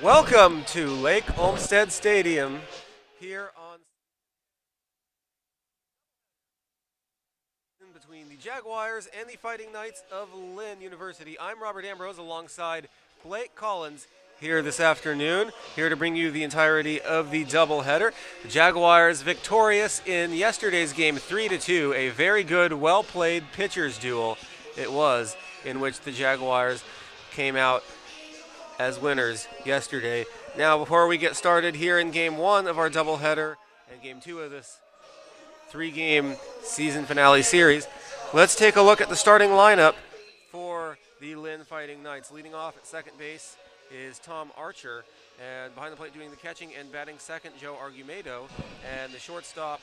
Welcome to Lake Olmsted Stadium here on between the Jaguars and the Fighting Knights of Lynn University. I'm Robert Ambrose alongside Blake Collins here this afternoon, here to bring you the entirety of the doubleheader. The Jaguars victorious in yesterday's game 3-2, a very good, well-played pitchers duel it was, in which the Jaguars came out as winners yesterday. Now, before we get started here in game one of our doubleheader and game two of this three-game season finale series, let's take a look at the starting lineup for the Lynn Fighting Knights. Leading off at second base is Tom Archer, and behind the plate doing the catching and batting second, Joe Argumedo, and the shortstop,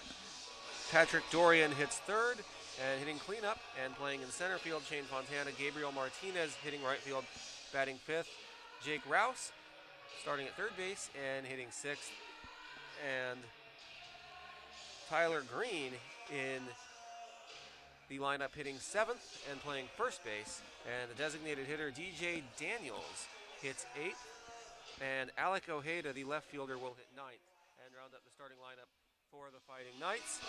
Patrick Dorian, hits third, and hitting cleanup and playing in center field, Shane Fontana. Gabriel Martinez hitting right field, batting fifth. Jake Rouse starting at third base and hitting sixth, and Tyler Green in the lineup hitting seventh and playing first base, and the designated hitter DJ Daniels hits eighth, and Alec Ojeda, the left fielder, will hit ninth and round up the starting lineup for the Fighting Knights.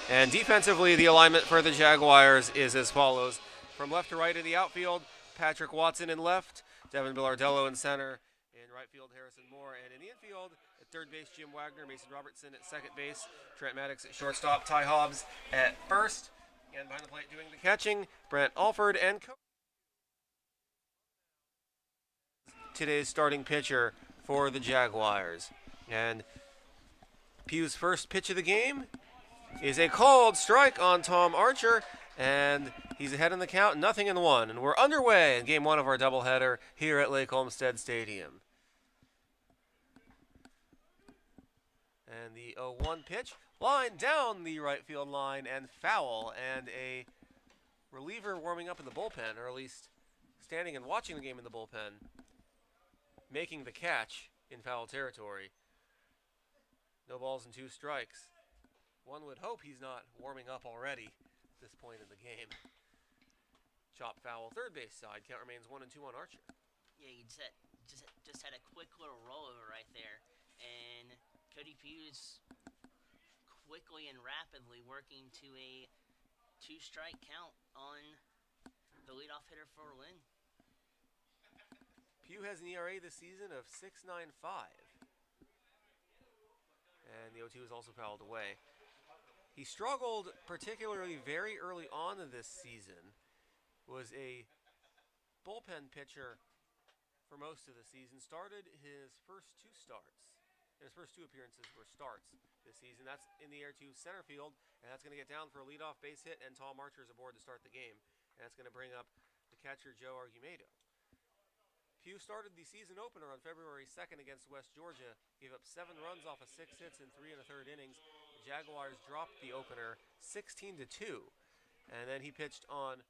And defensively, the alignment for the Jaguars is as follows. From left to right in the outfield, Patrick Watson in left, Devin Billardello in center, in right field Harrison Moore, and in the infield at third base Jim Wagner, Mason Robertson at second base, Trent Maddox at shortstop, Ty Hobbs at first, and behind the plate doing the catching, Brent Alford, and today's starting pitcher for the Jaguars. And Pugh's first pitch of the game is a called strike on Tom Archer, and he's ahead in the count, 0-1, and we're underway in game one of our doubleheader here at Lake Olmsted Stadium. And the 0-1 pitch, line down the right field line and foul, and a reliever warming up in the bullpen, or at least standing and watching the game in the bullpen, making the catch in foul territory. No balls and 2 strikes. One would hope he's not warming up already at this point in the game. Chop foul, third base side. Count remains 1-2 on Archer. Yeah, you just had a quick little rollover right there, and Cody Pugh's quickly and rapidly working to a 2-strike count on the leadoff hitter for Lynn. Pugh has an ERA this season of 6.95. And the 0-2 is also fouled away. He struggled particularly very early on in this season. Was a bullpen pitcher for most of the season. Started his first 2 starts. And his first 2 appearances were starts this season. That's in the air to center field, and that's going to get down for a leadoff base hit, and Tom Archer is aboard to start the game. And that's going to bring up the catcher, Joe Argumedo. Pugh started the season opener on February 2nd against West Georgia, gave up 7 runs off of 6 hits in 3 1/3 innings. The Jaguars dropped the opener 16-2, and then he pitched on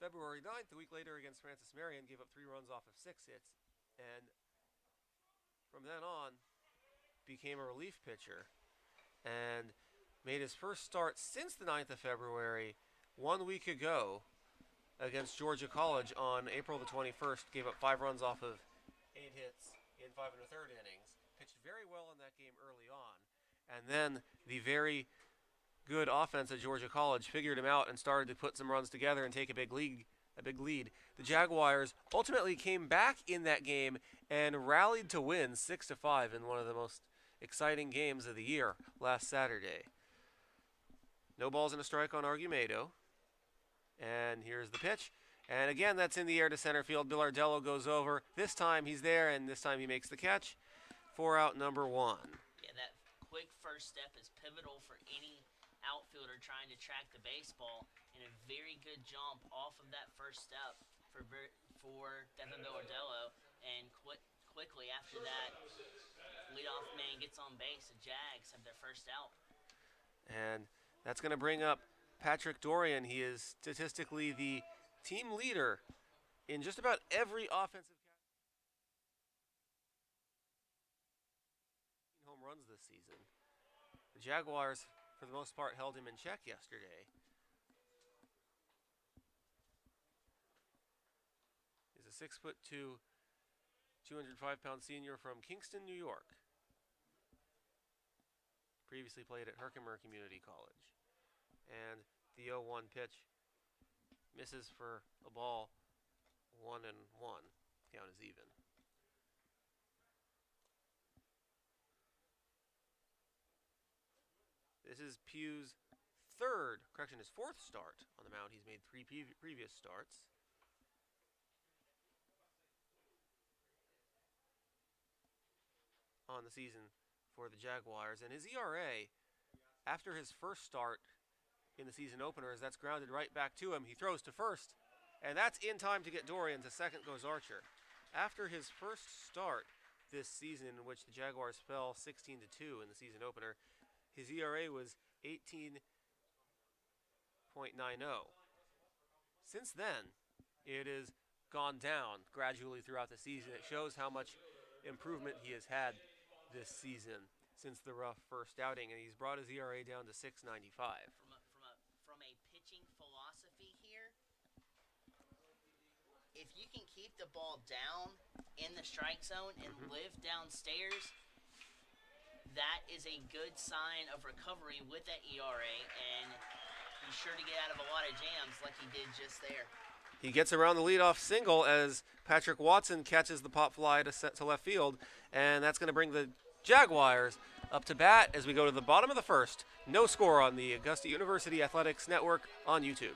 February 9th, a week later against Francis Marion, gave up 3 runs off of 6 hits, and from then on became a relief pitcher and made his first start since the 9th of February 1 week ago against Georgia College on April the 21st, gave up 5 runs off of 8 hits in 5 1/3 innings. Pitched very well in that game early on, and then the very good offense at Georgia College figured him out and started to put some runs together and take a big lead. The Jaguars ultimately came back in that game and rallied to win 6-5 in one of the most exciting games of the year last Saturday. No balls and a strike on Argumedo. And here's the pitch. And again, that's in the air to center field. Billardello goes over. This time he's there, and this time he makes the catch for out number 1. Yeah, that quick first step is pivotal for any outfielder trying to track the baseball, and a very good jump off of that first step for Devin Billardello. And quickly after that, leadoff man gets on base. The Jags have their first out. And that's going to bring up Patrick Dorian. He is statistically the team leader in just about every offensive home runs this season. The Jaguars, for the most part, held him in check yesterday. Is a 6'2" 205-pound senior from Kingston, New York. Previously played at Herkimer Community College. And the 0-1 pitch misses for a ball. 1-1. Count is even. This is Pugh's his fourth start on the mound. He's made 3 previous starts. On the season for the Jaguars. And his ERA, after his first start in the season opener, that's grounded right back to him. He throws to first, and that's in time to get Dorian. To second goes Archer. After his first start this season, in which the Jaguars fell 16-2 in the season opener, his ERA was 18.90. Since then, it has gone down gradually throughout the season. It shows how much improvement he has had this season since the rough first outing, and he's brought his ERA down to 6.95. From a pitching philosophy here, if you can keep the ball down in the strike zone and live downstairs, that is a good sign of recovery with that ERA, and he's sure to get out of a lot of jams like he did just there. He gets around the leadoff single as Patrick Watson catches the pop fly to left field, and that's going to bring the Jaguars up to bat as we go to the bottom of the first. No score on the Augusta University Athletics Network on YouTube.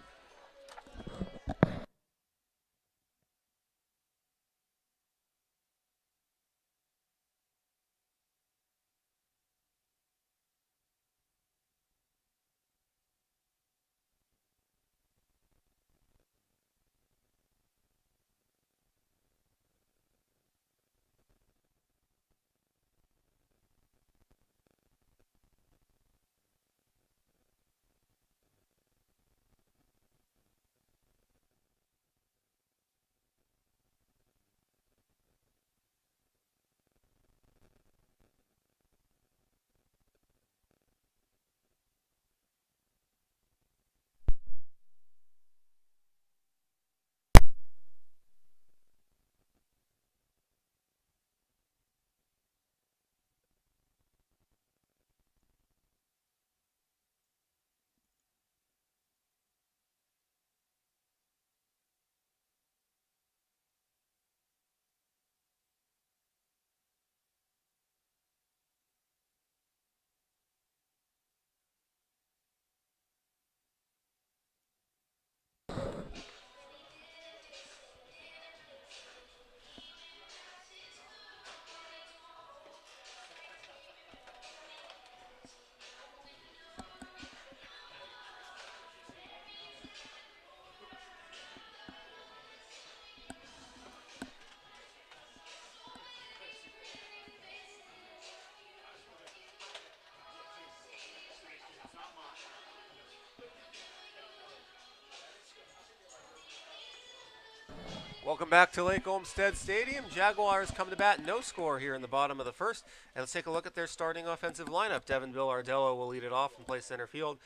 Welcome back to Lake Olmsted Stadium. Jaguars come to bat, no score here in the bottom of the first. And let's take a look at their starting offensive lineup. Devin Villardello will lead it off and play center field.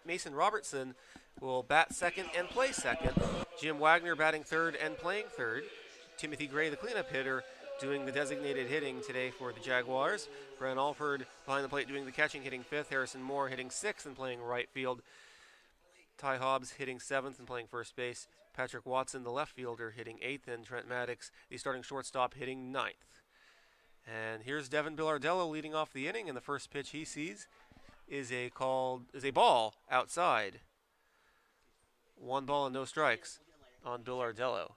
Mason Robertson will bat second and play second. Jim Wagner batting third and playing third. Timothy Gray, the cleanup hitter, doing the designated hitting today for the Jaguars. Brent Alford behind the plate doing the catching, hitting fifth. Harrison Moore hitting sixth and playing right field. Ty Hobbs hitting seventh and playing first base. Patrick Watson, the left fielder, hitting eighth, and Trent Maddox, the starting shortstop, hitting ninth. And here's Devin Villardello leading off the inning, and the first pitch he sees is a ball outside. 1 ball and no strikes on Villardello.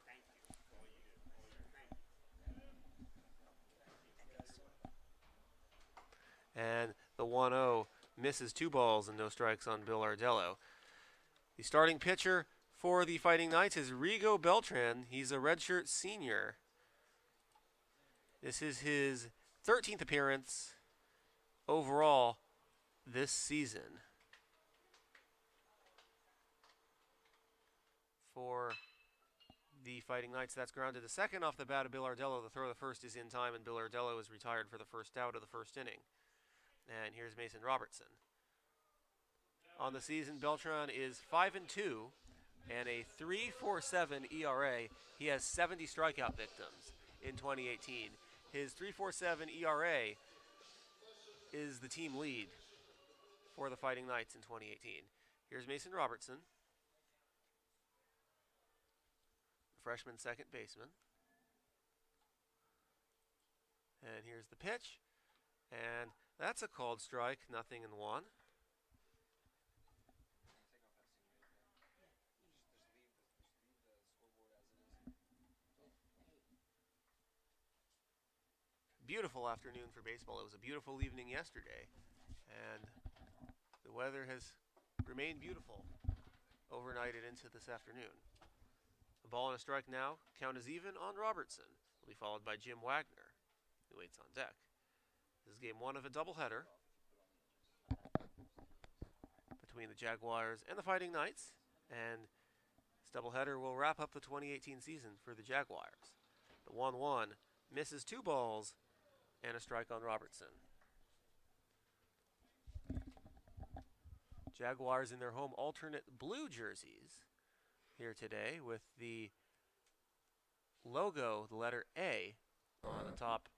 And the 1-0 misses 2 balls and no strikes on Villardello. The starting pitcher for the Fighting Knights is Rigo Beltran. He's a redshirt senior. This is his 13th appearance overall this season. For the Fighting Knights, that's grounded to second off the bat of Villardello. The throw to the first is in time, and Villardello is retired for the first out of the first inning. And here's Mason Robertson. On the season, Beltran is 5-2 and a 3.47 ERA. He has 70 strikeout victims in 2018. His 3.47 ERA is the team lead for the Fighting Knights in 2018. Here's Mason Robertson, the freshman second baseman. And here's the pitch. And that's a called strike, 0-1. Beautiful afternoon for baseball. It was a beautiful evening yesterday, and the weather has remained beautiful overnight and into this afternoon. A ball and a strike now. Count is even on Robertson. Will be followed by Jim Wagner, who waits on deck. This is game one of a doubleheader between the Jaguars and the Fighting Knights, and this doubleheader will wrap up the 2018 season for the Jaguars. The 1-1 misses 2 balls and a strike on Robertson. Jaguars in their home alternate blue jerseys here today with the logo, the letter A, on the top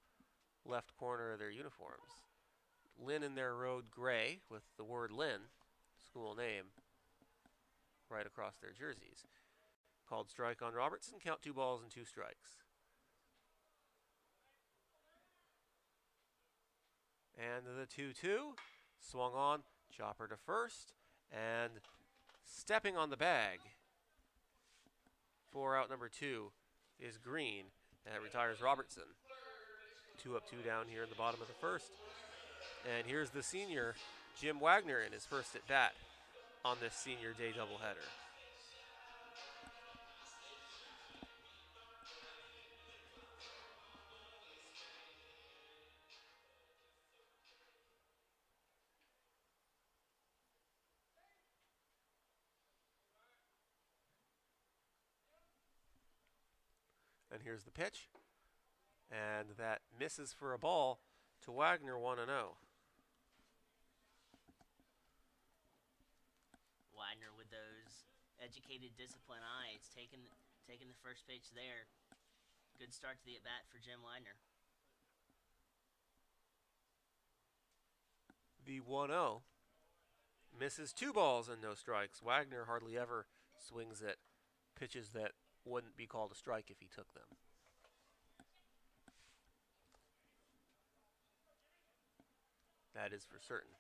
left corner of their uniforms. Lynn in their road gray with the word Lynn, school name, right across their jerseys. Called strike on Robertson, count 2 balls and 2 strikes. And the 2-2, swung on, chopper to first, and stepping on the bag for out number 2 is Green, and that retires Robertson. 2 up, 2 down here in the bottom of the first. And here's the senior, Jim Wagner, in his first at bat on this senior day doubleheader. And here's the pitch. And that misses for a ball to Wagner, 1-0. Wagner with those educated, disciplined eyes, taking the first pitch there. Good start to the at-bat for Jim Wagner. The 1-0 misses 2 balls and no strikes. Wagner hardly ever swings at pitches that wouldn't be called a strike if he took them. That is for certain.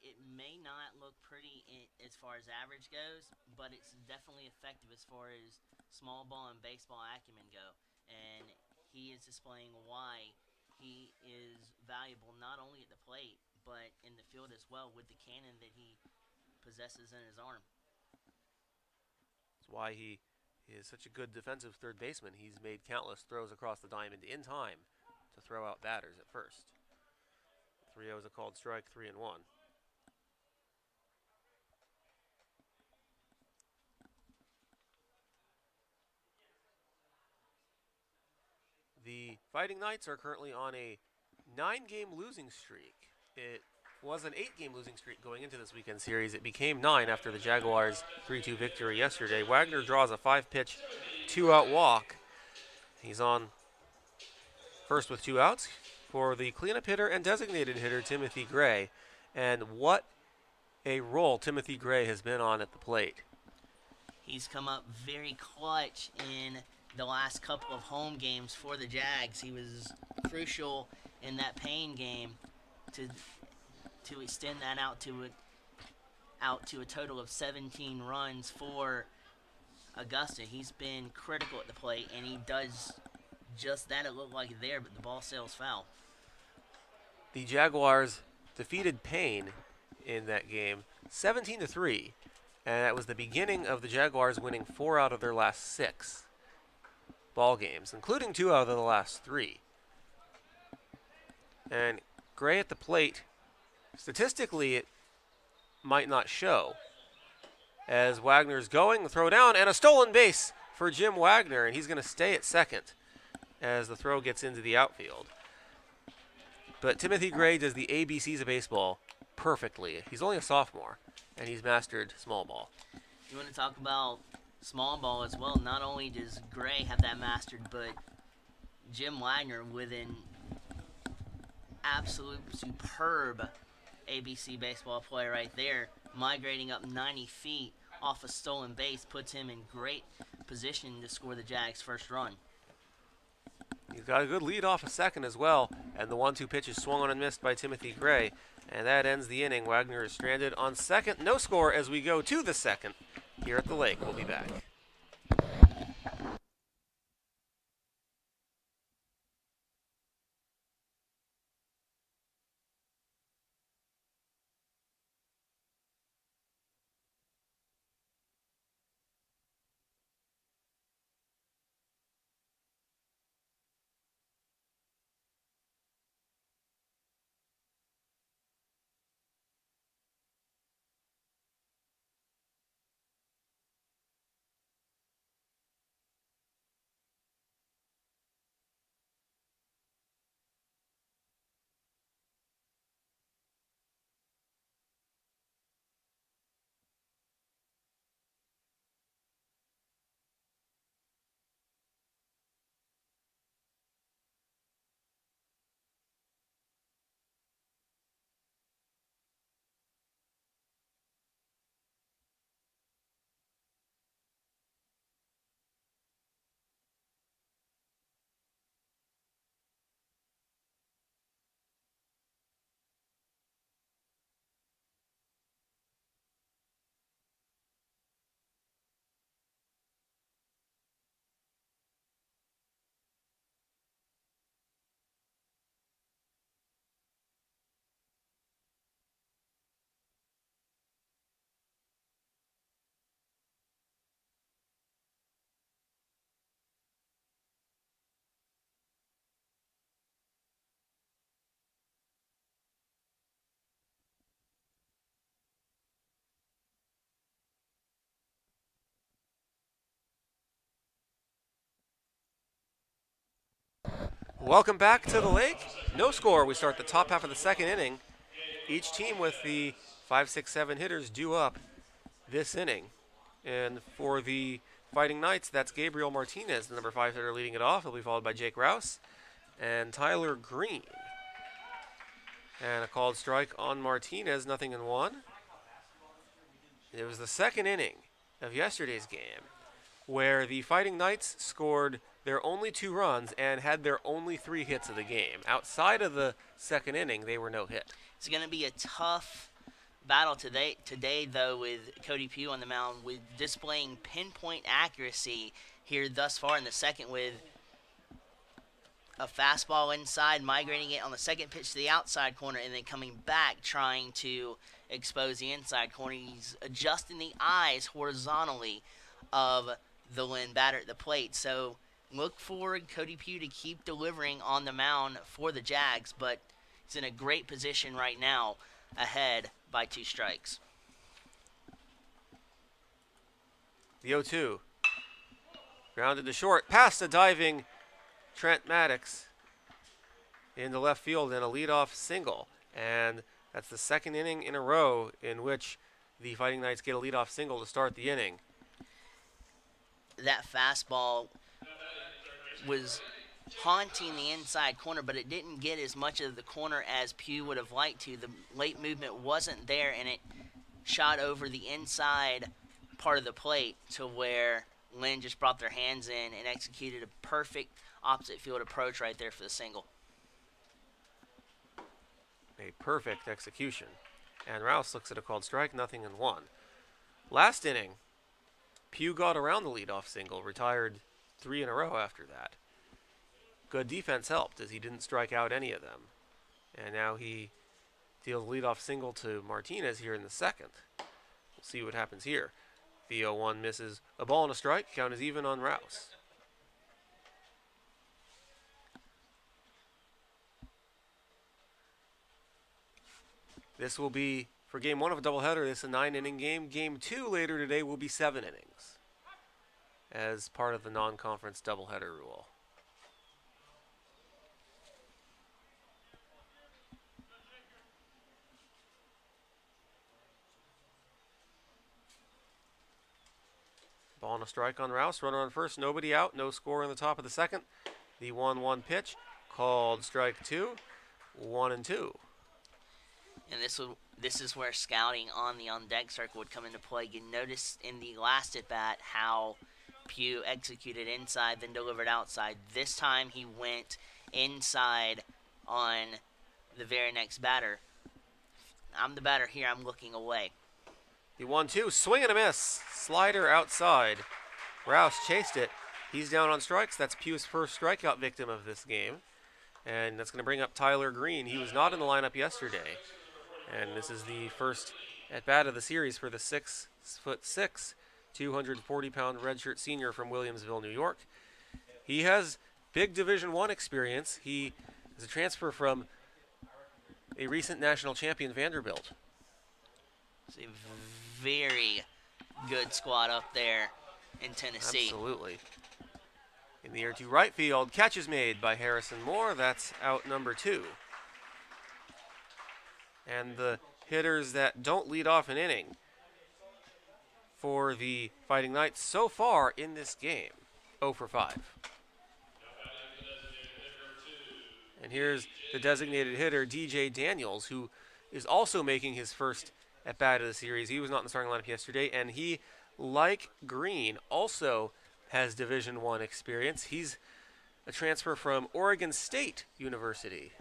It may not look pretty as far as average goes, but it's definitely effective as far as small ball and baseball acumen go. And he is displaying why he is valuable not only at the plate, but in the field as well with the cannon that he possesses in his arm. That's why he is such a good defensive third baseman. He's made countless throws across the diamond in time to throw out batters at first. 3-0 is a called strike, 3-1. The Fighting Knights are currently on a 9-game losing streak. It was an 8-game losing streak going into this weekend series. It became 9 after the Jaguars' 3-2 victory yesterday. Wagner draws a 5-pitch, 2-out walk. He's on first with 2 outs for the cleanup hitter and designated hitter, Timothy Gray. And what a role Timothy Gray has been on at the plate. He's come up very clutch in the last couple of home games for the Jags. He was crucial in that Payne game to extend that out to a total of 17 runs for Augusta. He's been critical at the plate, and he does just that. It looked like there, but the ball sails foul. The Jaguars defeated Payne in that game 17-3, and that was the beginning of the Jaguars winning 4 out of their last 6 ball games, including 2 out of the last 3. And Gray at the plate, statistically, it might not show, as Wagner's going, the throw down, and a stolen base for Jim Wagner, and he's going to stay at second as the throw gets into the outfield. But Timothy Gray does the ABCs of baseball perfectly. He's only a sophomore, and he's mastered small ball. You want to talk about small ball as well. Not only does Gray have that mastered, but Jim Wagner with an absolute superb ABC baseball play right there, migrating up 90 feet off a stolen base, puts him in great position to score the Jags' first run. He's got a good lead off a second as well, and the 1-2 pitch is swung on and missed by Timothy Gray, and that ends the inning. Wagner is stranded on second. No score as we go to the second here at the Lake. We'll be back. Welcome back to the Lake. No score. We start the top half of the second inning. Each team with the 5, 6, 7 hitters due up this inning. And for the Fighting Knights, that's Gabriel Martinez, the number 5 hitter, leading it off. He'll be followed by Jake Rouse and Tyler Green. And a called strike on Martinez, 0-1. It was the second inning of yesterday's game where the Fighting Knights scored their only 2 runs and had their only 3 hits of the game. Outside of the second inning, they were no hit. It's going to be a tough battle today, though, with Cody Pugh on the mound, with displaying pinpoint accuracy here thus far in the second, with a fastball inside, migrating it on the second pitch to the outside corner, and then coming back trying to expose the inside corner. He's adjusting the eyes horizontally of the Lynn batter at the plate. So look for Cody Pugh to keep delivering on the mound for the Jags, but he's in a great position right now, ahead by 2 strikes. The 0-2. Grounded to short, past the diving Trent Maddox into left field and a leadoff single. And that's the second inning in a row in which the Fighting Knights get a leadoff single to start the inning. That fastball was haunting the inside corner, but it didn't get as much of the corner as Pugh would have liked to. The late movement wasn't there, and it shot over the inside part of the plate to where Lynn just brought their hands in and executed a perfect opposite field approach right there for the single. A perfect execution. And Rouse looks at a called strike, 0-1. Last inning, Pugh got around the leadoff single, retired 3 in a row after that. Good defense helped as he didn't strike out any of them. And now he deals leadoff single to Martinez here in the second. We'll see what happens here. The 0-1 misses a ball and a strike. Count is even on Rouse. This will be, for game 1 of a doubleheader, this is a 9-inning game. Game 2 later today will be 7 innings as part of the non-conference doubleheader rule. Ball and a strike on Rouse. Runner on first. Nobody out. No score in the top of the second. The 1-1 pitch called strike 2. 1-2. And this is where scouting on the on-deck circle would come into play. You noticed in the last at-bat how Pugh executed inside, then delivered outside. This time he went inside on the very next batter. I'm the batter here. I'm looking away. The 1-2. Swing and a miss. Slider outside. Rouse chased it. He's down on strikes. That's Pugh's first strikeout victim of this game. And that's going to bring up Tyler Green. He was not in the lineup yesterday. And this is the first at-bat of the series for the 6'6", 240-pound redshirt senior from Williamsville, New York. He has big Division I experience. He is a transfer from a recent national champion, Vanderbilt. It's a very good squad up there in Tennessee. Absolutely. In the air to right field, catch is made by Harrison Moore. That's out number 2. And the hitters that don't lead off an inning for the Fighting Knights so far in this game, 0 for 5. And here's the designated hitter, DJ Daniels, who is also making his first at-bat of the series. He was not in the starting lineup yesterday, and he, like Green, also has Division I experience. He's a transfer from Oregon State University.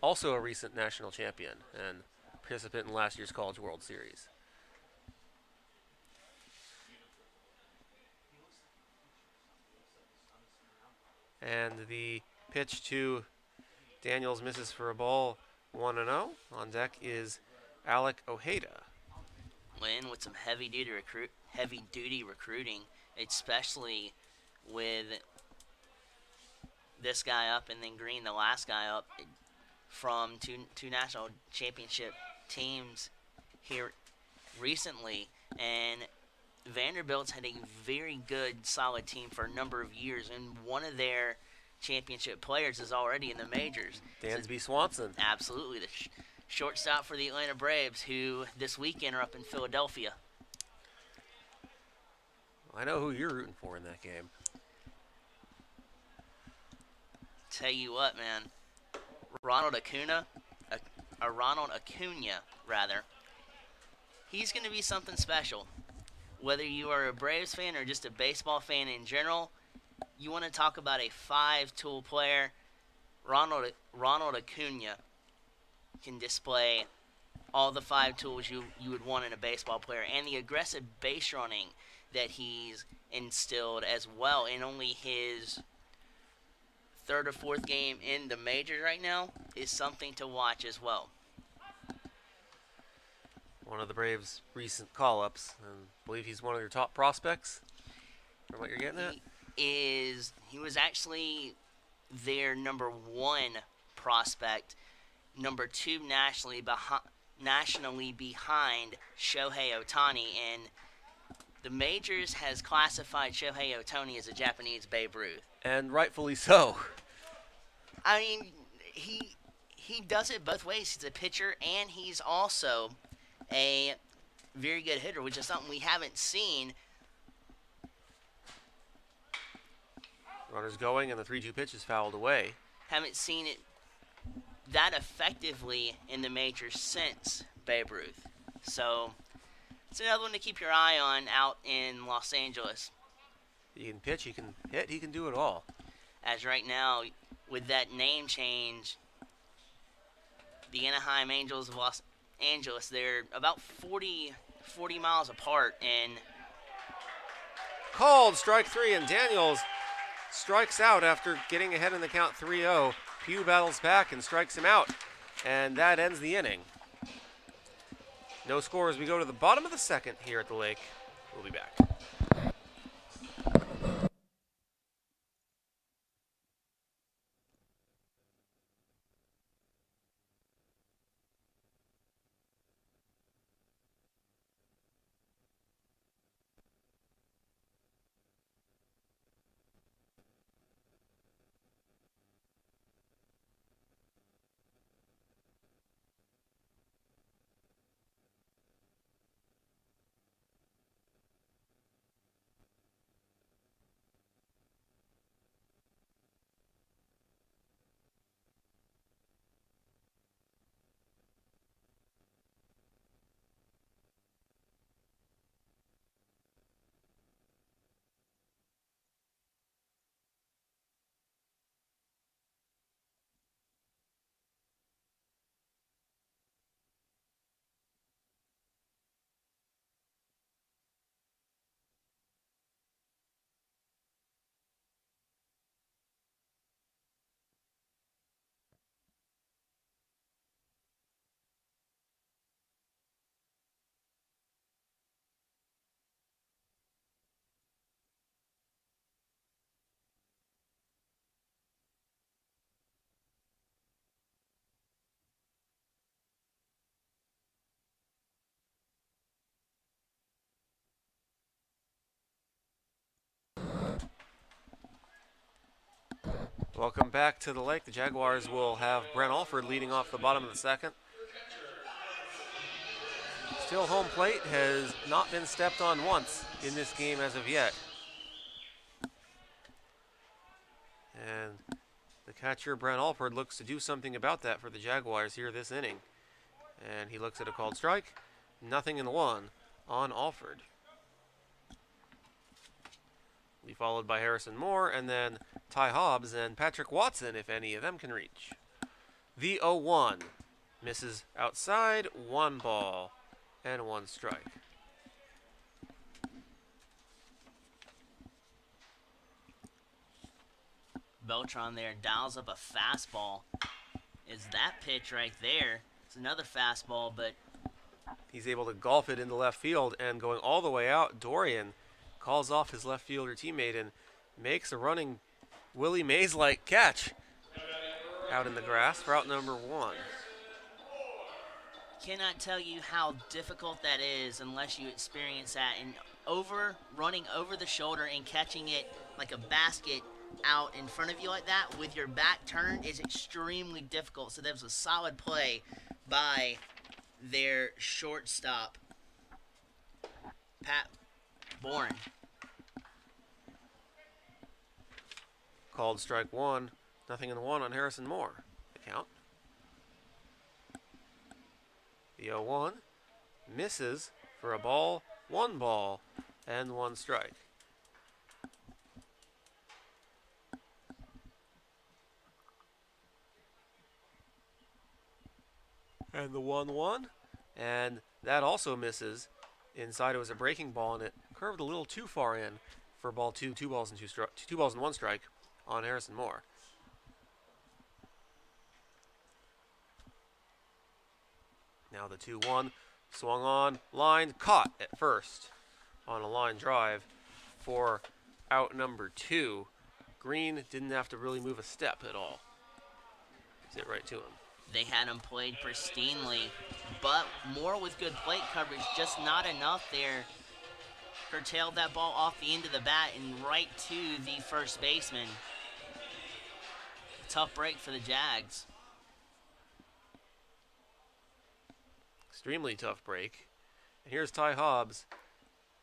Also a recent national champion and participant in last year's College World Series. And the pitch to Daniels misses for a ball, 1-0. On deck is Alec Ojeda. Lynn with some heavy-duty recruiting, especially with this guy up and then Green, the last guy up, from two national championship teams here recently. And Vanderbilt's had a very good, solid team for a number of years, and one of their championship players is already in the majors. Dansby Swanson. Absolutely. The shortstop for the Atlanta Braves, who this weekend are up in Philadelphia. I know who you're rooting for in that game. Tell you what, man. Ronald Acuna, he's going to be something special. Whether you are a Braves fan or just a baseball fan in general, you want to talk about a 5-tool player, Ronald Acuna can display all the 5 tools you would want in a baseball player, and the aggressive base running that he's instilled as well in only his 3rd or 4th game in the majors right now is something to watch as well. One of the Braves' recent call-ups, and I believe he's one of your top prospects, from what you're getting at? He was actually their number 1 prospect, number 2 nationally behind Shohei Ohtani, and the majors has classified Shohei Ohtani as a Japanese Babe Ruth. And rightfully so. I mean, he does it both ways. He's a pitcher, and he's also a very good hitter, which is something we haven't seen. Runners going, and the 3-2 pitch is fouled away. Haven't seen it that effectively in the majors since Babe Ruth. So it's another one to keep your eye on out in Los Angeles. He can pitch, he can hit, he can do it all. As right now, with that name change, the Anaheim Angels of Los Angeles, they're about 40 miles apart. And called strike 3, and Daniels strikes out after getting ahead in the count 3-0. Pugh battles back and strikes him out, and that ends the inning. No score as we go to the bottom of the second here at the Lake. We'll be back. Welcome back to the lake. The Jaguars will have Brent Alford leading off the bottom of the second. Still, home plate has not been stepped on once in this game as of yet. And the catcher, Brent Alford, looks to do something about that for the Jaguars here this inning. And he looks at a called strike. 0-1 on Alford. Be followed by Harrison Moore, and then Ty Hobbs and Patrick Watson, if any of them can reach. The 0-1 misses outside, 1 ball and 1 strike. Beltran there dials up a fastball. Is that pitch right there? It's another fastball, but he's able to golf it into left field, and going all the way out, Dorian calls off his left fielder teammate and makes a running Willie Mays-like catch out in the grass for out number 1. Cannot tell you how difficult that is unless you experience that. And running over the shoulder and catching it like a basket out in front of you like that with your back turned is extremely difficult. So that was a solid play by their shortstop, Pat Bourne. Called strike 1, 0-1 on Harrison Moore. The count. The 0-1 misses for a ball, 1 ball, and 1 strike. And the 1-1, and that also misses. Inside it was a breaking ball, and it curved a little too far in for ball 2, 2 balls and 1 strike on Harrison Moore. Now the 2-1 swung on, line, caught at first on a line drive for out number 2. Green didn't have to really move a step at all. Hit right to him. They had him played pristinely, but Moore with good plate coverage, just not enough there. Curtailed that ball off the end of the bat and right to the first baseman. Tough break for the Jags. Extremely tough break. And here's Ty Hobbs.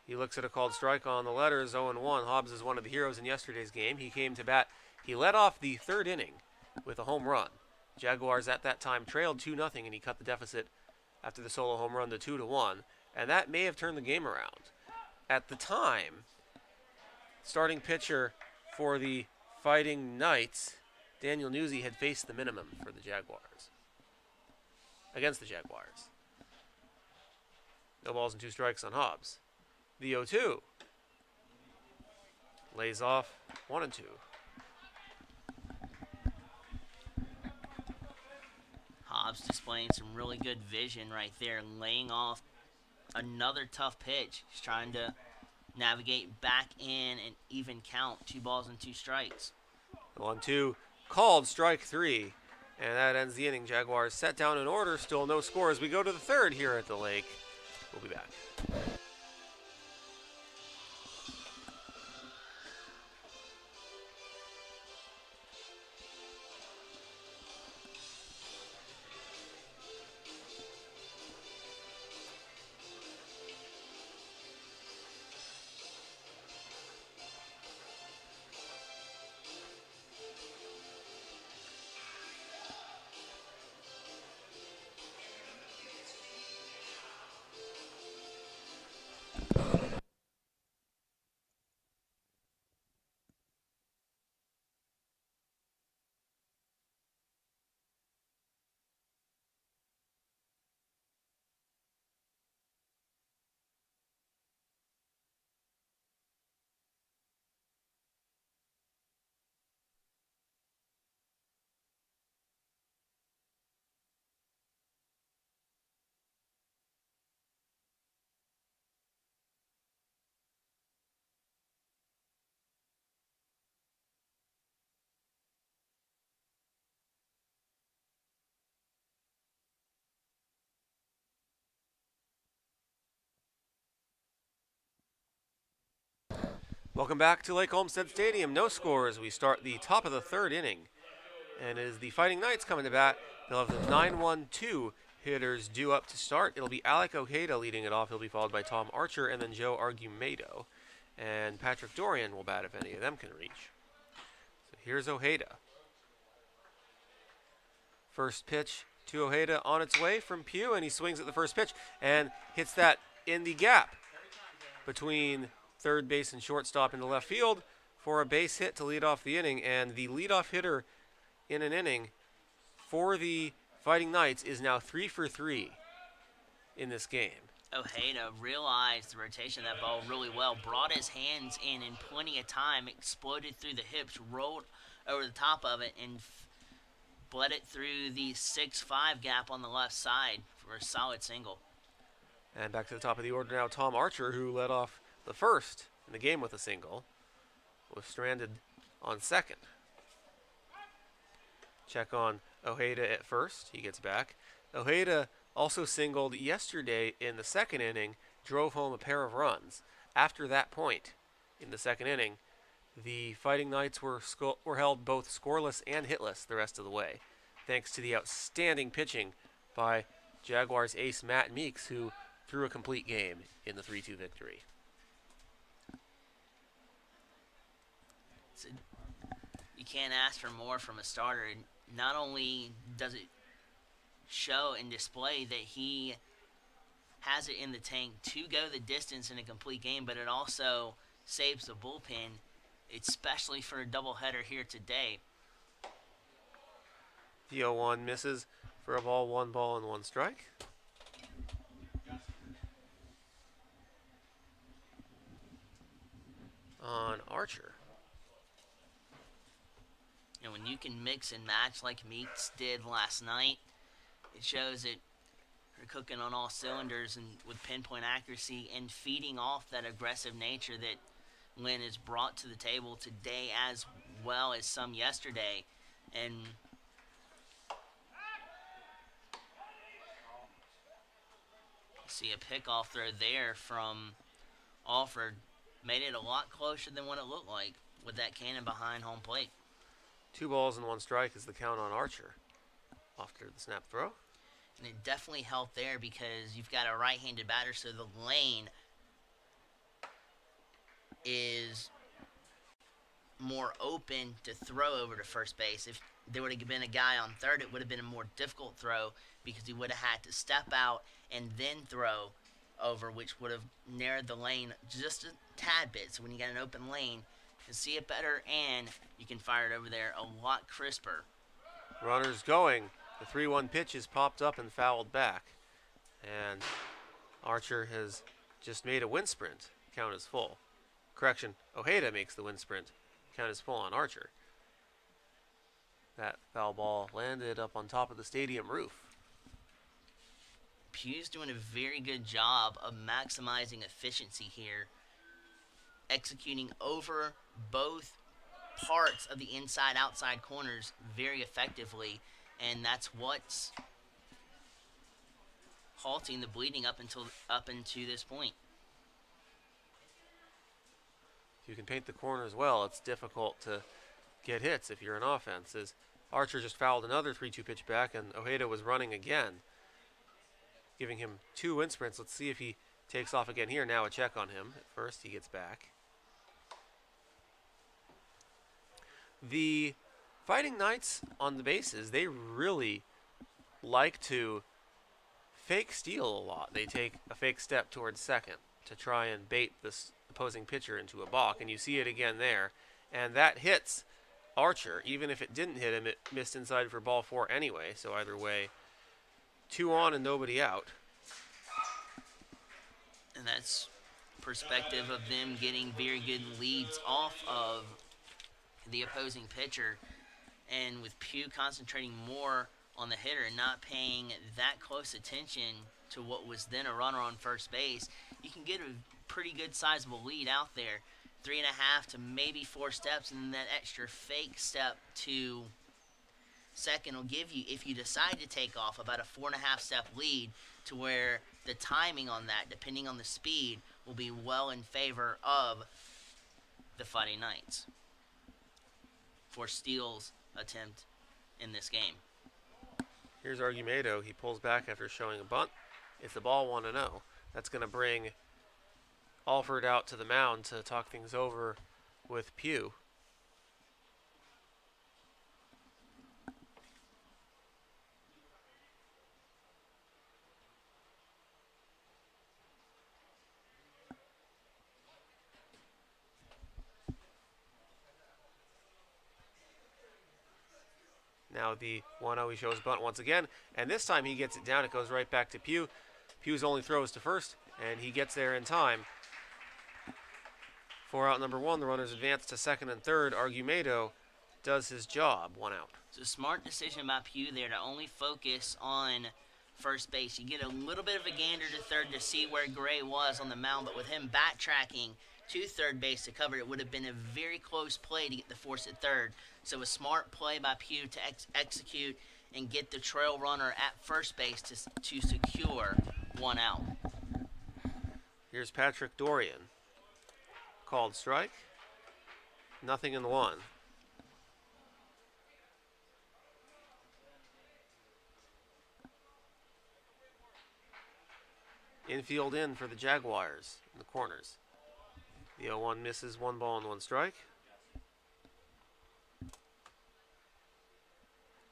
He looks at a called strike on the letters, 0-1. Hobbs is one of the heroes in yesterday's game. He came to bat. He led off the 3rd inning with a home run. Jaguars at that time trailed 2-0, and he cut the deficit after the solo home run to 2-1. And that may have turned the game around. At the time, starting pitcher for the Fighting Knights, Daniel Newsy, had faced the minimum for the Jaguars. Against the Jaguars. No balls and 2 strikes on Hobbs. The 0-2. Lays off 1-2. Hobbs displaying some really good vision right there, laying off another tough pitch. He's trying to navigate back in and even count 2 balls and 2 strikes. 1-2, called strike 3, and that ends the inning. Jaguars set down in order, still no score as we go to the 3rd here at the lake. We'll be back. Welcome back to Lake Olmsted Stadium. No score as we start the top of the third inning. And as the Fighting Knights come into bat, they'll have the 9-1-2 hitters due up to start. It'll be Alec Ojeda leading it off. He'll be followed by Tom Archer and then Joe Argumedo. And Patrick Dorian will bat if any of them can reach. So here's Ojeda. First pitch to Ojeda on its way from Pugh, and he swings at the first pitch and hits that in the gap between third base and shortstop into left field for a base hit to lead off the inning. And the leadoff hitter in an inning for the Fighting Knights is now 3 for 3 in this game. Ojeda realized the rotation of that ball really well, brought his hands in plenty of time, exploded through the hips, rolled over the top of it, and bled it through the 6-5 gap on the left side for a solid single. And back to the top of the order now, Tom Archer, who led off the first in the game with a single, was stranded on second. Check on Ojeda at first. He gets back. Ojeda also singled yesterday in the second inning, drove home a pair of runs. After that point in the second inning, the Fighting Knights were held both scoreless and hitless the rest of the way, thanks to the outstanding pitching by Jaguars ace Matt Meeks, who threw a complete game in the 3-2 victory. You can't ask for more from a starter. Not only does it show and display that he has it in the tank to go the distance in a complete game, but it also saves the bullpen, especially for a doubleheader here today. The 0-1 misses for a ball, 1 ball, and 1 strike. On Archer. And when you can mix and match like Meeks did last night, it shows that you're cooking on all cylinders and with pinpoint accuracy and feeding off that aggressive nature that Lynn has brought to the table today as well as some yesterday. And see a pickoff throw there from Alford. Made it a lot closer than what it looked like with that cannon behind home plate. 2 balls and 1 strike is the count on Archer after the snap throw. And it definitely helped there because you've got a right-handed batter, so the lane is more open to throw over to first base. If there would have been a guy on third, it would have been a more difficult throw because he would have had to step out and then throw over, which would have narrowed the lane just a tad bit. So when you got an open lane, you can see it better and you can fire it over there a lot crisper. Runners going. The 3-1 pitch is popped up and fouled back. And Archer has just made a wind sprint. Count is full. Correction, Ojeda makes the wind sprint. Count is full on Archer. That foul ball landed up on top of the stadium roof. Pugh's doing a very good job of maximizing efficiency here, executing over both parts of the inside-outside corners very effectively, and that's what's halting the bleeding up into this point. If you can paint the corners well, it's difficult to get hits if you're an offense. As Archer just fouled another 3-2 pitch back, and Ojeda was running again, giving him 2 wind sprints. Let's see if he takes off again here. Now a check on him. At first, he gets back. The Fighting Knights on the bases, they really like to fake steal a lot. They take a fake step towards second to try and bait this opposing pitcher into a balk, and you see it again there. And that hits Archer. Even if it didn't hit him, it missed inside for ball 4 anyway, so either way, 2 on and nobody out. And that's perspective of them getting very good leads off of the opposing pitcher. And with Pugh concentrating more on the hitter and not paying that close attention to what was then a runner on first base, you can get a pretty good sizable lead out there. 3.5 to maybe 4 steps, and then that extra fake step to second will give you, if you decide to take off, about a 4.5 step lead, to where the timing on that, depending on the speed, will be well in favor of the Fighting Knights for Steele's attempt in this game. Here's Argumedo. He pulls back after showing a bunt. It's the ball 1-0. That's going to bring Alford out to the mound to talk things over with Pugh. Now the 1-0, he shows bunt once again, and this time he gets it down. It goes right back to Pugh. Pugh's only throws to first, and he gets there in time. For out number one, the runners advance to second and third. Argumedo does his job, 1 out. It's a smart decision by Pugh there to only focus on first base. You get a little bit of a gander to third to see where Gray was on the mound, but with him backtracking to third base to cover, it would have been a very close play to get the force at third. So a smart play by Pugh to execute and get the trail runner at first base to secure 1 out. Here's Patrick Dorian. Called strike. Nothing in the 1. Infield in for the Jaguars in the corners. The 0-1 misses, 1 ball and 1 strike.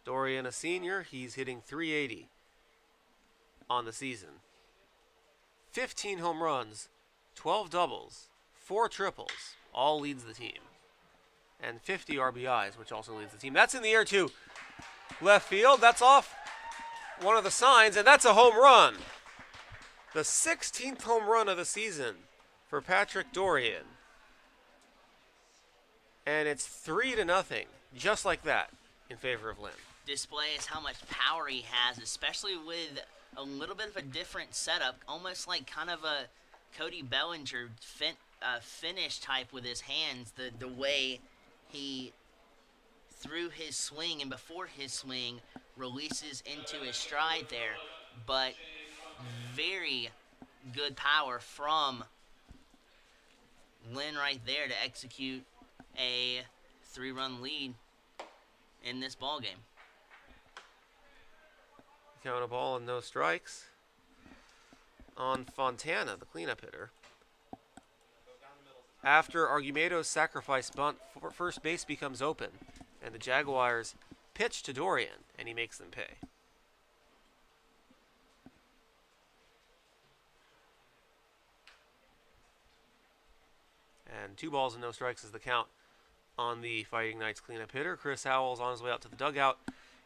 Dorian, a senior, he's hitting .380 on the season. 15 home runs, 12 doubles, 4 triples, all leads the team. And 50 RBIs, which also leads the team. That's in the air to left field. That's off one of the signs, and that's a home run. The 16th home run of the season for Patrick Dorian. And it's 3-0, just like that, in favor of Lynn. Displays how much power he has, especially with a little bit of a different setup, almost like kind of a Cody Bellinger finish type with his hands, the way he threw his swing and before his swing releases into his stride there. But very good power from Lynn right there to execute a 3-run lead in this ball game. Count a ball and no strikes on Fontana, the cleanup hitter. After Argumedo's sacrifice bunt, first base becomes open, and the Jaguars pitch to Dorian, and he makes them pay. And 2 balls and no strikes is the count on the Fighting Knights cleanup hitter. Chris Howell's on his way out to the dugout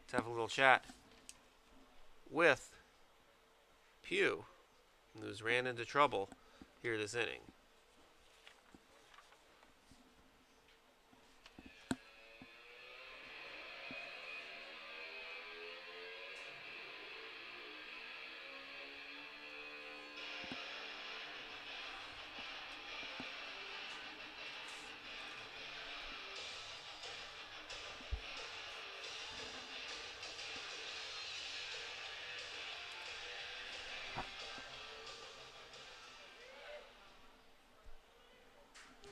to have a little chat with Pugh, who's ran into trouble here this inning.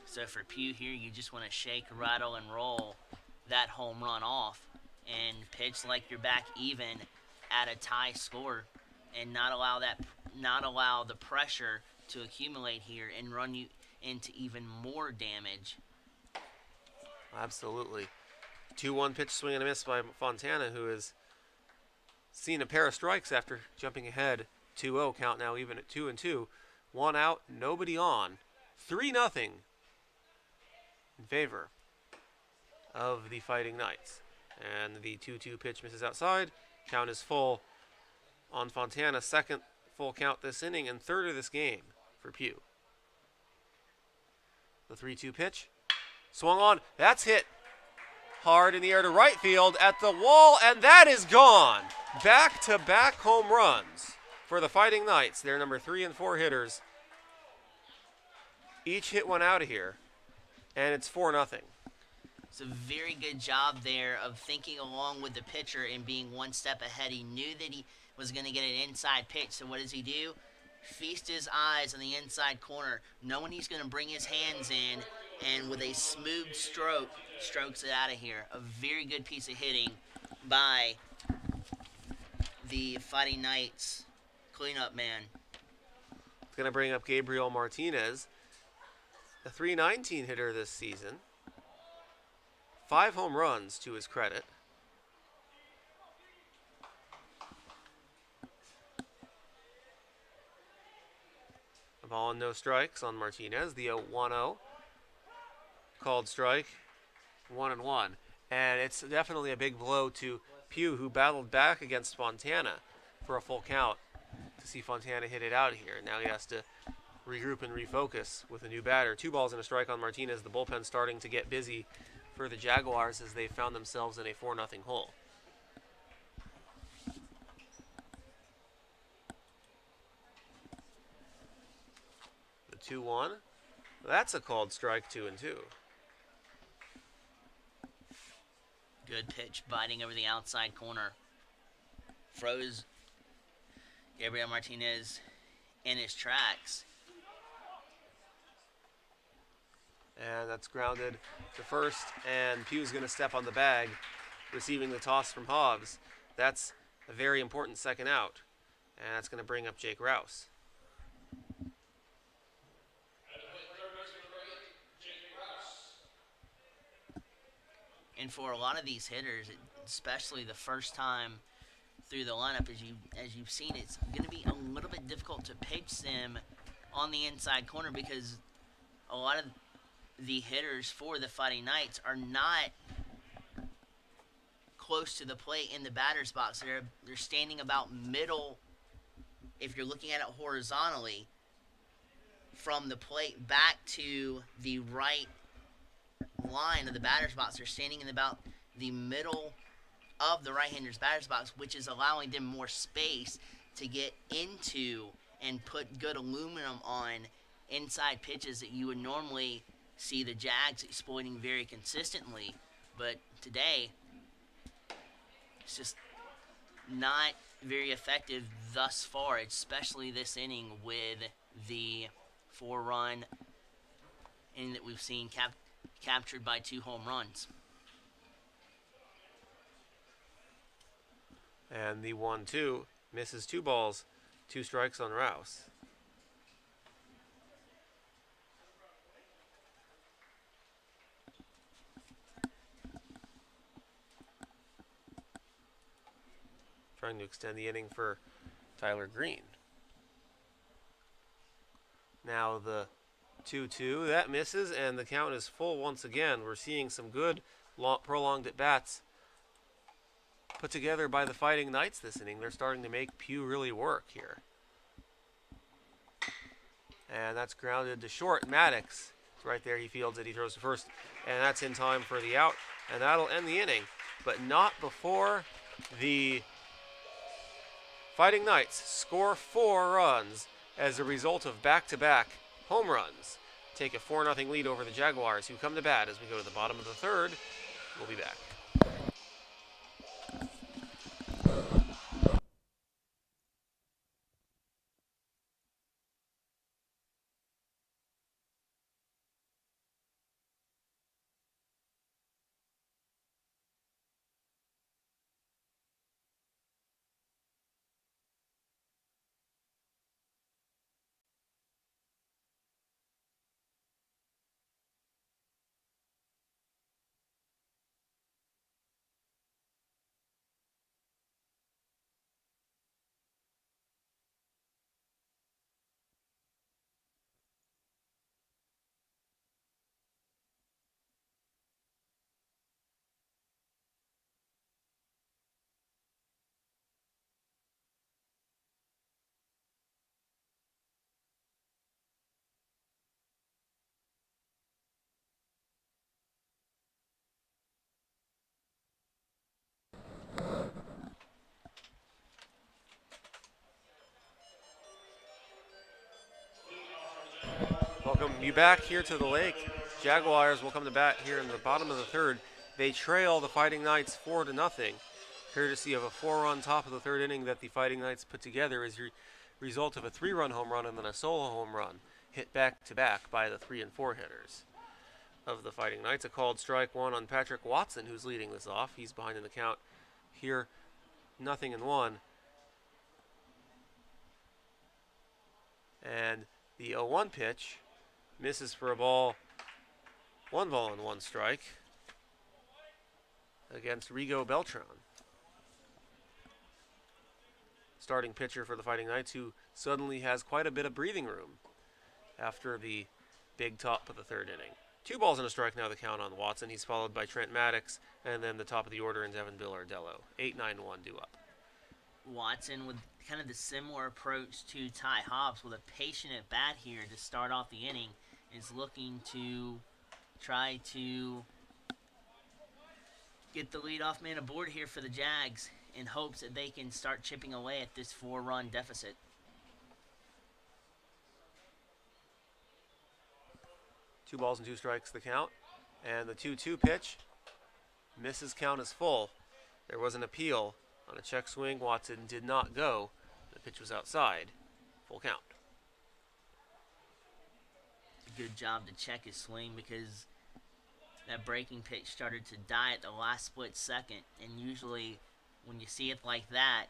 So for Pugh here, you just want to shake, rattle, and roll that home run off and pitch like you're back even at a tie score and not allow the pressure to accumulate here and run you into even more damage. Absolutely. 2-1 pitch swing and a miss by Fontana, who has seen a pair of strikes after jumping ahead 2-0, count now even at 2-2. 1 out, nobody on. 3-0 in favor of the Fighting Knights. And the 2-2 pitch misses outside. Count is full on Fontana. Second full count this inning and third of this game for Pugh. The 3-2 pitch. Swung on. That's hit hard in the air to right field at the wall, and that is gone. Back-to-back home runs for the Fighting Knights. They're number 3 and 4 hitters. Each hit one out of here, and it's 4-0. It's a very good job there of thinking along with the pitcher and being one step ahead. He knew that he was going to get an inside pitch, so what does he do? Feast his eyes on the inside corner, knowing he's going to bring his hands in and with a smooth stroke, strokes it out of here. A very good piece of hitting by the Fighting Knights cleanup man. It's going to bring up Gabriel Martinez, a .319 hitter this season. 5 home runs to his credit. A ball and no strikes on Martinez. The 0-1-0. Called strike. 1-1. And it's definitely a big blow to Pugh, who battled back against Fontana for a full count to see Fontana hit it out here. Now he has to regroup and refocus with a new batter. 2 balls and a strike on Martinez. The bullpen starting to get busy for the Jaguars as they found themselves in a 4-0 hole. The 2-1. That's a called strike, 2-2. Good pitch, biting over the outside corner. Froze Gabriel Martinez in his tracks. And that's grounded to first, and Pugh's going to step on the bag, receiving the toss from Hobbs. That's a very important second out, and that's going to bring up Jake Rouse. And for a lot of these hitters, especially the first time through the lineup, as you've seen, it's going to be a little bit difficult to pitch them on the inside corner because a lot of the hitters for the Fighting Knights are not close to the plate in the batter's box. They're standing about middle, if you're looking at it horizontally, from the plate back to the right line of the batter's box. They're standing in about the middle of the right-hander's batter's box, which is allowing them more space to get into and put good aluminum on inside pitches that you would normally see the Jags exploiting very consistently. But today, it's just not very effective thus far, especially this inning with the 4-run inning that we've seen captured by 2 home runs. And the 1-2 misses 2 balls, 2 strikes on Rouse. Trying to extend the inning for Tyler Green. Now the 2-2, that misses, and the count is full once again. We're seeing some good prolonged at-bats put together by the Fighting Knights this inning. They're starting to make Pugh really work here. And that's grounded to short. Maddox is right there. He fields it. He throws to first, and that's in time for the out, and that'll end the inning, but not before the Fighting Knights score 4 runs as a result of back-to-back home runs. Take a 4-0 lead over the Jaguars, who come to bat as we go to the bottom of the third. We'll be back. Welcome you back here to the lake. Jaguars will come to bat here in the bottom of the third. They trail the Fighting Knights 4-0. Courtesy of a 4-run top of the third inning that the Fighting Knights put together as a result of a 3-run home run and then a solo home run hit back-to-back by the 3 and 4 hitters. of the Fighting Knights. A called strike one on Patrick Watson, who's leading this off. He's behind in the count here, 0-1. And the 0-1 pitch misses for a ball. 1 ball and 1 strike against Rigo Beltran. Starting pitcher for the Fighting Knights, who suddenly has quite a bit of breathing room after the big top of the third inning. 2 balls and a strike now the count on Watson. He's followed by Trent Maddox, and then the top of the order in Devin Billardello. 8-9-1 due up. Watson with kind of the similar approach to Ty Hobbs with a patient at bat here to start off the inning, is looking to try to get the leadoff man aboard here for the Jags in hopes that they can start chipping away at this 4-run deficit. Two balls and 2 strikes the count, and the 2-2 pitch misses, count is full. There was an appeal on a check swing. Watson did not go. The pitch was outside. Full count. Good job to check his swing, because that breaking pitch started to die at the last split second, and usually when you see it like that,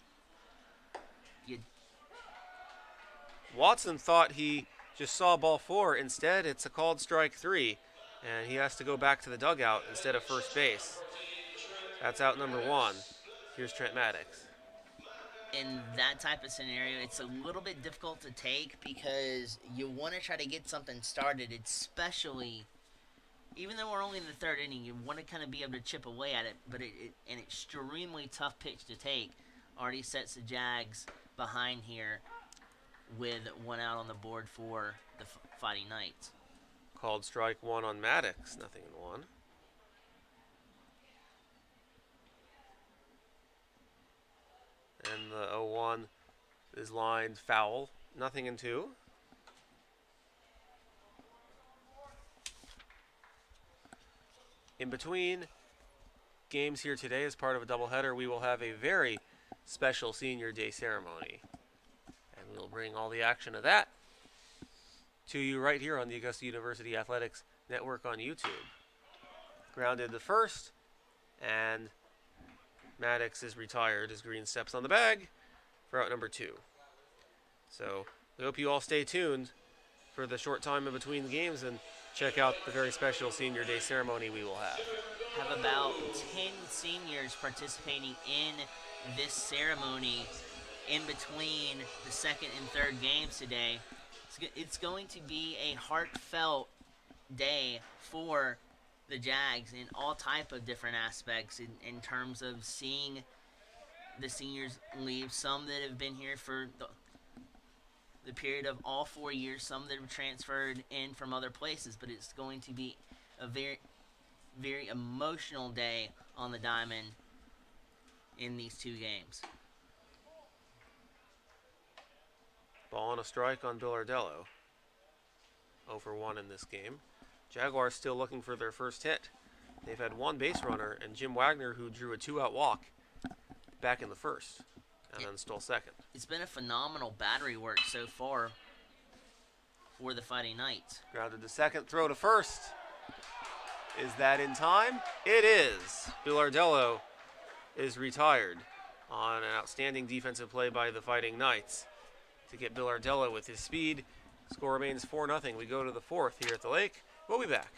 Watson thought he just saw ball 4. Instead, it's a called strike 3, and he has to go back to the dugout instead of first base. That's out number 1. Here's Trent Maddox. in that type of scenario, it's a little bit difficult to take because you want to try to get something started, especially, even though we're only in the third inning, you want to kind of be able to chip away at it, but an extremely tough pitch to take already sets the Jags behind here with 1 out on the board for the Fighting Knights. Called strike 1 on Maddox, 0-1. And the 0-1 is lined foul, 0-2. In between games here today, as part of a doubleheader, we will have a very special Senior Day ceremony. And we'll bring all the action of that to you right here on the Augusta University Athletics Network on YouTube. Grounded to first, and Maddox is retired as Green steps on the bag for out number 2. So we hope you all stay tuned for the short time in between the games and check out the very special Senior Day ceremony we will have. Have about 10 seniors participating in this ceremony in between the second and third games today. It's going to be a heartfelt day for the Jags in all type of different aspects in terms of seeing the seniors leave. Some that have been here for the period of all 4 years, some that have transferred in from other places, but it's going to be a very, very emotional day on the diamond in these 2 games. Ball and a strike on Billardello. 0-for-1 in this game. Jaguars still looking for their first hit. They've had 1 base runner, and Jim Wagner, who drew a 2-out walk back in the first, and then stole second. It's been a phenomenal battery work so far for the Fighting Knights. Grounded to second, throw to first. Is that in time? It is. Billardello is retired on an outstanding defensive play by the Fighting Knights to get Billardello with his speed. Score remains 4-0. We go to the 4th here at the Lake. We'll be back.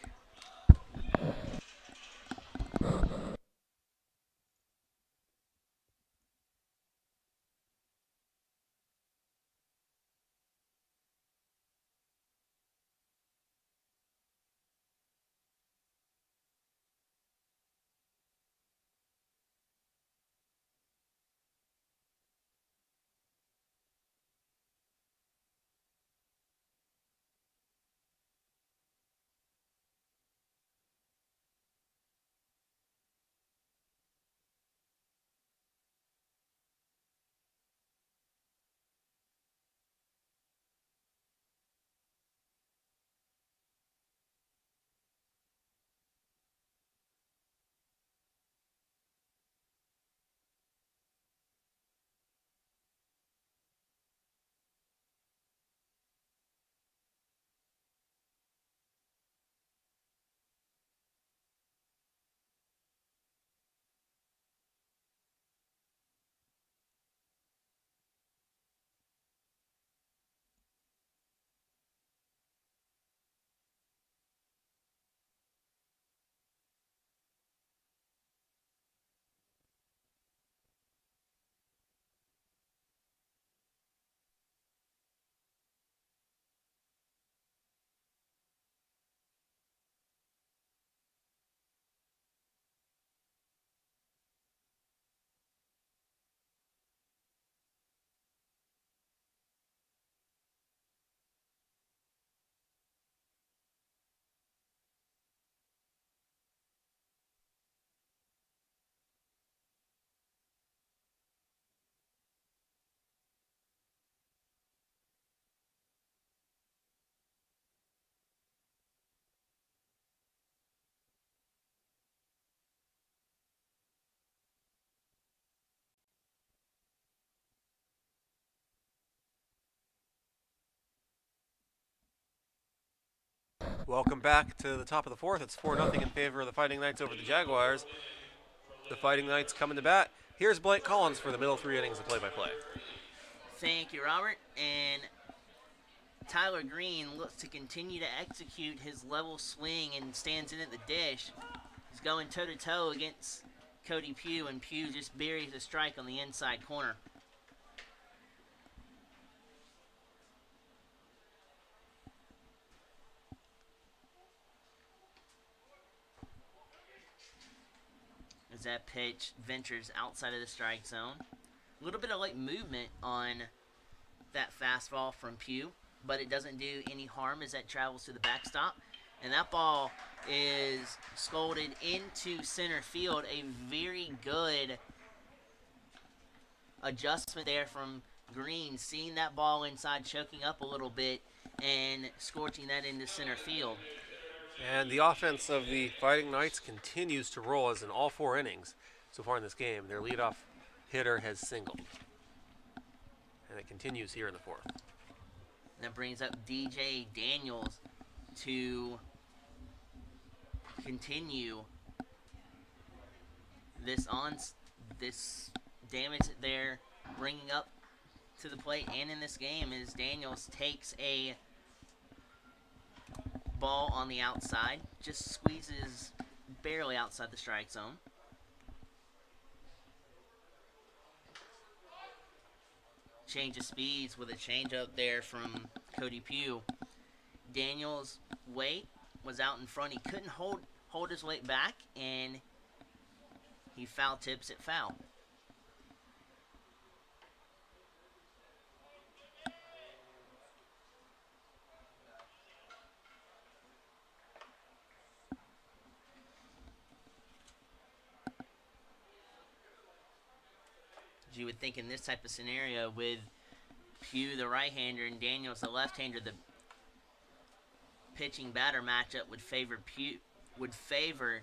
Welcome back to the top of the fourth. It's 4-0 in favor of the Fighting Knights over the Jaguars. The Fighting Knights coming to bat. Here's Blake Collins for the middle 3 innings of play-by-play. Thank you, Robert. And Tyler Green looks to continue to execute his level swing and stands in at the dish. He's going toe-to-toe against Cody Pugh, and Pugh just buries a strike on the inside corner. As that pitch ventures outside of the strike zone. A little bit of late movement on that fastball from Pugh, but it doesn't do any harm as that travels to the backstop. And that ball is scolded into center field. A very good adjustment there from Green, seeing that ball inside, choking up a little bit, and scorching that into center field. And the offense of the Fighting Knights continues to roll as in all 4 innings so far in this game. Their leadoff hitter has singled. And it continues here in the 4th. That brings up DJ Daniels to continue this damage that they're bringing up to the plate and in this game, as Daniels takes a ball on the outside, just squeezes barely outside the strike zone. Change of speeds with a changeup there from Cody Pugh. Daniels' weight was out in front. He couldn't hold his weight back, and he foul tips it foul. You would think in this type of scenario with Pugh the right-hander and Daniels the left-hander, the pitching batter matchup would favor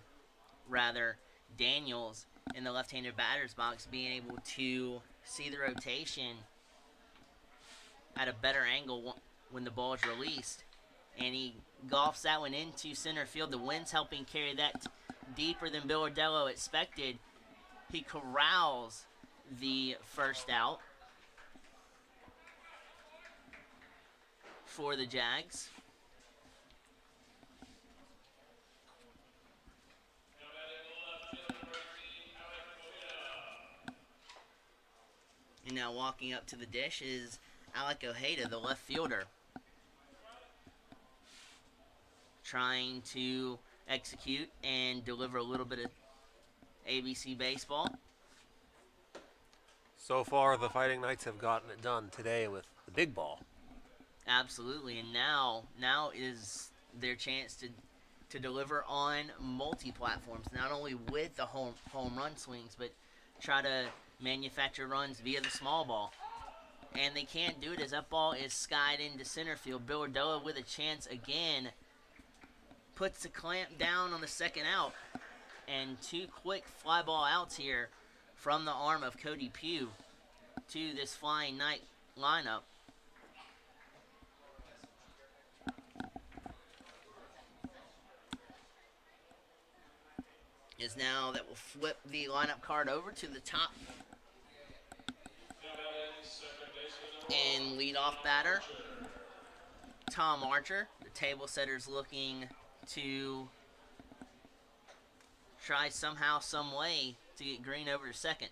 Daniels in the left-handed batter's box, being able to see the rotation at a better angle when the ball is released. And he golfs that one into center field. The wind's helping carry that deeper than Bill Ordello expected. He corrals the first out for the Jags. And now walking up to the dish is Alec Ojeda, the left fielder, trying to execute and deliver a little bit of ABC baseball. So far, the Fighting Knights have gotten it done today with the big ball. Absolutely, and now is their chance to deliver on multi-platforms, not only with the home run swings, but try to manufacture runs via the small ball. And they can't do it as that ball is skied into center field. Bill Ordello with a chance again puts the clamp down on the second out. And 2 quick fly ball outs here from the arm of Cody Pugh to this Flying Knight lineup. Is now that will flip the lineup card over to the top. And leadoff batter, Tom Archer. The table setter's looking to try somehow, some way to get Green over to second.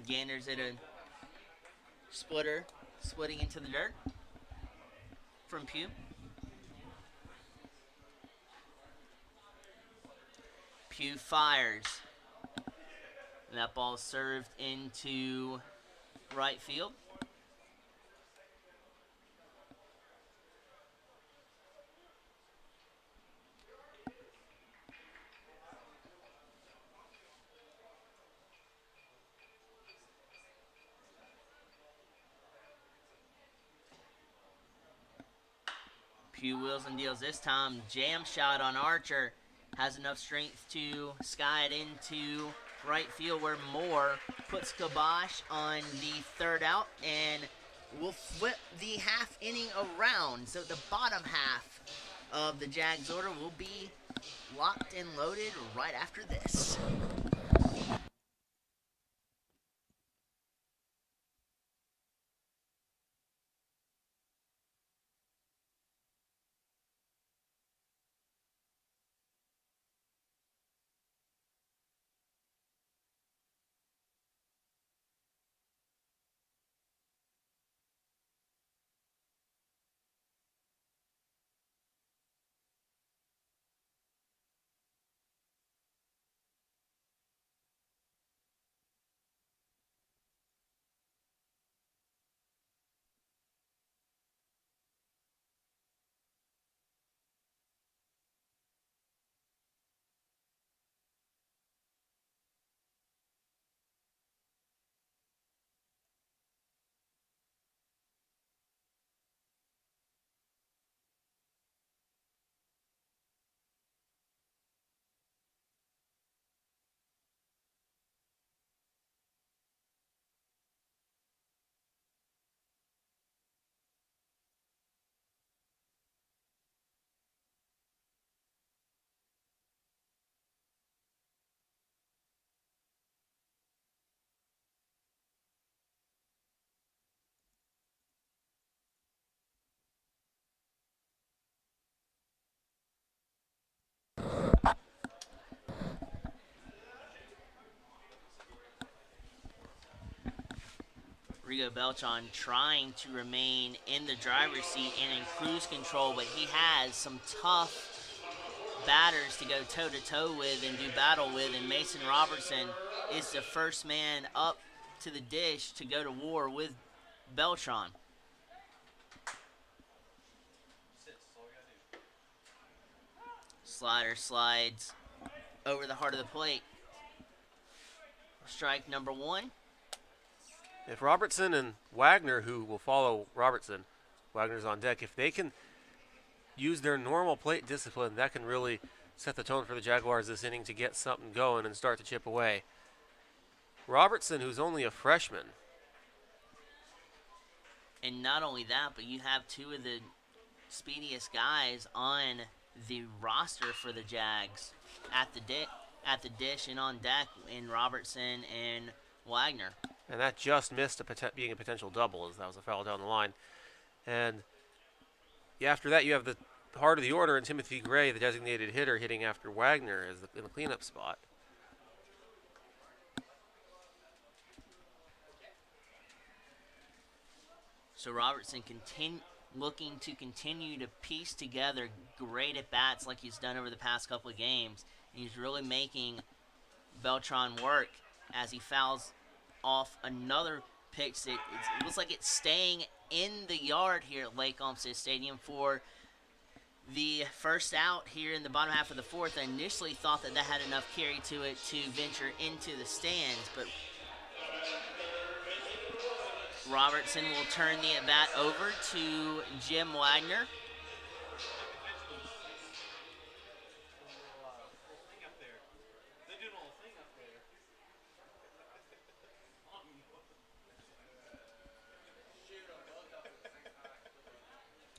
Ganders at a splitting into the dirt from Pugh. Pugh fires. And that ball is served into right field. Pugh wheels and deals this time. Jam shot on Archer. Has enough strength to sky it into right field, where Moore puts kibosh on the third out, and will flip the half inning around. So the bottom half of the Jags order will be locked and loaded right after this. Rigo Beltran trying to remain in the driver's seat and in cruise control, but he has some tough batters to go toe-to-toe with and do battle with, and Mason Robertson is the first man up to the dish to go to war with Beltran. Slider slides over the heart of the plate. Strike number one. If Robertson and Wagner, who will follow Robertson, Wagner's on deck, if they can use their normal plate discipline, that can really set the tone for the Jaguars this inning to get something going and start to chip away. Robertson, who's only a freshman. And not only that, but you have two of the speediest guys on the roster for the Jags at the dish and on deck in Robertson and Wagner. And that just missed being a potential double, as that was a foul down the line. And after that, you have the heart of the order and Timothy Gray, the designated hitter, hitting after Wagner in the cleanup spot. So Robertson looking to continue to piece together great at-bats like he's done over the past couple of games. And he's really making Beltran work as he fouls off another pitch that it looks like it's staying in the yard here at Lake Olmsted Stadium for the first out here in the bottom half of the fourth. I initially thought that had enough carry to it to venture into the stands, but Robertson will turn the at-bat over to Jim Wagner.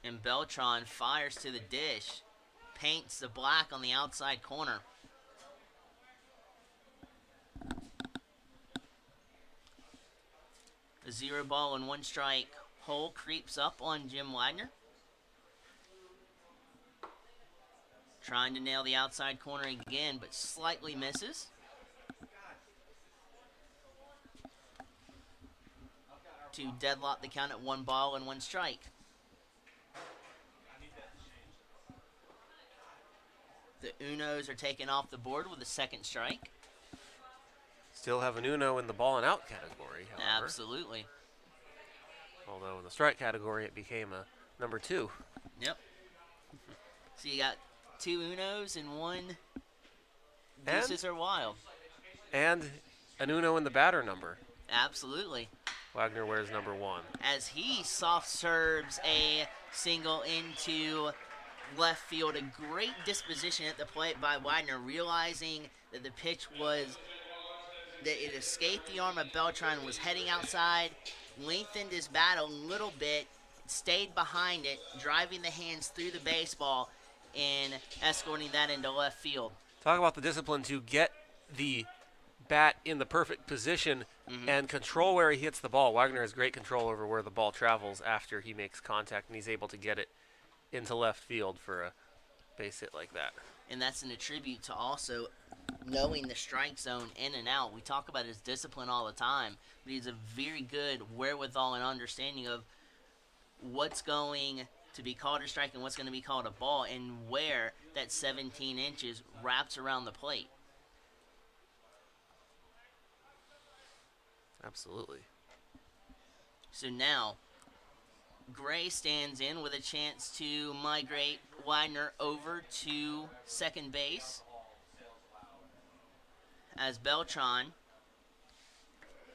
And Beltran fires to the dish, paints the black on the outside corner. A 0 ball and 1 strike hole creeps up on Jim Wagner. Trying to nail the outside corner again, but slightly misses. To deadlock the count at 1 ball and 1 strike. The Unos are taken off the board with a 2nd strike. Still have an Uno in the ball and out category, however. Absolutely. Although in the strike category, it became a number 2. Yep. So you got 2 Unos and 1 Deuces are wild. And an Uno in the batter number. Absolutely. Wagner wears number 1. As he soft serves a single into left field. A great disposition at the plate by Wagner, realizing that the pitch was, that it escaped the arm of Beltran, was heading outside, lengthened his bat a little bit, stayed behind it, driving the hands through the baseball and escorting that into left field. Talk about the discipline to get the bat in the perfect position and control where he hits the ball. Wagner has great control over where the ball travels after he makes contact, and he's able to get it into left field for a base hit like that. And that's an attribute to also knowing the strike zone in and out. We talk about his discipline all the time, but he's a very good wherewithal and understanding of what's going to be called a strike and what's going to be called a ball, and where that 17 inches wraps around the plate. Absolutely. So now, Gray stands in with a chance to migrate Wagner over to second base, as Beltran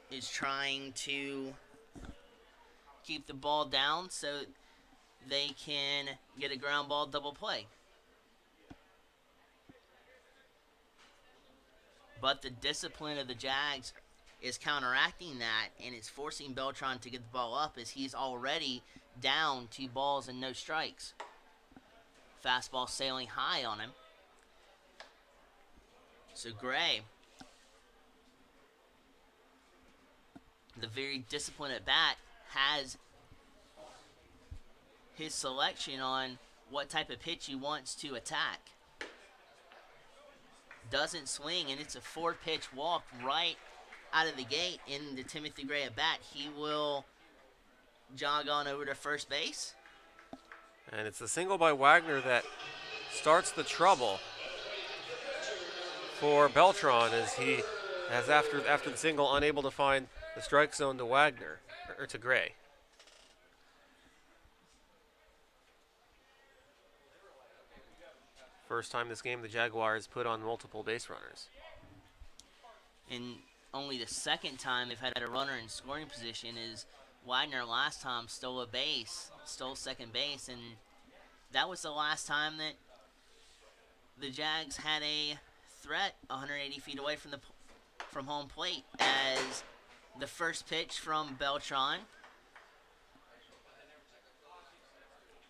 is trying to keep the ball down so they can get a ground ball double play. But the discipline of the Jags is counteracting that, and it's forcing Beltran to get the ball up as he's already down 2 balls and no strikes. Fastball sailing high on him. So Gray, the very disciplined at bat, has his selection on what type of pitch he wants to attack. Doesn't swing, and it's a 4-pitch walk right out of the gate in the Timothy Gray at bat. He will jog on over to first base. And it's the single by Wagner that starts the trouble for Beltran, as he has after the single unable to find the strike zone to Wagner or to Gray. First time this game the Jaguars put on multiple base runners. And only the second time they've had a runner in scoring position is Wagner last time stole second base, and that was the last time that the Jags had a threat 180 feet away from home plate, as the first pitch from Beltran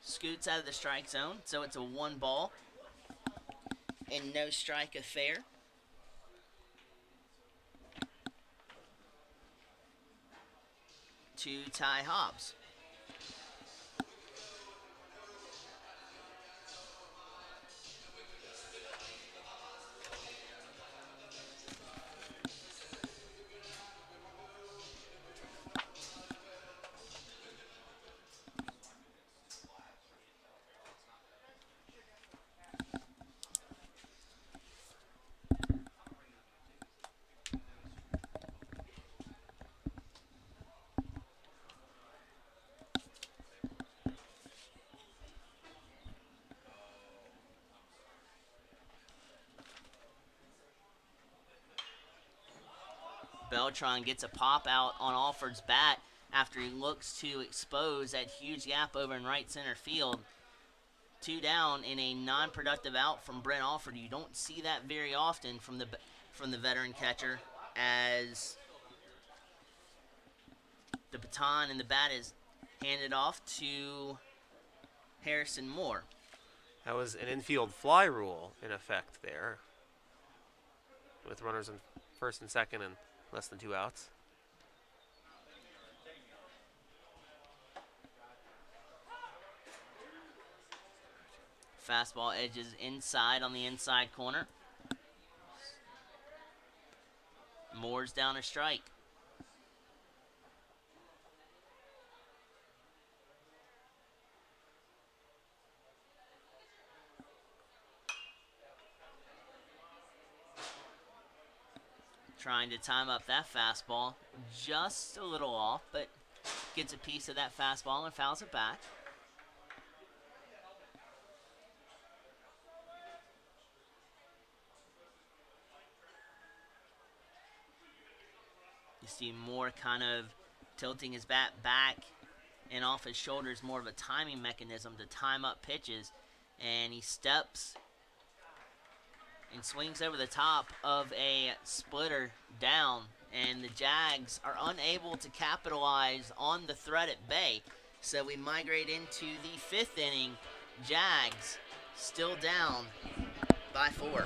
scoots out of the strike zone, so it's a 1-ball and no strike affair. To Ty Hobbs. Beltran gets a pop out on Alford's bat after he looks to expose that huge gap over in right center field. 2 down in a non-productive out from Brent Alford. You don't see that very often from the veteran catcher, as the baton and the bat is handed off to Harrison Moore. That was an infield fly rule in effect there, with runners in first and second and less than 2 outs. Fastball edges inside on the inside corner. Moore's down a strike. Trying to time up that fastball. Just a little off, but gets a piece of that fastball and fouls it back. You see Moore kind of tilting his bat back and off his shoulders, more of a timing mechanism to time up pitches. And he steps and swings over the top of a splitter down and the Jags are unable to capitalize on the threat at bay. So we migrate into the 5th inning. Jags still down by 4.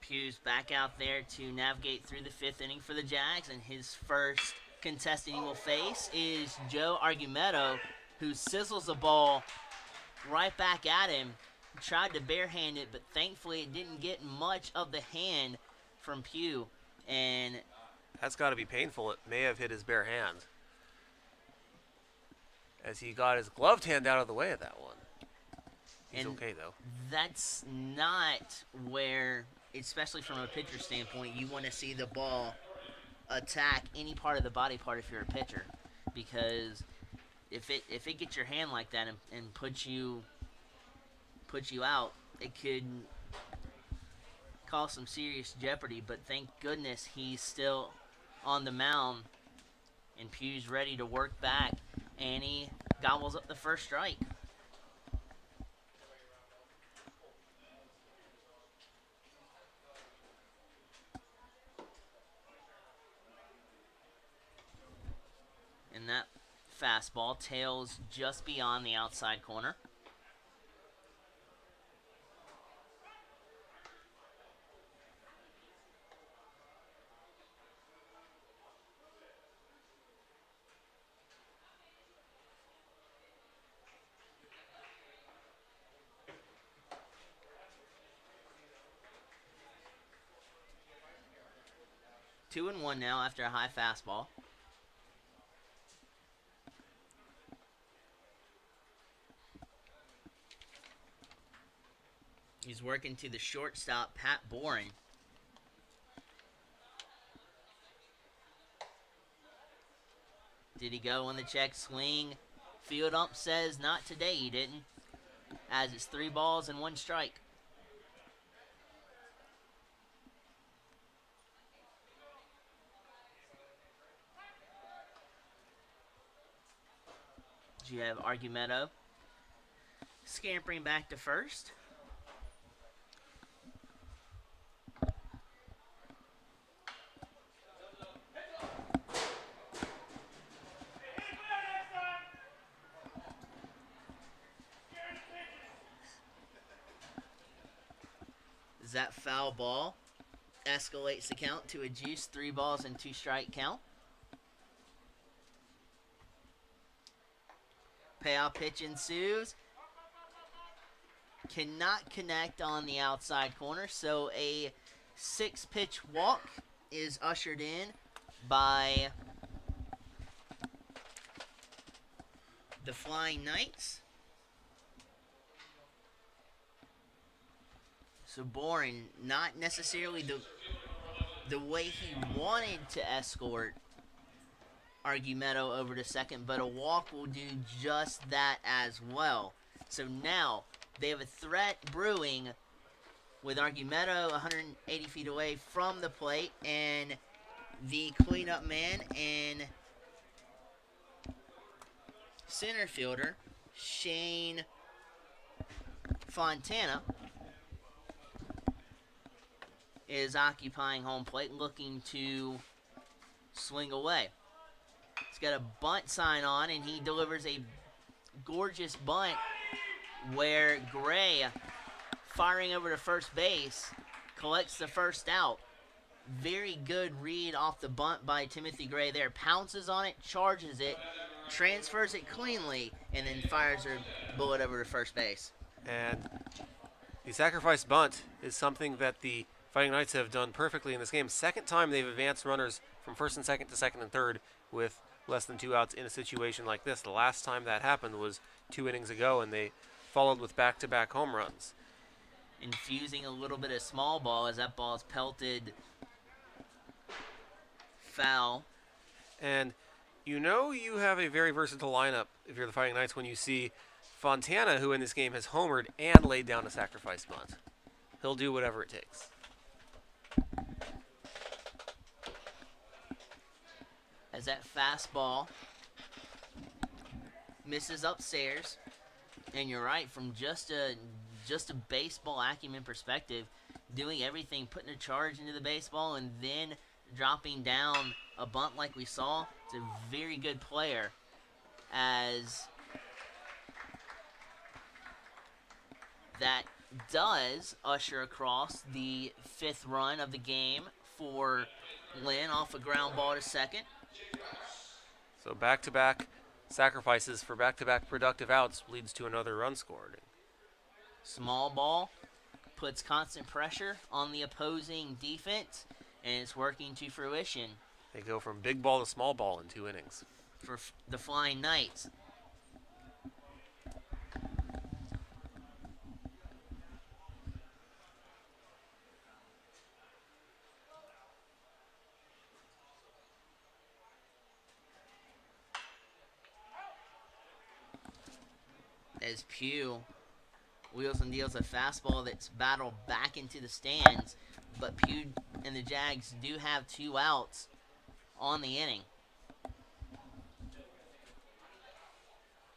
Pugh's back out there to navigate through the 5th inning for the Jags, and his first contestant he will face is Joe Argumedo, who sizzles the ball right back at him. Tried to barehand it, but thankfully it didn't get much of the hand from Pugh. And that's got to be painful. It may have hit his bare hand, as he got his gloved hand out of the way of that one. He's okay, though. That's not where, especially from a pitcher standpoint, you want to see the ball attack any part of the body part if you're a pitcher, because if it gets your hand like that and puts you out, it could cause some serious jeopardy. But thank goodness he's still on the mound, and Pugh's ready to work back, and he gobbles up the first strike. And that fastball tails just beyond the outside corner. Two and one now after a high fastball. He's working to the shortstop, Pat Boren. Did he go on the check swing? Field ump says not today, he didn't, as it's 3 balls and 1 strike. You have Argumedo scampering back to first. That foul ball escalates the count to a juice 3 balls and 2 strike count. Payoff pitch ensues. Cannot connect on the outside corner, so a 6-pitch walk is ushered in by the Flying Knights. So Boren, not necessarily the way he wanted to escort Argumento over to second, but a walk will do just that as well. So now they have a threat brewing with Argumento 180 feet away from the plate, and the cleanup man and center fielder, Shane Fontana, is occupying home plate, looking to swing away. He's got a bunt sign on, and he delivers a gorgeous bunt where Gray, firing over to first base, collects the first out. Very good read off the bunt by Timothy Gray there. Pounces on it, charges it, transfers it cleanly, and then fires a bullet over to first base. And the sacrifice bunt is something that the Fighting Knights have done perfectly in this game. Second time they've advanced runners from first and second to second and third with less than 2 outs in a situation like this. The last time that happened was 2 innings ago, and they followed with back-to-back home runs. Infusing a little bit of small ball as that ball is pelted foul. And you know you have a very versatile lineup if you're the Fighting Knights when you see Fontana, who in this game has homered and laid down a sacrifice bunt. He'll do whatever it takes. As that fastball misses upstairs, and you're right, from just a baseball acumen perspective, doing everything, putting a charge into the baseball, and then dropping down a bunt like we saw. It's a very good player, as that does usher across the 5th run of the game for Lynn off a ground ball to second. So back-to-back sacrifices for back-to-back productive outs leads to another run scored. Small ball puts constant pressure on the opposing defense, and it's working to fruition. They go from big ball to small ball in 2 innings. For the Flying Knights. As Pugh wheels and deals a fastball that's battled back into the stands, but Pugh and the Jags do have 2 outs on the inning.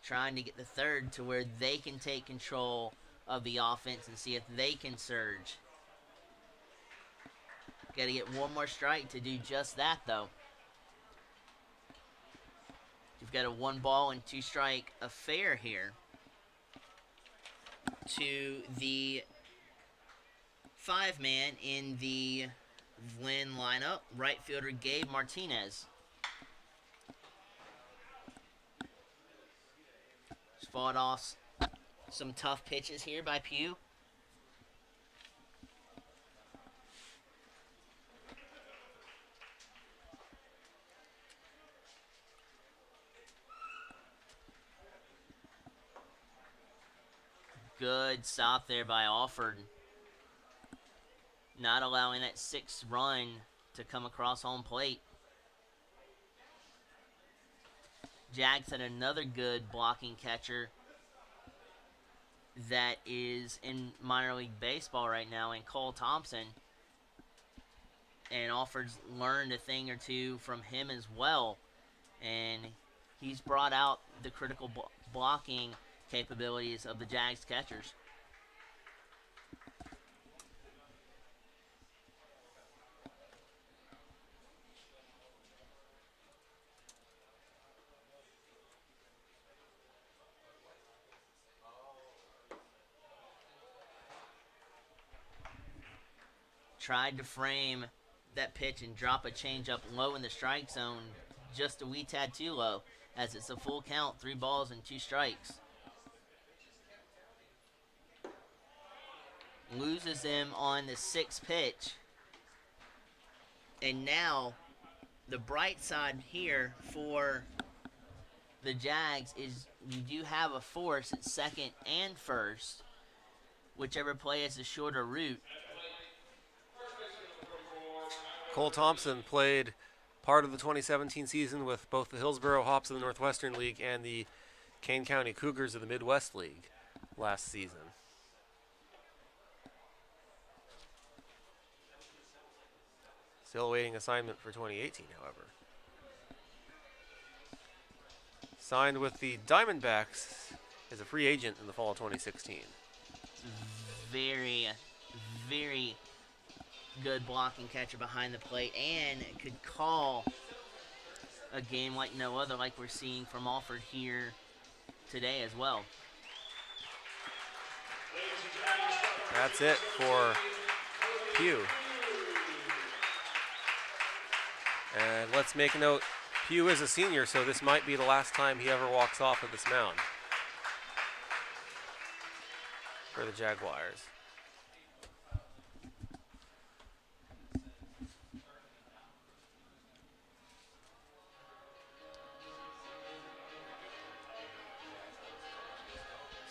Trying to get the third to where they can take control of the offense and see if they can surge. Got to get 1 more strike to do just that, though. You've got a 1 ball and 2 strike affair here to the 5-man in the Lynn lineup, right fielder Gabe Martinez. Just fought off some tough pitches here by Pugh. Good stop there by Alford. Not allowing that 6th run to come across home plate. Jags had another good blocking catcher that is in minor league baseball right now in Cole Thompson. And Alford's learned a thing or two from him as well. And he's brought out the critical blocking capabilities of the Jags catchers. Tried to frame that pitch and drop a changeup low in the strike zone, just a wee tad too low, as it's a full count, 3 balls and 2 strikes. Loses him on the 6th pitch. And now the bright side here for the Jags is you do have a force at second and first, whichever play is the shorter route. Cole Thompson played part of the 2017 season with both the Hillsborough Hops of the Northwestern League and the Kane County Cougars of the Midwest League last season. Still awaiting assignment for 2018, however. Signed with the Diamondbacks as a free agent in the fall of 2016. Very, very good blocking catcher behind the plate and could call a game like no other, like we're seeing from Alford here today as well. That's it for Pugh. And let's make a note, Pugh is a senior, so this might be the last time he ever walks off of this mound for the Jaguars.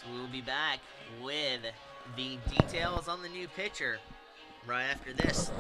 So we'll be back with the details on the new pitcher right after this.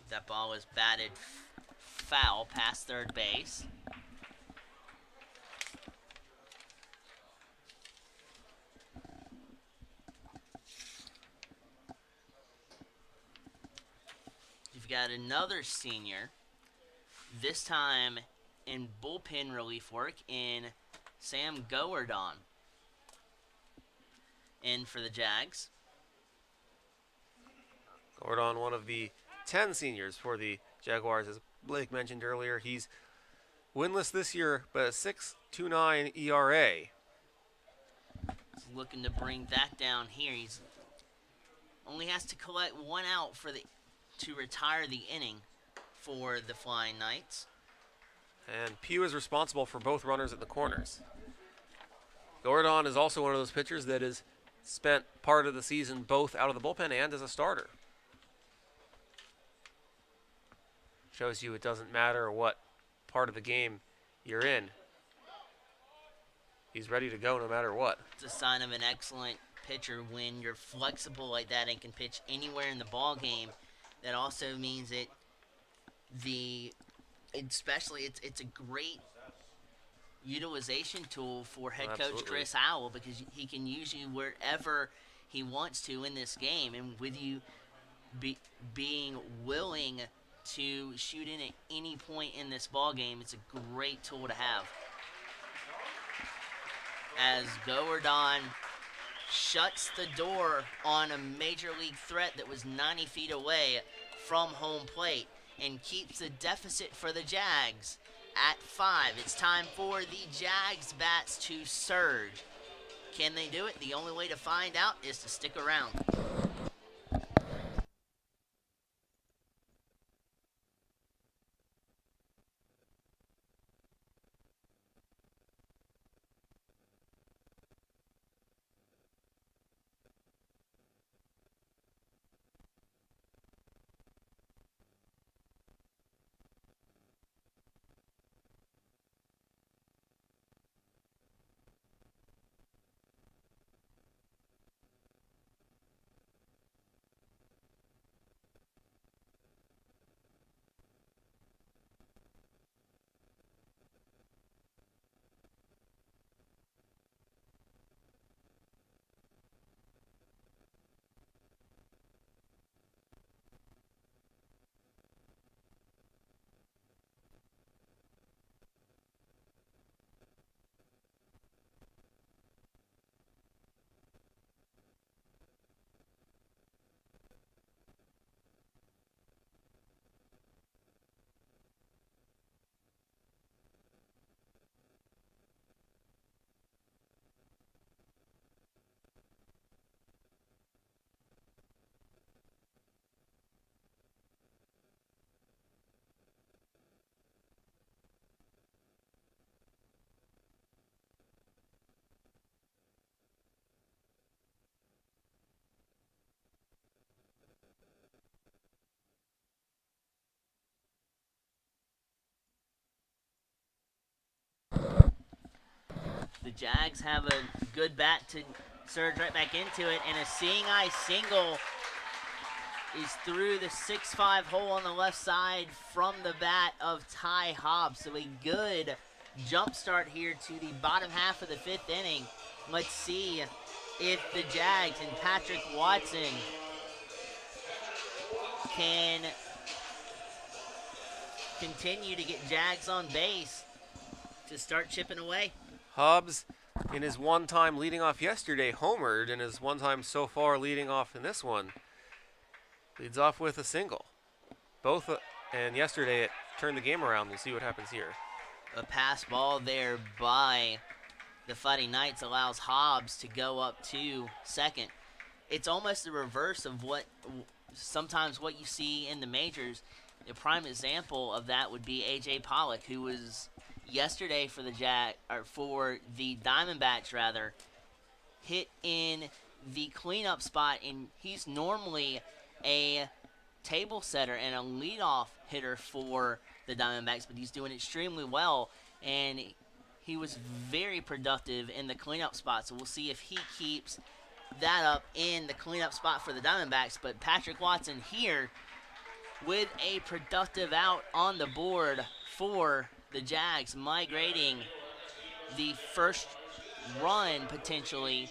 That ball was batted foul past third base. You've got another senior, this time in bullpen relief work in Sam Goerdon in for the Jags. Gordon, one of the 10 seniors for the Jaguars, as Blake mentioned earlier. He's winless this year, but a 6.29 ERA. He's looking to bring that down here. He's only has to collect one out to retire the inning for the Flying Knights. And Pugh is responsible for both runners at the corners. Gordon is also one of those pitchers that has spent part of the season both out of the bullpen and as a starter. Shows you it doesn't matter what part of the game you're in. He's ready to go no matter what. It's a sign of an excellent pitcher when you're flexible like that and can pitch anywhere in the ball game. That also means especially it's a great utilization tool for head coach Absolutely. Chris Howell, because he can use you wherever he wants to in this game, and with you being willing to shoot in at any point in this ball game, it's a great tool to have. As Govardhan shuts the door on a major league threat that was 90 feet away from home plate and keeps the deficit for the Jags at 5. It's time for the Jags bats to surge. Can they do it? The only way to find out is to stick around. The Jags have a good bat to surge right back into it, and a seeing eye single is through the 6-5 hole on the left side from the bat of Ty Hobbs. So a good jump start here to the bottom half of the 5th inning. Let's see if the Jags and Patrick Watson can continue to get Jags on base to start chipping away. Hobbs, in his one time leading off yesterday, homered, and his one time so far leading off in this one, leads off with a single. Both, and yesterday it turned the game around. We'll see what happens here. A pass ball there by the Fighting Knights allows Hobbs to go up to second. It's almost the reverse of what sometimes what you see in the majors. A prime example of that would be A.J. Pollock, who was yesterday for the Diamondbacks hit in the cleanup spot, and he's normally a table setter and a leadoff hitter for the Diamondbacks, but he's doing extremely well, and he was very productive in the cleanup spot. So we'll see if he keeps that up in the cleanup spot for the Diamondbacks. But Patrick Watson here with a productive out on the board for the Jags, migrating the first run potentially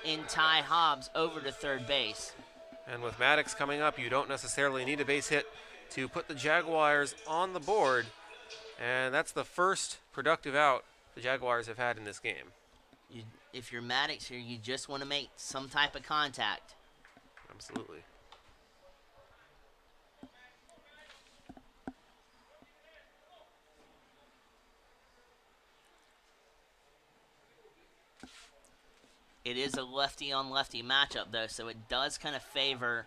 in Ty Hobbs over to third base. And with Maddox coming up, you don't necessarily need a base hit to put the Jaguars on the board. And that's the first productive out the Jaguars have had in this game. If you're Maddox here, you just want to make some type of contact. Absolutely. It is a lefty-on-lefty matchup, though, so it does kind of favor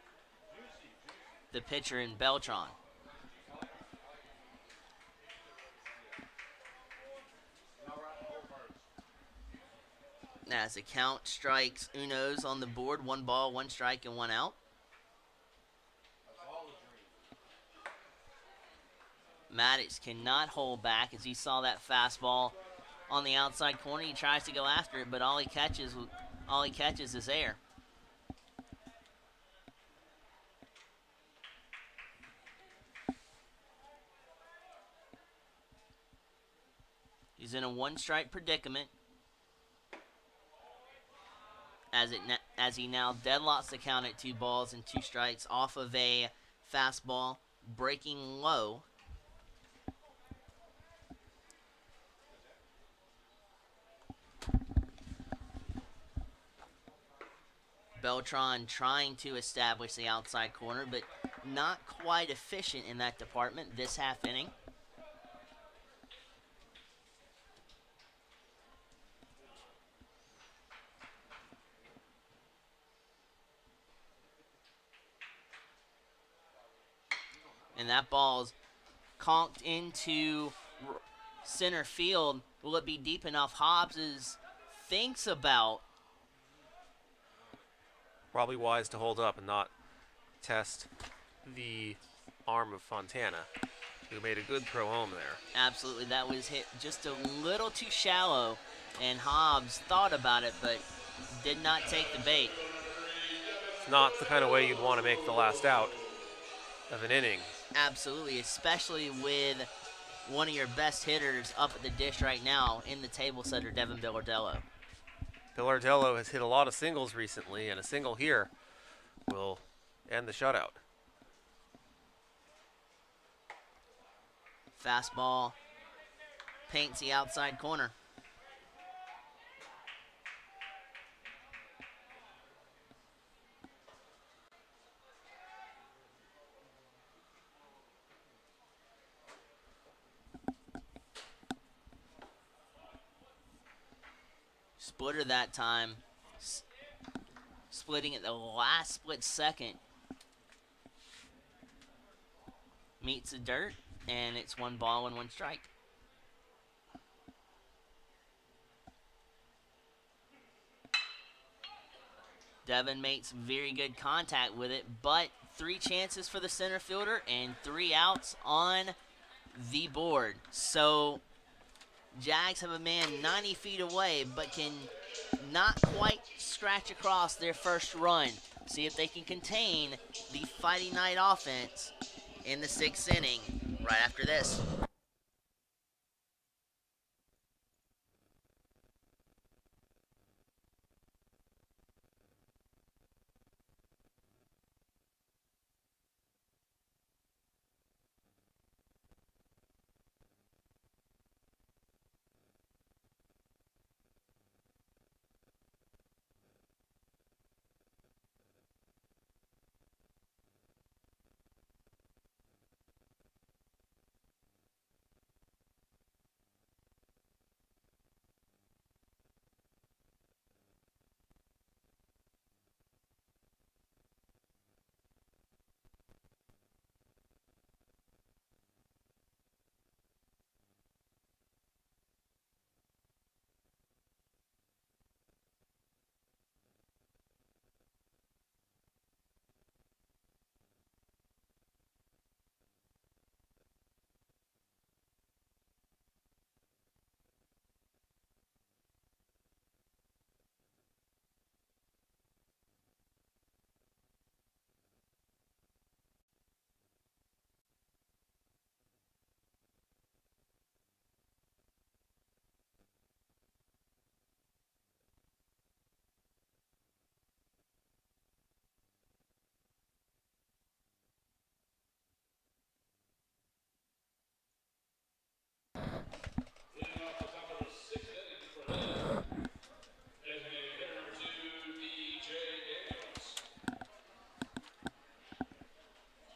the pitcher in Beltran. As the count strikes Uno's on the board, 1 ball, 1 strike, and 1 out. Maddox cannot hold back as he saw that fastball on the outside corner. He tries to go after it, but all he catches is air. He's in a one-strike predicament as he now deadlocks the count at 2 balls and 2 strikes off of a fastball breaking low. Beltran trying to establish the outside corner, but not quite efficient in that department this half inning. And that ball's conked into center field. Will it be deep enough? Hobbs thinks about. Probably wise to hold up and not test the arm of Fontana, who made a good throw home there. Absolutely, that was hit just a little too shallow, and Hobbs thought about it, but did not take the bait. It's not the kind of way you'd want to make the last out of an inning. Absolutely, especially with one of your best hitters up at the dish right now in the table setter, Devin Billardello. Billardello has hit a lot of singles recently, and a single here will end the shutout. Fastball paints the outside corner. Splitter that time, splitting at the last split second. Meets the dirt, and it's 1 ball and 1 strike. Devin makes very good contact with it, but 3 chances for the center fielder and 3 outs on the board. So Jags have a man 90 feet away, but can not quite scratch across their first run. See if they can contain the Fighting Night offense in the 6th inning right after this.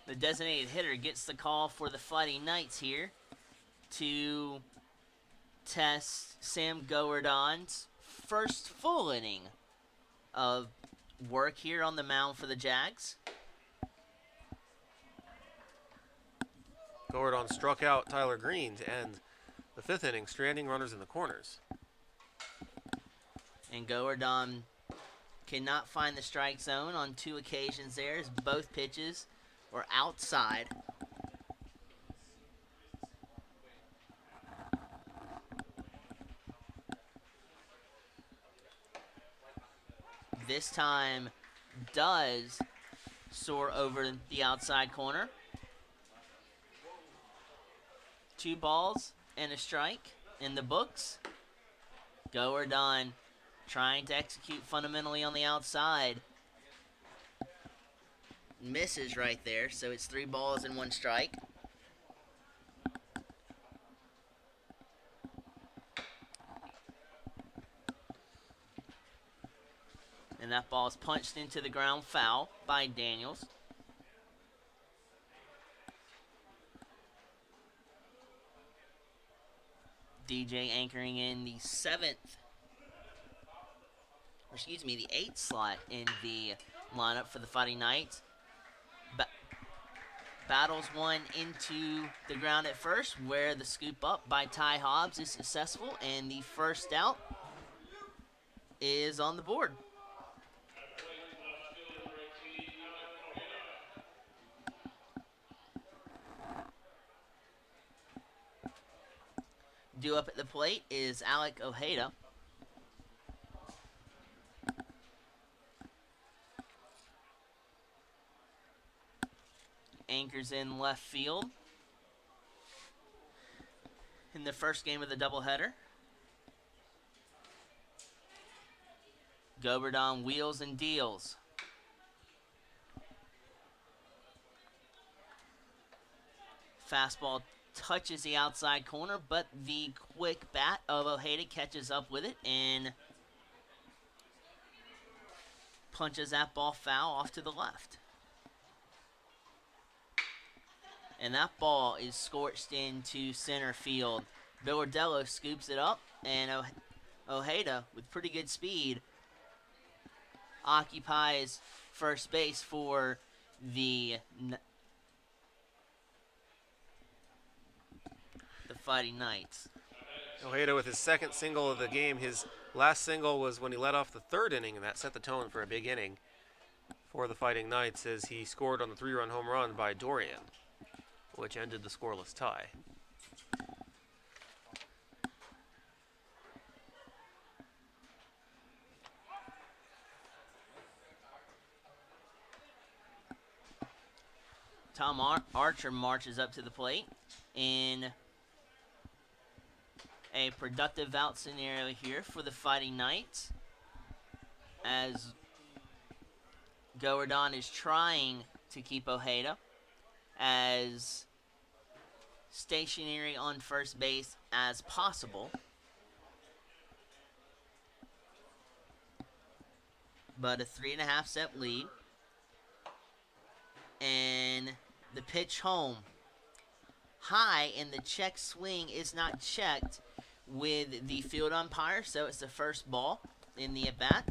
The designated hitter gets the call for the Fighting Knights here to test Sam Gowardon's first full inning of work here on the mound for the Jags. Gowardon struck out Tyler Green to end the 5th inning, stranding runners in the corners. And Gowardon cannot find the strike zone on 2 occasions there as both pitches were outside. This time does soar over the outside corner. 2 balls and a strike, in the books. Go or done. Trying to execute fundamentally on the outside. Misses right there, so it's 3 balls and 1 strike. And that ball is punched into the ground, foul by Daniels. DJ anchoring in the 8th slot in the lineup for the Fighting Knights. Battles one into the ground at first, where the scoop up by Ty Hobbs is successful, and the first out is on the board. Due up at the plate is Alec Ojeda. Anchors in left field in the first game of the doubleheader. Goberdon wheels and deals. Fastball touches the outside corner, but the quick bat of Ojeda catches up with it and punches that ball foul off to the left. And that ball is scorched into center field. Villardello scoops it up, and Ojeda, with pretty good speed, occupies first base for the Fighting Knights. Ojeda with his second single of the game. His last single was when he led off the 3rd inning, and that set the tone for a big inning for the Fighting Knights as he scored on the 3-run home run by Dorian, which ended the scoreless tie. Tom Archer marches up to the plate in a productive out scenario here for the Fighting Knights, as Gordon is trying to keep Ojeda as stationary on first base as possible. But a 3.5 set lead. And the pitch home. High, and the check swing is not checked with the field umpire, so it's the first ball in the at-bat.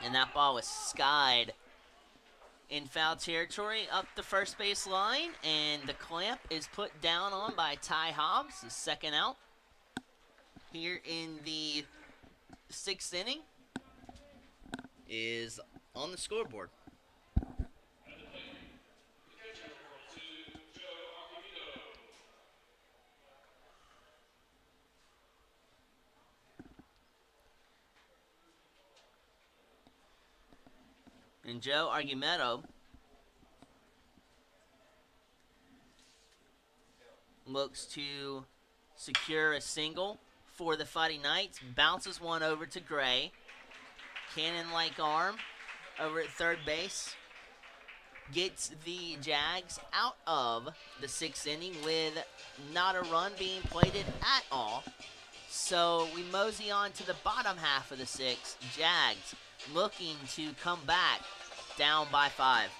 And that ball was skied in foul territory up the first base line, and the clamp is put down on by Ty Hobbs, the second out here in the 6th inning is on the scoreboard. And Joe Argumedo looks to secure a single for the Fighting Knights. Bounces one over to Gray. Cannon-like arm over at third base. Gets the Jags out of the 6th inning with not a run being plated at all. So we mosey on to the bottom half of the 6th. Jags looking to come back down by 5.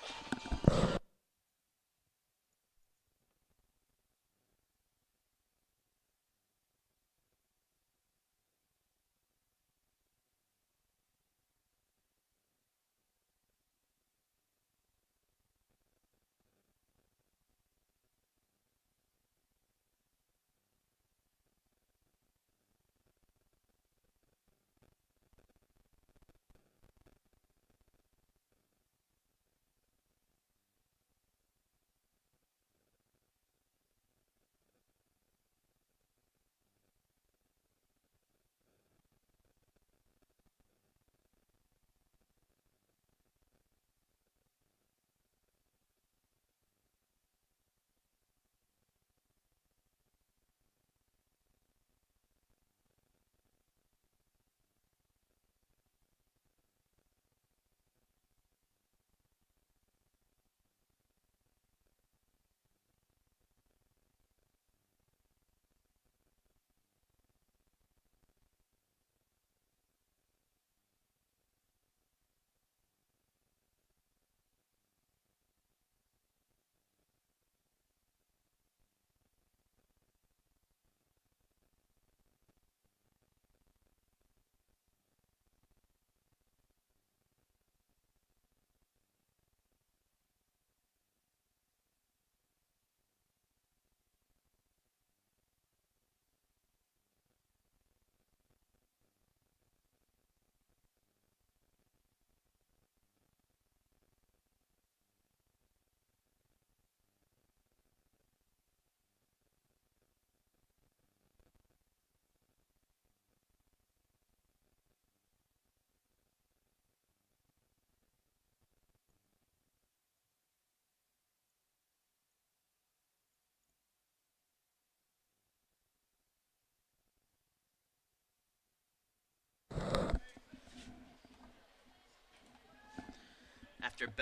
After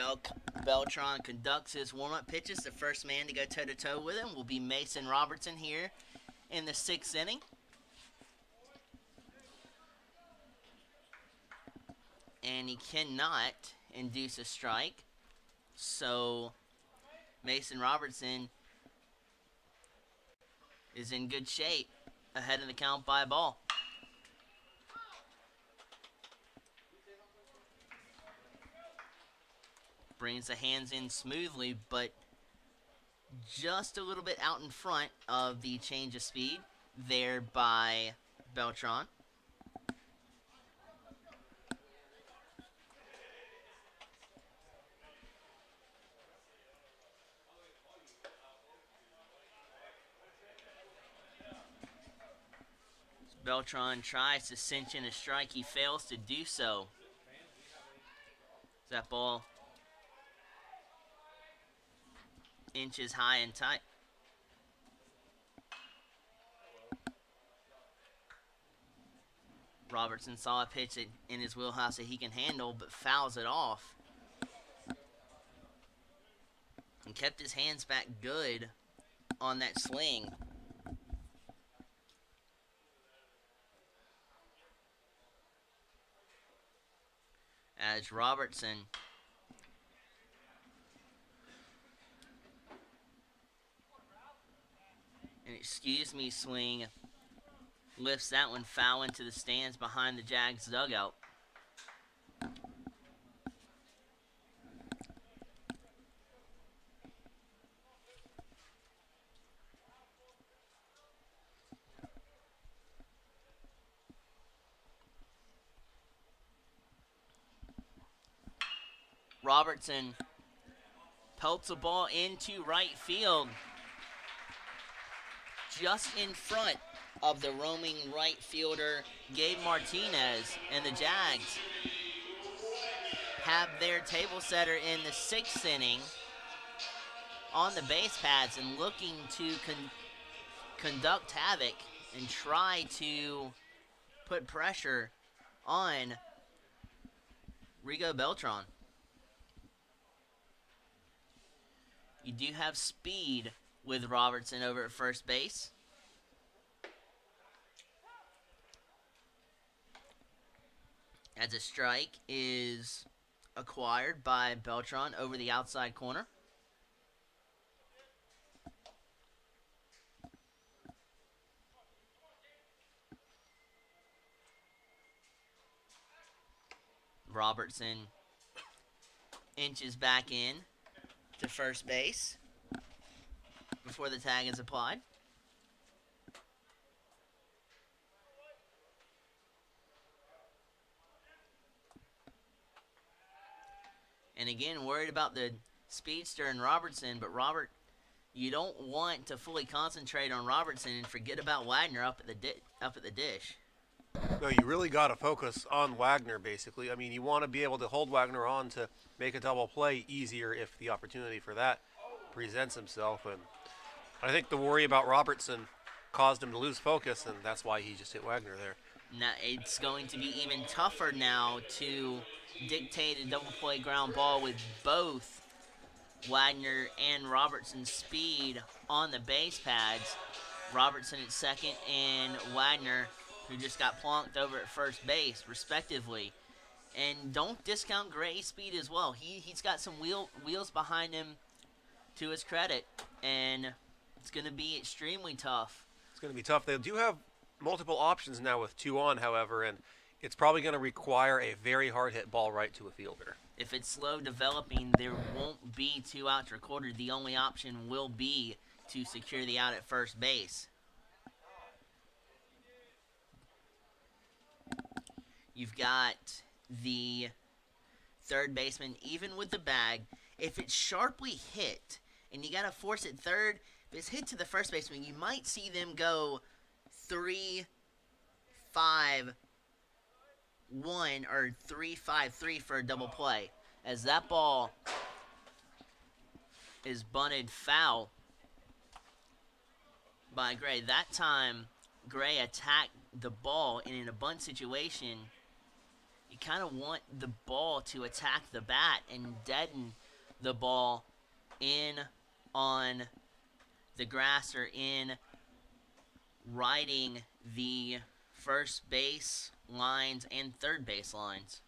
Beltran conducts his warm-up pitches, the first man to go toe-to-toe with him will be Mason Robertson here in the 6th inning. And he cannot induce a strike. So Mason Robertson is in good shape, ahead of the count by a ball. Brings the hands in smoothly, but just a little bit out in front of the change of speed there by Beltran. Beltran tries to cinch in a strike. He fails to do so. That ball inches high and tight. Robertson saw a pitch in his wheelhouse that he can handle, but fouls it off. And kept his hands back good on that swing. As Robertson an excuse me swing lifts that one foul into the stands behind the Jags dugout. Robertson pelts a ball into right field, just in front of the roaming right fielder, Gabe Martinez, and the Jags have their table setter in the 6th inning on the base paths and looking to conduct havoc and try to put pressure on Rigo Beltran. You do have speed with Robertson over at first base. As a strike is acquired by Beltran over the outside corner. Robertson inches back in to first base before the tag is applied. And again, worried about the speedster and Robertson, but you don't want to fully concentrate on Robertson and forget about Wagner up at the dish. No, you really got to focus on Wagner, basically. I mean, you want to be able to hold Wagner on to make a double play easier if the opportunity for that presents himself. And I think the worry about Robertson caused him to lose focus, and that's why he just hit Wagner there. Now, it's going to be even tougher now to dictate a double play ground ball with both Wagner and Robertson's speed on the base pads. Robertson at second and Wagner, who just got plonked over at first base, respectively. And don't discount Gray's speed as well. He's got some wheels behind him to his credit, and it's going to be extremely tough. It's going to be tough. They do have multiple options now with 2 on, however, and it's probably going to require a very hard-hit ball right to a fielder. If it's slow developing, there won't be 2 outs recorded. The only option will be to secure the out at first base. You've got the third baseman, even with the bag. If it's sharply hit and you got to force it third, if it's hit to the first baseman, you might see them go 3-5-1 or 3-5-3 for a double play, as that ball is bunted foul by Gray. That time, Gray attacked the ball, and in a bunt situation, you kind of want the ball to attack the bat and deaden the ball in on the grass or in riding the first base lines and third base lines.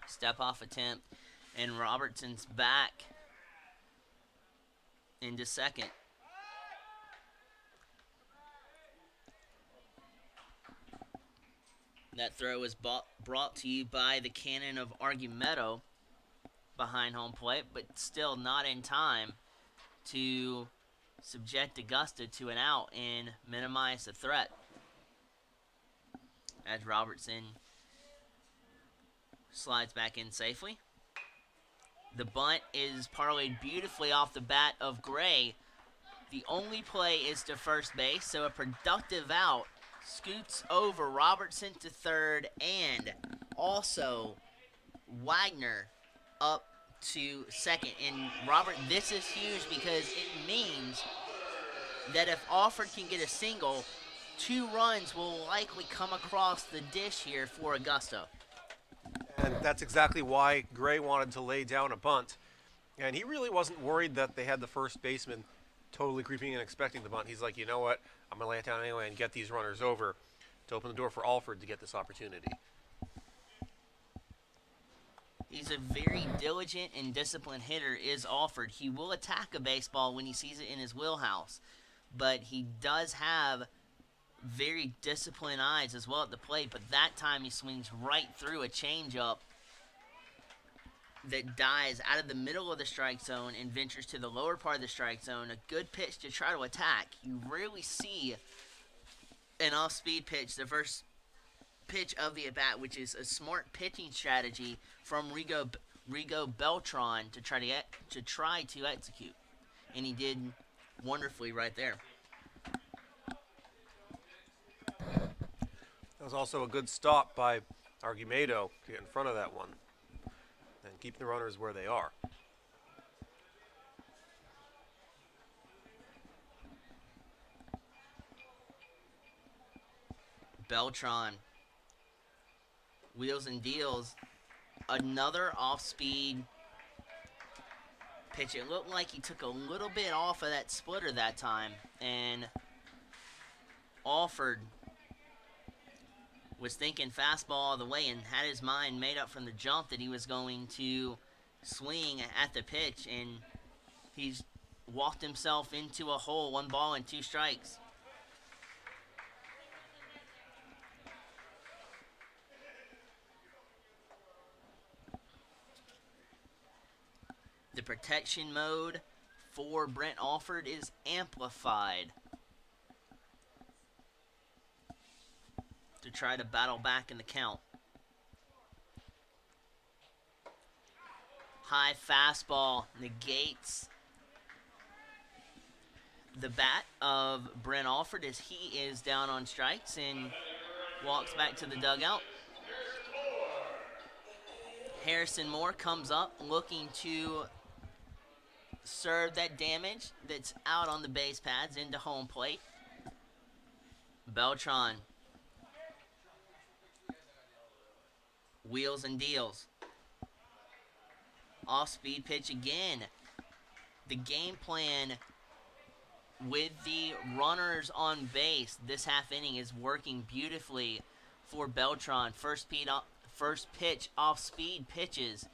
Step off attempt, and Robertson's back into second. That throw was brought to you by the cannon of Argumento behind home plate, but still not in time to subject Augusta to an out and minimize the threat. As Robertson slides back in safely. The bunt is parlayed beautifully off the bat of Gray. The only play is to first base, so a productive out. Scoots over Robertson to third, and also Wagner up to second. And Robert, this is huge because it means that if Alford can get a single, 2 runs will likely come across the dish here for Augusta. And that's exactly why Gray wanted to lay down a bunt. And he really wasn't worried that they had the first baseman totally creeping and expecting the bunt. He's like, you know what? I'm going to lay it down anyway and get these runners over to open the door for Alford to get this opportunity. He's a very diligent and disciplined hitter, is Alford. He will attack a baseball when he sees it in his wheelhouse. But he does have very disciplined eyes as well at the plate, but that time he swings right through a changeup that dies out of the middle of the strike zone and ventures to the lower part of the strike zone. A good pitch to try to attack. You rarely see an off-speed pitch, the first pitch of the at-bat, which is a smart pitching strategy from Rigo Beltran to try to execute, and he did wonderfully right there. That was also a good stop by Argumento to get in front of that one and keep the runners where they are. Beltran wheels and deals. Another off-speed pitch. It looked like he took a little bit off of that splitter that time, and Alford was thinking fastball all the way and had his mind made up from the jump that he was going to swing at the pitch, and he's walked himself into a hole. 1 ball and 2 strikes. The protection mode for Brent Alford is amplified to try to battle back in the count. High fastball negates the bat of Brent Alford as he is down on strikes and walks back to the dugout. Harrison Moore comes up looking to serve that damage that's out on the base pads into home plate. Beltran wheels and deals. Off-speed pitch again. The game plan with the runners on base this half inning is working beautifully for Beltran. First pitch off-speed pitches.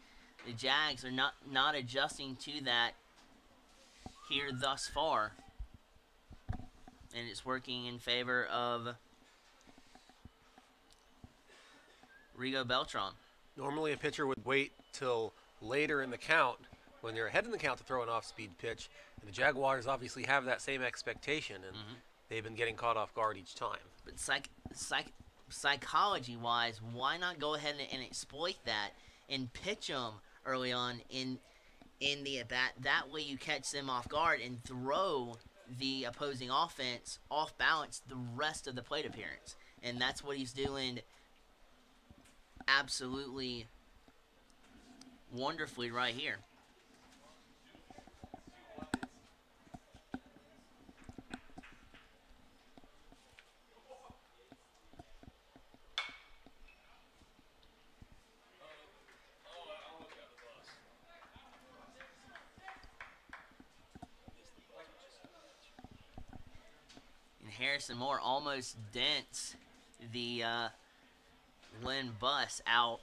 The Jags are not adjusting to that here thus far. And it's working in favor of Rigo Beltran. Normally a pitcher would wait till later in the count when they're ahead in the count to throw an off-speed pitch. And the Jaguars obviously have that same expectation, and they've been getting caught off guard each time. But psychology-wise, why not go ahead and exploit that and pitch them early on in the at-bat? That way you catch them off guard and throw the opposing offense off balance the rest of the plate appearance. And that's what he's doing absolutely wonderfully right here. And Harrison Moore almost dents the Lynn bus out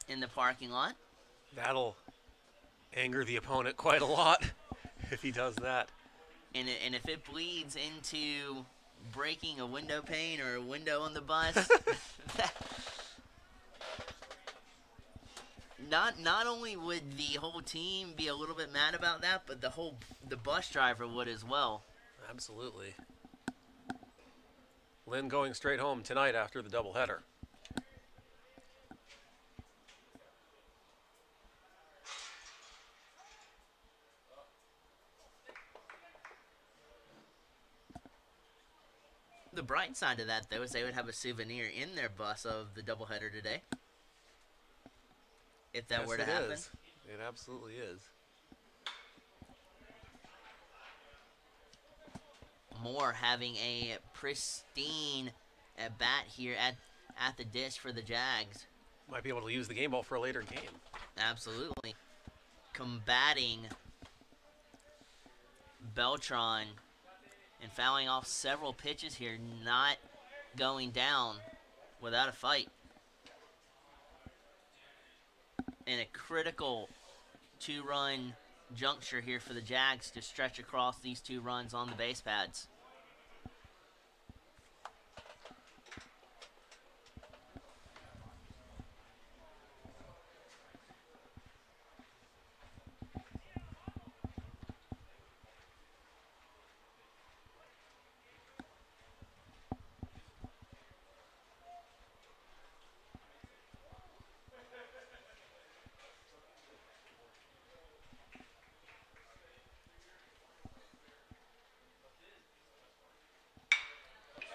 in the parking lot. That'll anger the opponent quite a lot if he does that. And if it bleeds into breaking a window pane or a window on the bus, not only would the whole team be a little bit mad about that, but the bus driver would as well. Absolutely. Lynn going straight home tonight after the doubleheader. The bright side of that, though, is they would have a souvenir in their bus of the doubleheader today. If that were to happen. Is. It absolutely is. Moore having a pristine at bat here at the dish for the Jags. Might be able to use the game ball for a later game. Absolutely. Combating Beltran and fouling off several pitches here, not going down without a fight. And a critical 2-run juncture here for the Jags to stretch across these 2 runs on the base pads.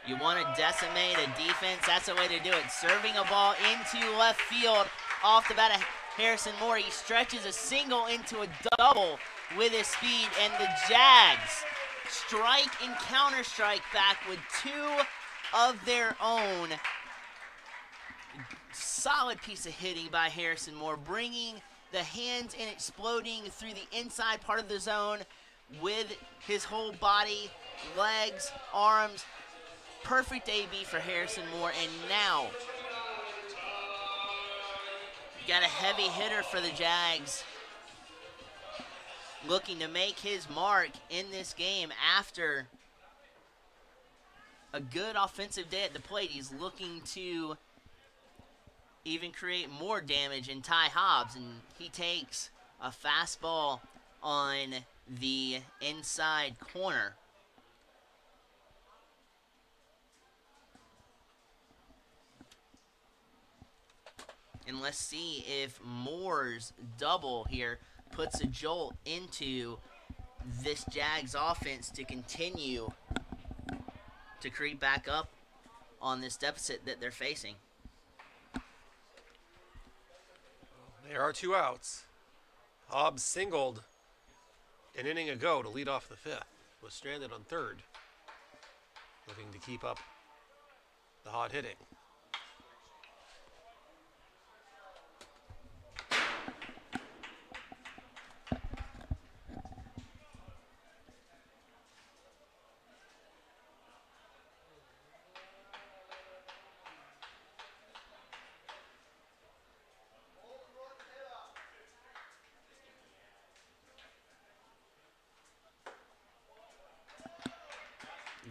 You want to decimate a defense, that's the way to do it. Serving a ball into left field off the bat of Harrison Moore. He stretches a single into a double with his speed, and the Jags strike and counter-strike back with 2 of their own. Solid piece of hitting by Harrison Moore, bringing the hands and exploding through the inside part of the zone with his whole body, legs, arms. Perfect AB for Harrison Moore, and now you got a heavy hitter for the Jags looking to make his mark in this game after a good offensive day at the plate. He's looking to even create more damage in Ty Hobbs, and he takes a fastball on the inside corner. And let's see if Moore's double here puts a jolt into this Jags offense to continue to creep back up on this deficit that they're facing. There are 2 outs. Hobbs singled an inning ago to lead off the 5th. Was stranded on 3rd. Looking to keep up the hot hitting.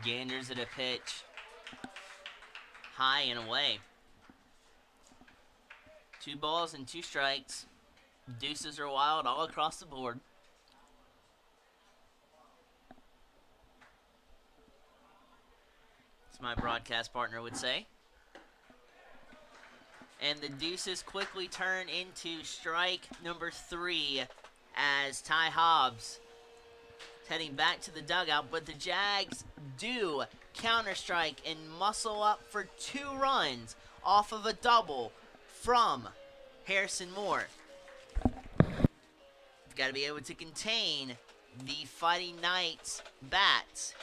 Ganders at a pitch. High and away. 2 balls and 2 strikes. Deuces are wild all across the board. As my broadcast partner would say. And the deuces quickly turn into strike number 3 as Ty Hobbs heading back to the dugout, but the Jags do counter-strike and muscle up for 2 runs off of a double from Harrison Moore. You've got to be able to contain the Fighting Knights bats.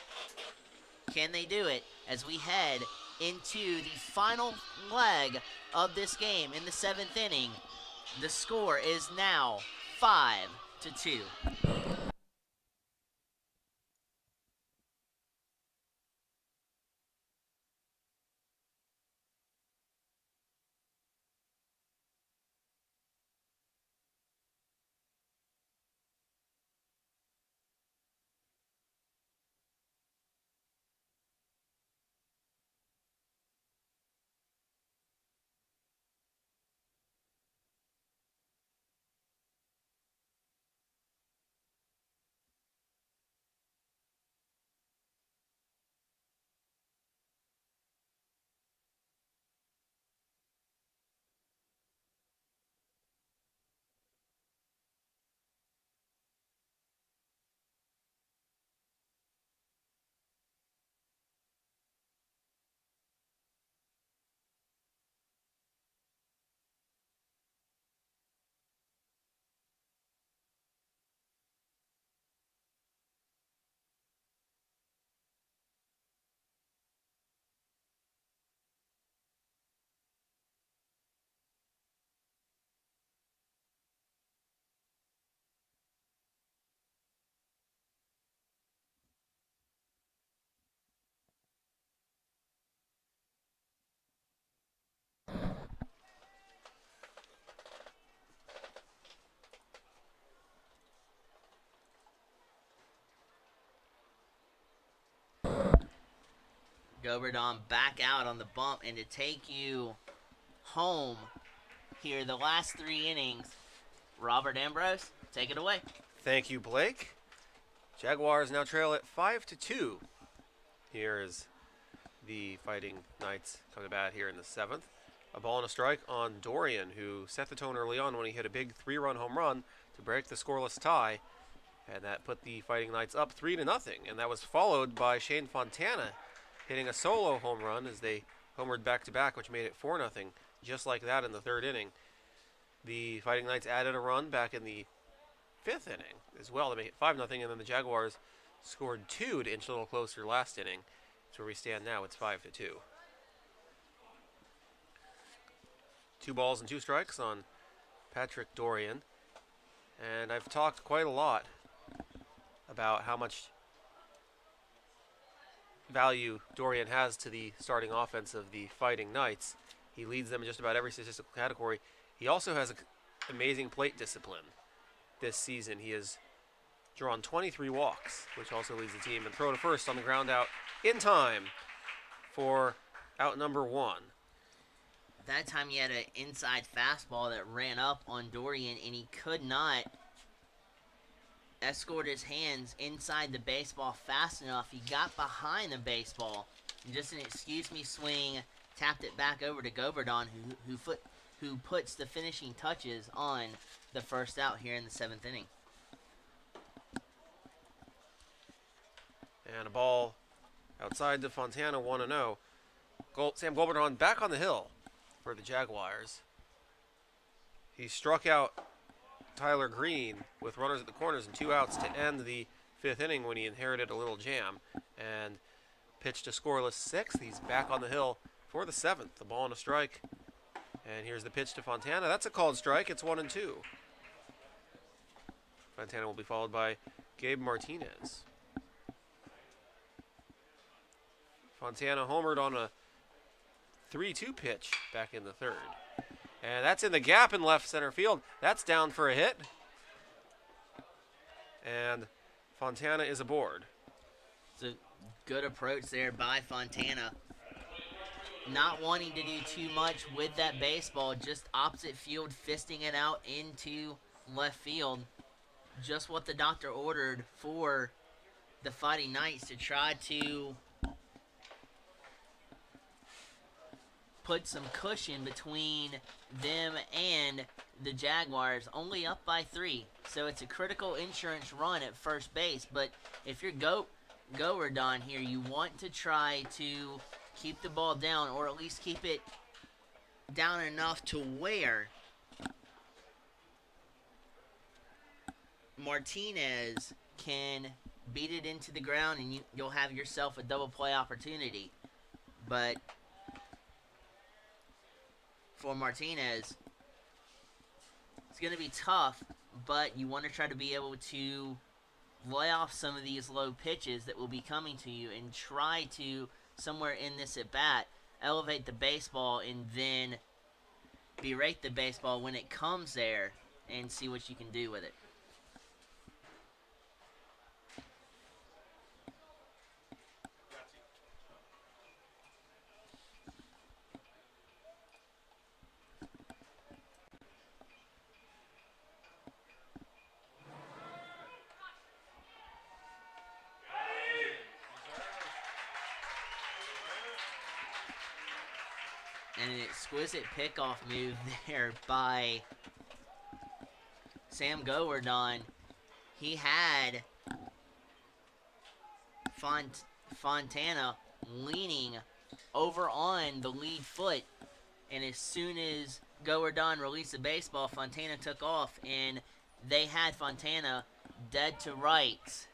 Can they do it as we head into the final leg of this game in the 7th inning? The score is now 5-2. Goberdon back out on the bump, and to take you home here, the last 3 innings, Robert Ambrose, take it away. Thank you, Blake. Jaguars now trail at 5-2. Here is the Fighting Knights coming to bat here in the 7th. A ball and a strike on Dorian, who set the tone early on when he hit a big 3-run home run to break the scoreless tie. And that put the Fighting Knights up 3-0. And that was followed by Shane Fontana hitting a solo home run as they homered back-to-back, which made it 4-0, just like that in the 3rd inning. The Fighting Knights added a run back in the 5th inning as well to make it 5-0, and then the Jaguars scored 2 to inch a little closer last inning. That's where we stand now. It's 5-2. 2 balls and 2 strikes on Patrick Dorian. And I've talked quite a lot about how much value Dorian has to the starting offense of the Fighting Knights. He leads them in just about every statistical category. He also has amazing plate discipline this season. He has drawn 23 walks, which also leads the team, and throw to first on the ground out in time for out number 1. That time he had an inside fastball that ran up on Dorian, and he could not escort his hands inside the baseball fast enough. He got behind the baseball, and just an excuse-me swing, tapped it back over to Goberdon, who puts the finishing touches on the first out here in the 7th inning. And a ball outside to Fontana, 1-0. Sam Goberdon back on the hill for the Jaguars. He struck out Tyler Green with runners at the corners and 2 outs to end the 5th inning when he inherited a little jam and pitched a scoreless 6th. He's back on the hill for the 7th. The ball and a strike. And here's the pitch to Fontana. That's a called strike. It's 1-2. Fontana will be followed by Gabe Martinez. Fontana homered on a 3-2 pitch back in the 3rd. And that's in the gap in left center field. That's down for a hit. And Fontana is aboard. It's a good approach there by Fontana. Not wanting to do too much with that baseball, just opposite field, fisting it out into left field. Just what the doctor ordered for the Fighting Knights to try to put some cushion between them and the Jaguars, only up by 3. So it's a critical insurance run at first base. But if you're Govardon here, you want to try to keep the ball down, or at least keep it down enough to where Martinez can beat it into the ground, and you'll have yourself a double play opportunity. But for Martinez, it's going to be tough, but you want to try to be able to lay off some of these low pitches that will be coming to you and try to, somewhere in this at-bat, elevate the baseball and then berate the baseball when it comes there and see what you can do with it. And an exquisite pickoff move there by Sam Govardon. He had Fontana leaning over on the lead foot, and as soon as Govardon released the baseball, Fontana took off, and they had Fontana dead to rights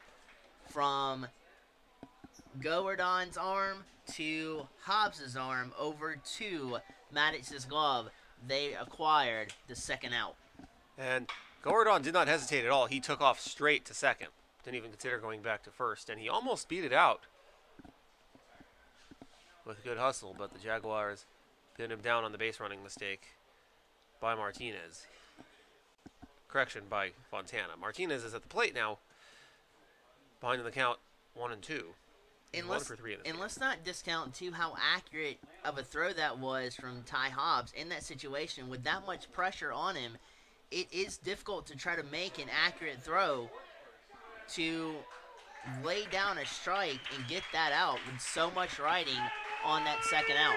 from Govardon's arm to Hobbs's arm over to Maddox's glove. They acquired the second out. And Govardon did not hesitate at all. He took off straight to second. Didn't even consider going back to first. And he almost beat it out with a good hustle, but the Jaguars pinned him down on the base running mistake by Martinez. Correction by Fontana. Martinez is at the plate now, behind in the count 1-2. And 1 for 3 in this game. let's not discount, too, how accurate of a throw that was from Ty Hobbs in that situation. With that much pressure on him, it is difficult to try to make an accurate throw to lay down a strike and get that out with so much riding on that second out.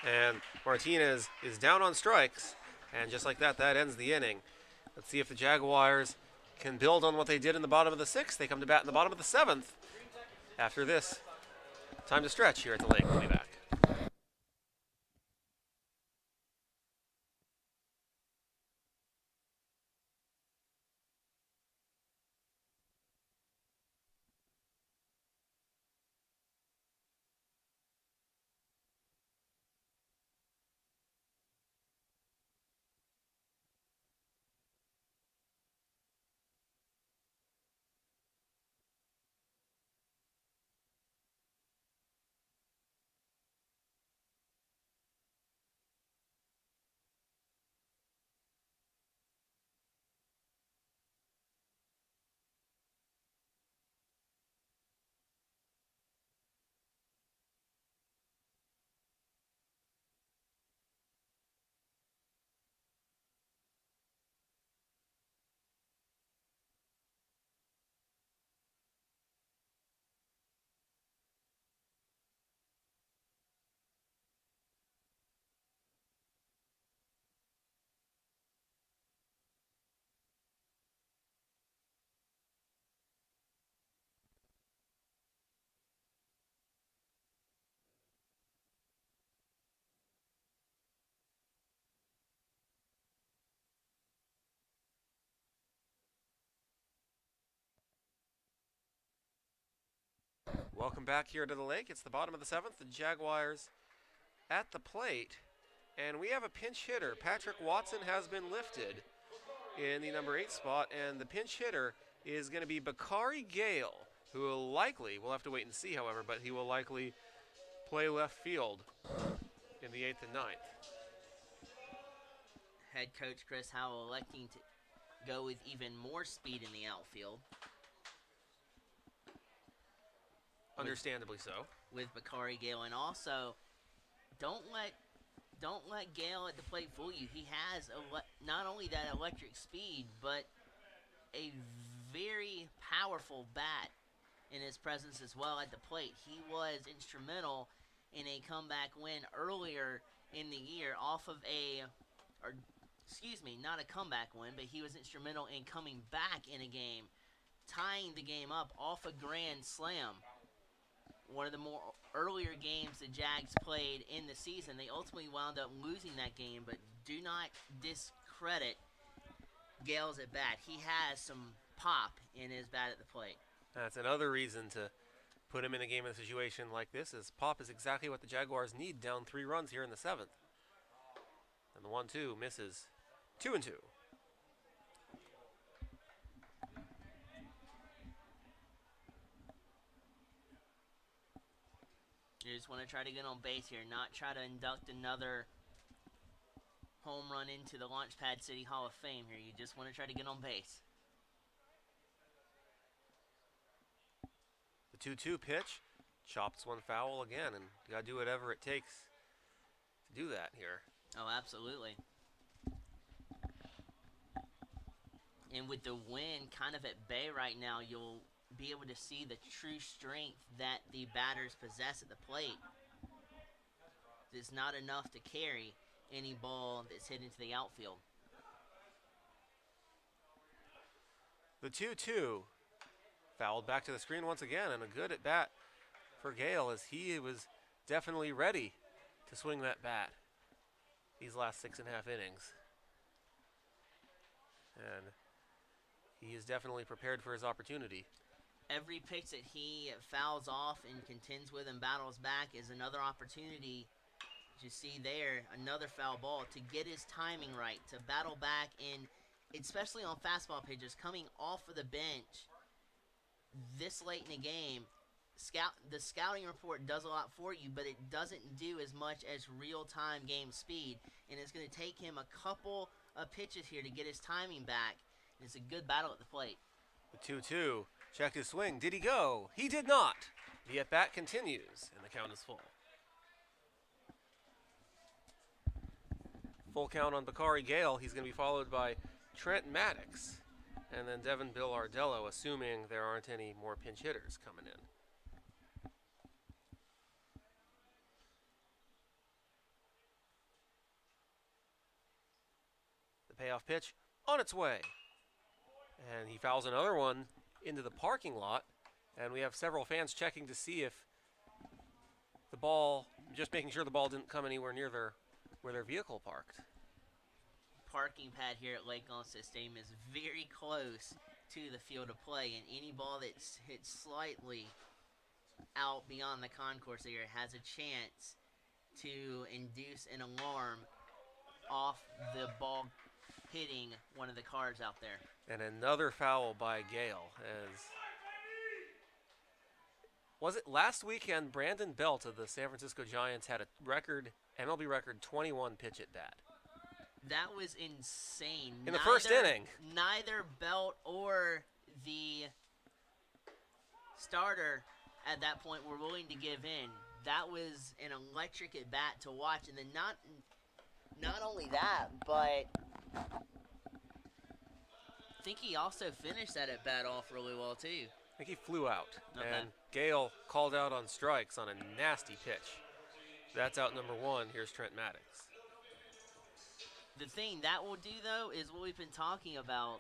And Martinez is down on strikes, and just like that, that ends the inning. Let's see if the Jaguars can build on what they did in the bottom of the 6th. They come to bat in the bottom of the 7th. After this, time to stretch here at the lake. We'll be back. Welcome back here to the lake. It's the bottom of the 7th. The Jaguars at the plate. And we have a pinch hitter. Patrick Watson has been lifted in the number 8 spot. And the pinch hitter is going to be Bakari Gale, who will likely, we'll have to wait and see, however, but he will likely play left field in the 8th and 9th. Head coach Chris Howell electing to go with even more speed in the outfield. Understandably so. With Bakari Gale, and also don't let Gale at the plate fool you. He has not only that electric speed, but a very powerful bat in his presence as well at the plate. He was instrumental in a comeback win earlier in the year off of not a comeback win, but he was instrumental in coming back in a game, tying the game up off a grand slam. One of the more earlier games the Jags played in the season. They ultimately wound up losing that game, but do not discredit Gale's at bat. He has some pop in his bat at the plate. That's another reason to put him in a game in a situation like this, is pop is exactly what the Jaguars need down 3 runs here in the 7th. And the 1-2 misses. 2-2. You just want to try to get on base here, not try to induct another home run into the Launchpad City Hall of Fame here. You just want to try to get on base. The 2-2 pitch chops one foul again, and you got to do whatever it takes to do that here. Oh, absolutely. And with the wind kind of at bay right now, you'll be able to see the true strength that the batters possess at the plate. It's not enough to carry any ball that's hit into the outfield. The 2-2 fouled back to the screen once again, and a good at bat for Gale, as he was definitely ready to swing that bat these last 6.5 innings. And he is definitely prepared for his opportunity. Every pitch that he fouls off and contends with and battles back is another opportunity. You see there, another foul ball, to get his timing right, to battle back, and especially on fastball pitches coming off of the bench this late in the game. The scouting report does a lot for you, but it doesn't do as much as real-time game speed, and it's going to take him a couple of pitches here to get his timing back. And it's a good battle at the plate. The 2-2 checked his swing. Did he go? He did not. The at-bat continues, and the count is full. Full count on Bakari Gale. He's going to be followed by Trent Maddox, and then Devin Bill Ardello, assuming there aren't any more pinch hitters coming in. The payoff pitch on its way. And he fouls another one into the parking lot, and we have several fans checking to see if the ball, just making sure the ball didn't come anywhere near where their vehicle parked. Parking pad here at Lake Augusta Stadium is very close to the field of play, and any ball that's hit slightly out beyond the concourse area has a chance to induce an alarm off the ball hitting one of the cars out there. And another foul by Gale. Was it last weekend, Brandon Belt of the San Francisco Giants had a MLB record 21 pitch at bat. That was insane. In the first inning. Neither Belt or the starter at that point were willing to give in. That was an electric at bat to watch. And then not only that, but I think he also finished that at bat off really well too. I think he flew out. Okay. And Gale called out on strikes on a nasty pitch. That's out number 1. Here's Trent Maddox. The thing that will do, though, is what we've been talking about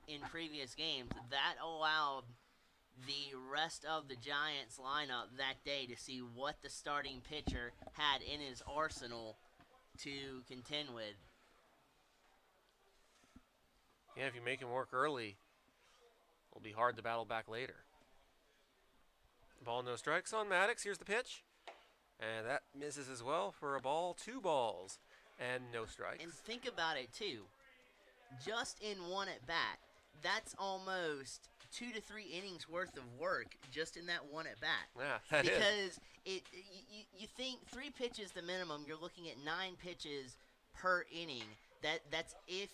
in previous games. That allowed the rest of the Giants lineup that day to see what the starting pitcher had in his arsenal to contend with. Yeah, if you make him work early, it'll be hard to battle back later. Ball, no strikes on Maddox. Here's the pitch. And that misses as well for a ball. 2 balls and no strikes. And think about it, too. Just in one at bat, that's almost 2 to 3 innings worth of work just in that one at bat. Yeah, that because you think 3 pitches the minimum, you're looking at 9 pitches per inning. That's if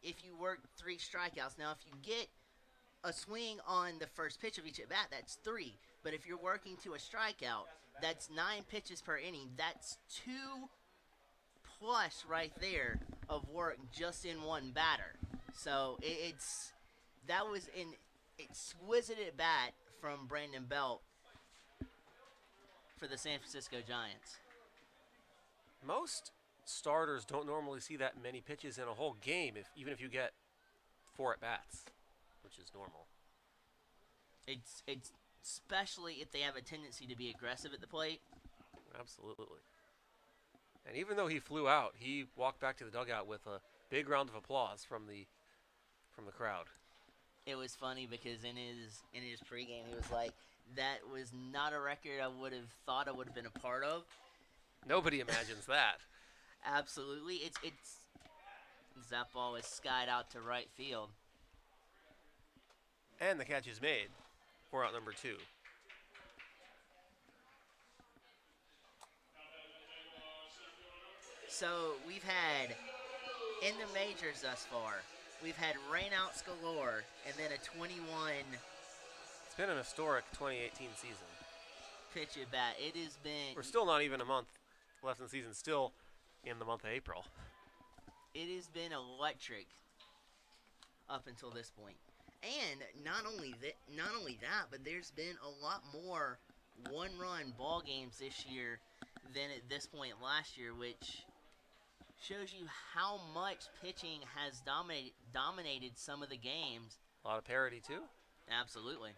you work 3 strikeouts. Now, if you get a swing on the first pitch of each at bat, that's 3. But if you're working to a strikeout, that's 9 pitches per inning. That's 2 plus right there of work just in one batter. So that was an exquisite at bat from Brandon Belt. for the San Francisco Giants. Most starters don't normally see that many pitches in a whole game, even if you get 4 at-bats, which is normal. It's especially if they have a tendency to be aggressive at the plate. Absolutely. And even though he flew out, he walked back to the dugout with a big round of applause from the crowd. It was funny because in his pregame, he was like, "That was not a record I would have thought I would have been a part of." Nobody imagines that. Absolutely, it's that ball was skied out to right field. And the catch is made for out number 2. So we've had, in the majors thus far, we've had rainouts galore, and then a 21 It's been an historic 2018 season. pitch at bat. It has been. We're still not even a month left in the season, still in the month of April. It has been electric up until this point. And not only that, but there's been a lot more one-run ball games this year than at this point last year, which shows you how much pitching has dominated some of the games. A lot of parity, too. Absolutely.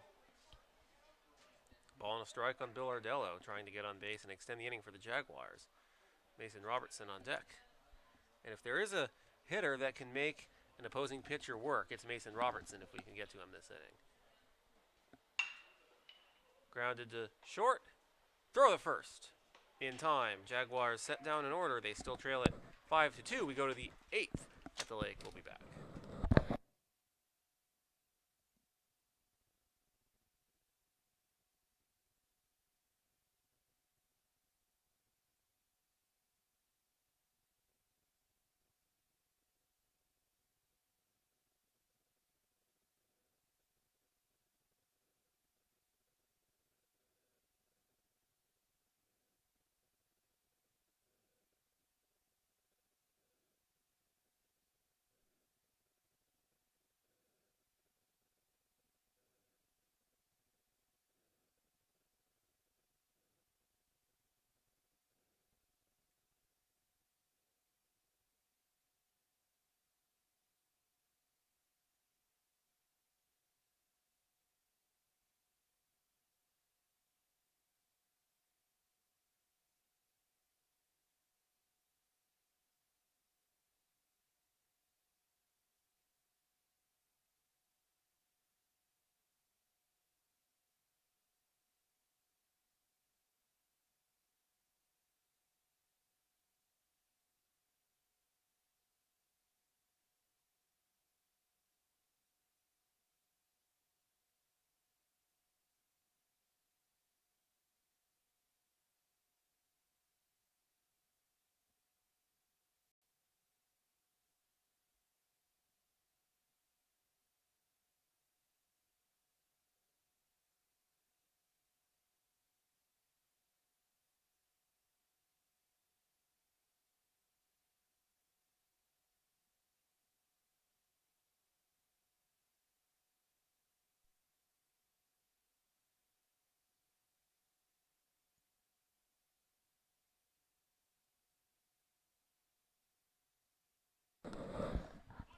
Ball and a strike on Bill Ardello, trying to get on base and extend the inning for the Jaguars. Mason Robertson on deck. And if there is a hitter that can make an opposing pitcher work, it's Mason Robertson if we can get to him this inning. Grounded to short. Throw the first. In time. Jaguars set down in order. They still trail it 5-2. We go to the 8th at the Lake. We'll be back.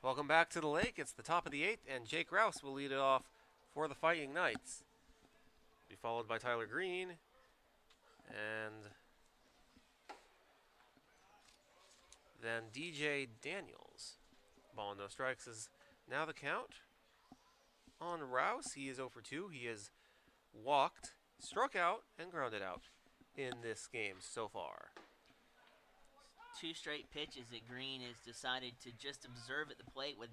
Welcome back to the Lake. It's the top of the 8th, and Jake Rouse will lead it off for the Fighting Knights. Be followed by Tyler Green, and then DJ Daniels. Ball and no strikes is now the count on Rouse. He is 0 for 2. He has walked, struck out, and grounded out in this game so far. 2 straight pitches that Green has decided to just observe at the plate with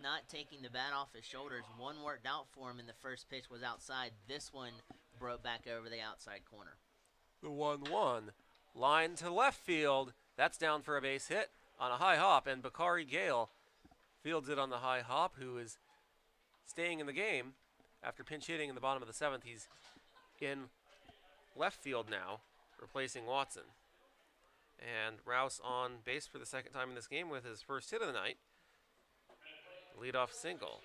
not taking the bat off his shoulders. One worked out for him, and the first pitch was outside. This one broke back over the outside corner. The 1-1. Line to left field. That's down for a base hit on a high hop, and Bakari Gale fields it on the high hop, who is staying in the game after pinch hitting in the bottom of the 7th. He's in left field now, replacing Watson. And Rouse on base for the second time in this game with his first hit of the night. Leadoff single.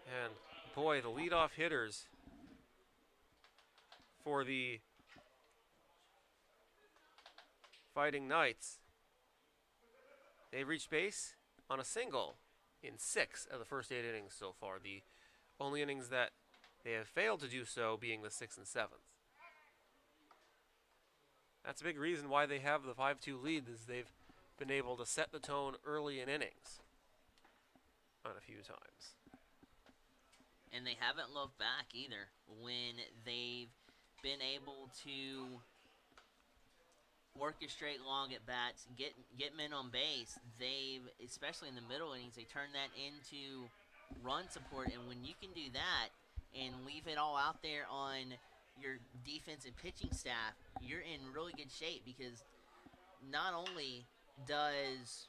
And boy, the leadoff hitters for the Fighting Knights, they've reached base on a single in 6 of the first 8 innings so far. The only innings that they have failed to do so being the 6th and 7th. That's a big reason why they have the 5-2 lead, is they've been able to set the tone early in innings on a few times. And they haven't looked back either when they've been able to orchestrate long at bats, get men on base. They've, especially in the middle innings, they turn that into run support. And when you can do that and leave it all out there on your defense and pitching staff, you're in really good shape, because not only does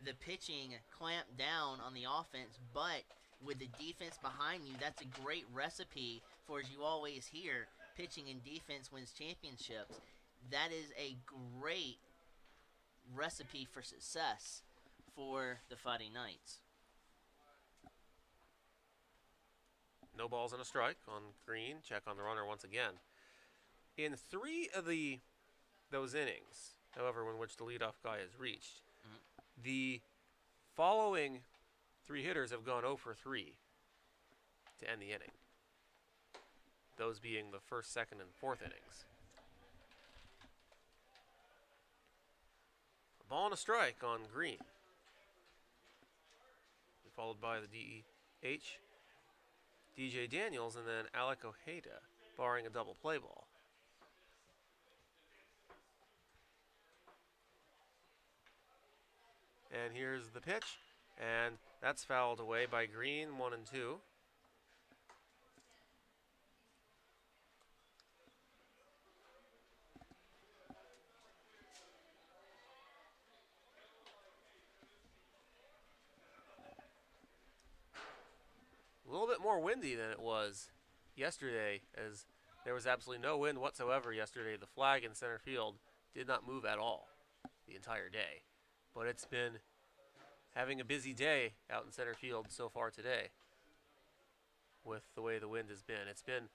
the pitching clamp down on the offense, but with the defense behind you, that's a great recipe for, as you always hear, pitching and defense wins championships. That is a great recipe for success for the Fighting Knights. No balls and a strike on Green. Check on the runner once again. In 3 of those innings, however, in which the leadoff guy has reached, the following 3 hitters have gone 0 for 3 to end the inning. Those being the 1st, 2nd, and 4th innings. A ball and a strike on Green. Followed by the DH, DJ Daniels, and then Alec Ojeda, barring a double play ball. And here's the pitch, and that's fouled away by Green, 1 and 2. A little bit more windy than it was yesterday, as there was absolutely no wind whatsoever yesterday. The flag in center field did not move at all the entire day. But it's been having a busy day out in center field so far today with the way the wind has been. It's been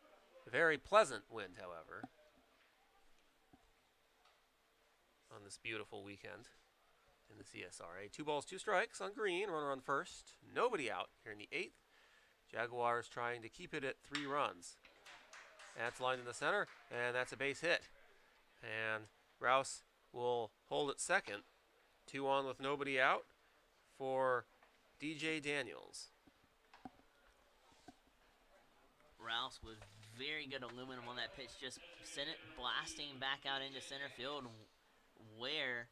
a very pleasant wind, however, on this beautiful weekend in the CSRA. 2 balls, 2 strikes on Green, runner on first. Nobody out here in the 8th. Jaguars trying to keep it at 3 runs. That's lined in the center, and that's a base hit. And Rouse will hold at second. 2 on with nobody out for DJ Daniels. Rouse with very good aluminum on that pitch, just sent it blasting back out into center field, where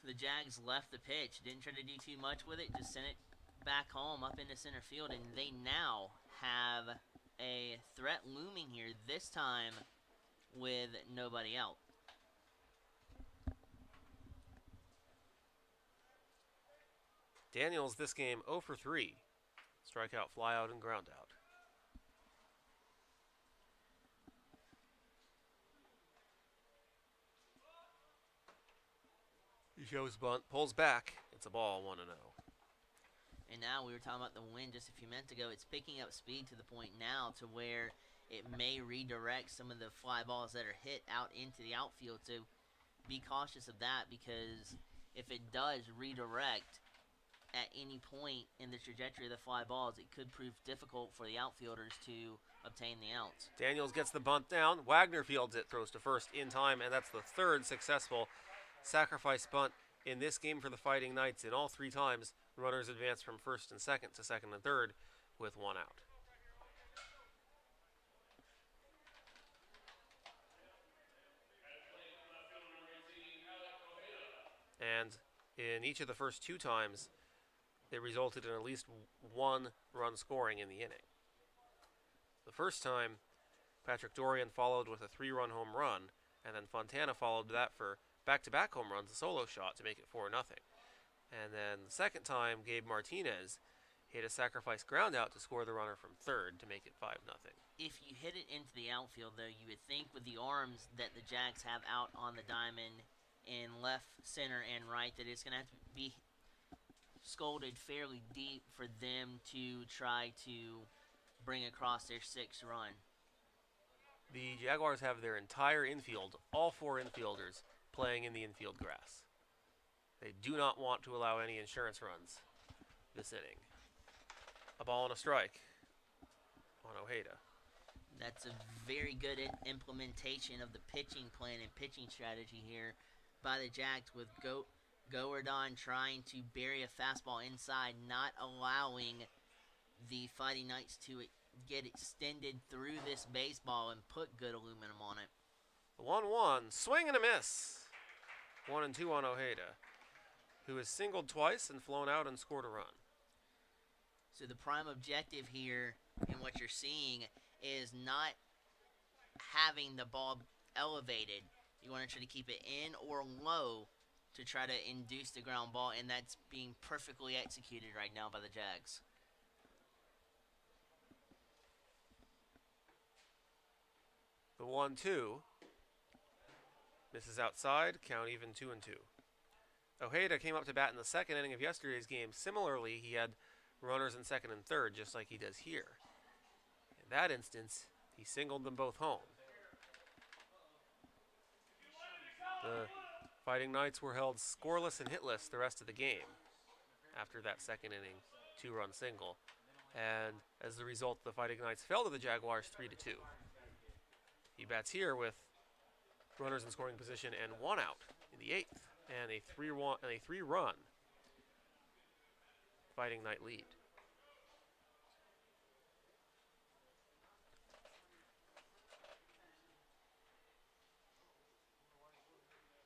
the Jags left the pitch. Didn't try to do too much with it, just sent it back home up into center field, and they now have a threat looming here, this time with nobody out. Daniels this game 0 for 3. Strikeout, fly out, and ground out. He shows bunt, pulls back. It's a ball, 1-0. And now, we were talking about the wind just a few minutes ago. It's picking up speed to the point now to where it may redirect some of the fly balls that are hit out into the outfield. So be cautious of that, because if it does redirect at any point in the trajectory of the fly balls, it could prove difficult for the outfielders to obtain the outs. Daniels gets the bunt down. Wagner fields it, throws to first in time, and that's the 3rd successful sacrifice bunt in this game for the Fighting Knights. In all 3 times, runners advance from 1st and 2nd to 2nd and 3rd with 1 out. And in each of the first 2 times, it resulted in at least 1 run scoring in the inning. The first time, Patrick Dorian followed with a 3-run home run, and then Fontana followed that for back-to-back home runs, a solo shot to make it 4-0. And then the second time, Gabe Martinez hit a sacrifice ground out to score the runner from 3rd to make it 5-0. If you hit it into the outfield, though, you would think with the arms that the Jags have out on the diamond in left, center, and right, that it's going to have to be scolded fairly deep for them to try to bring across their 6th run. The Jaguars have their entire infield, all 4 infielders, playing in the infield grass. They do not want to allow any insurance runs this inning. A ball and a strike on Ojeda. That's a very good implementation of the pitching plan and pitching strategy here by the Jags, with Gowardon trying to bury a fastball inside, not allowing the Fighting Knights to get extended through this baseball and put good aluminum on it. 1-1, swing and a miss. 1-2 on Ojeda, who has singled twice and flown out and scored a run. So the prime objective here in what you're seeing is not having the ball elevated. You want to try to keep it in or low to try to induce the ground ball, and that's being perfectly executed right now by the Jags. The 1-2 misses outside, count even 2-2. Ojeda came up to bat in the second inning of yesterday's game. Similarly, he had runners in second and third, just like he does here. In that instance, he singled them both home. The Fighting Knights were held scoreless and hitless the rest of the game after that second inning 2-run single. And as a result, the Fighting Knights fell to the Jaguars 3-2. He bats here with runners in scoring position and 1 out in the 8th, and a 3-run Fighting Knight lead.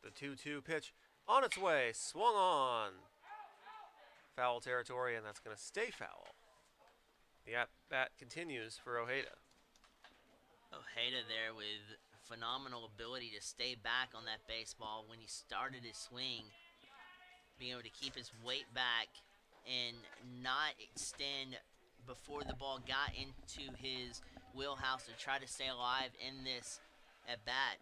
The 2-2 pitch on its way, swung on. Foul territory, and that's going to stay foul. The at-bat continues for Ojeda. Ojeda there with phenomenal ability to stay back on that baseball when he started his swing, being able to keep his weight back and not extend before the ball got into his wheelhouse to try to stay alive in this at-bat.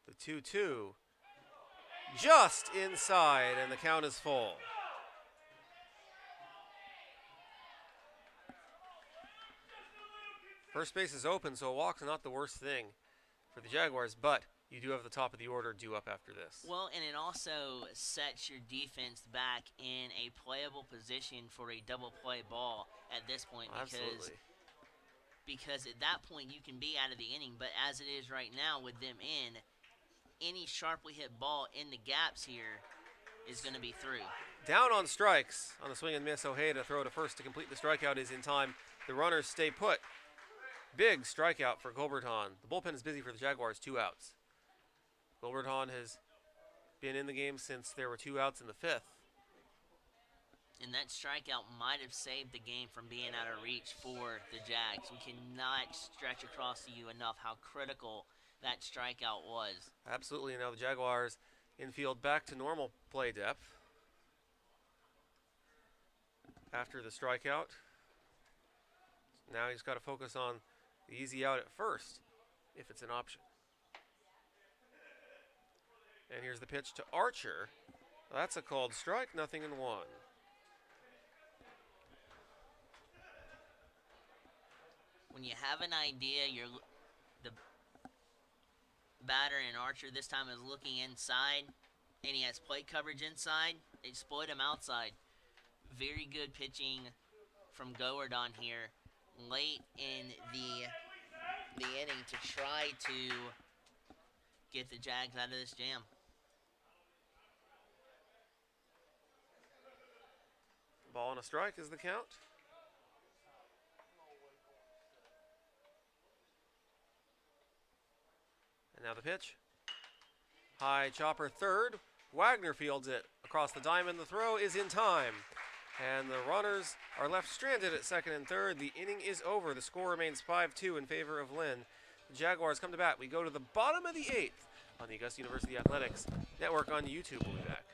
The 2-2 just inside, and the count is full. First base is open, so a walk's not the worst thing for the Jaguars, but you do have the top of the order due up after this. Well, and it also sets your defense back in a playable position for a double play ball at this point. Absolutely. Because at that point you can be out of the inning, but as it is right now with them in, any sharply hit ball in the gaps here is going to be through. Down on strikes on the swing and miss. Ojeda throw to first to complete the strikeout is in time. The runners stay put. Big strikeout for Gilberton. The bullpen is busy for the Jaguars, 2 outs. Gilberton has been in the game since there were 2 outs in the 5th. And that strikeout might have saved the game from being out of reach for the Jags. We cannot stretch across to you enough how critical that strikeout was. Absolutely. Now the Jaguars infield back to normal play depth after the strikeout. Now he's got to focus on the easy out at first, if it's an option. And here's the pitch to Archer. That's a called strike, 0-1. When you have an idea, the batter and Archer this time is looking inside, and he has plate coverage inside, exploit him outside. Very good pitching from Gowardon here late in the inning to try to get the Jags out of this jam. Ball and a strike is the count. And now the pitch. High chopper third. Wagner fields it across the diamond. The throw is in time. And the runners are left stranded at second and third. The inning is over. The score remains 5-2 in favor of Lynn. The Jaguars come to bat. We go to the bottom of the 8th on the Augusta University Athletics Network on YouTube. We'll be back.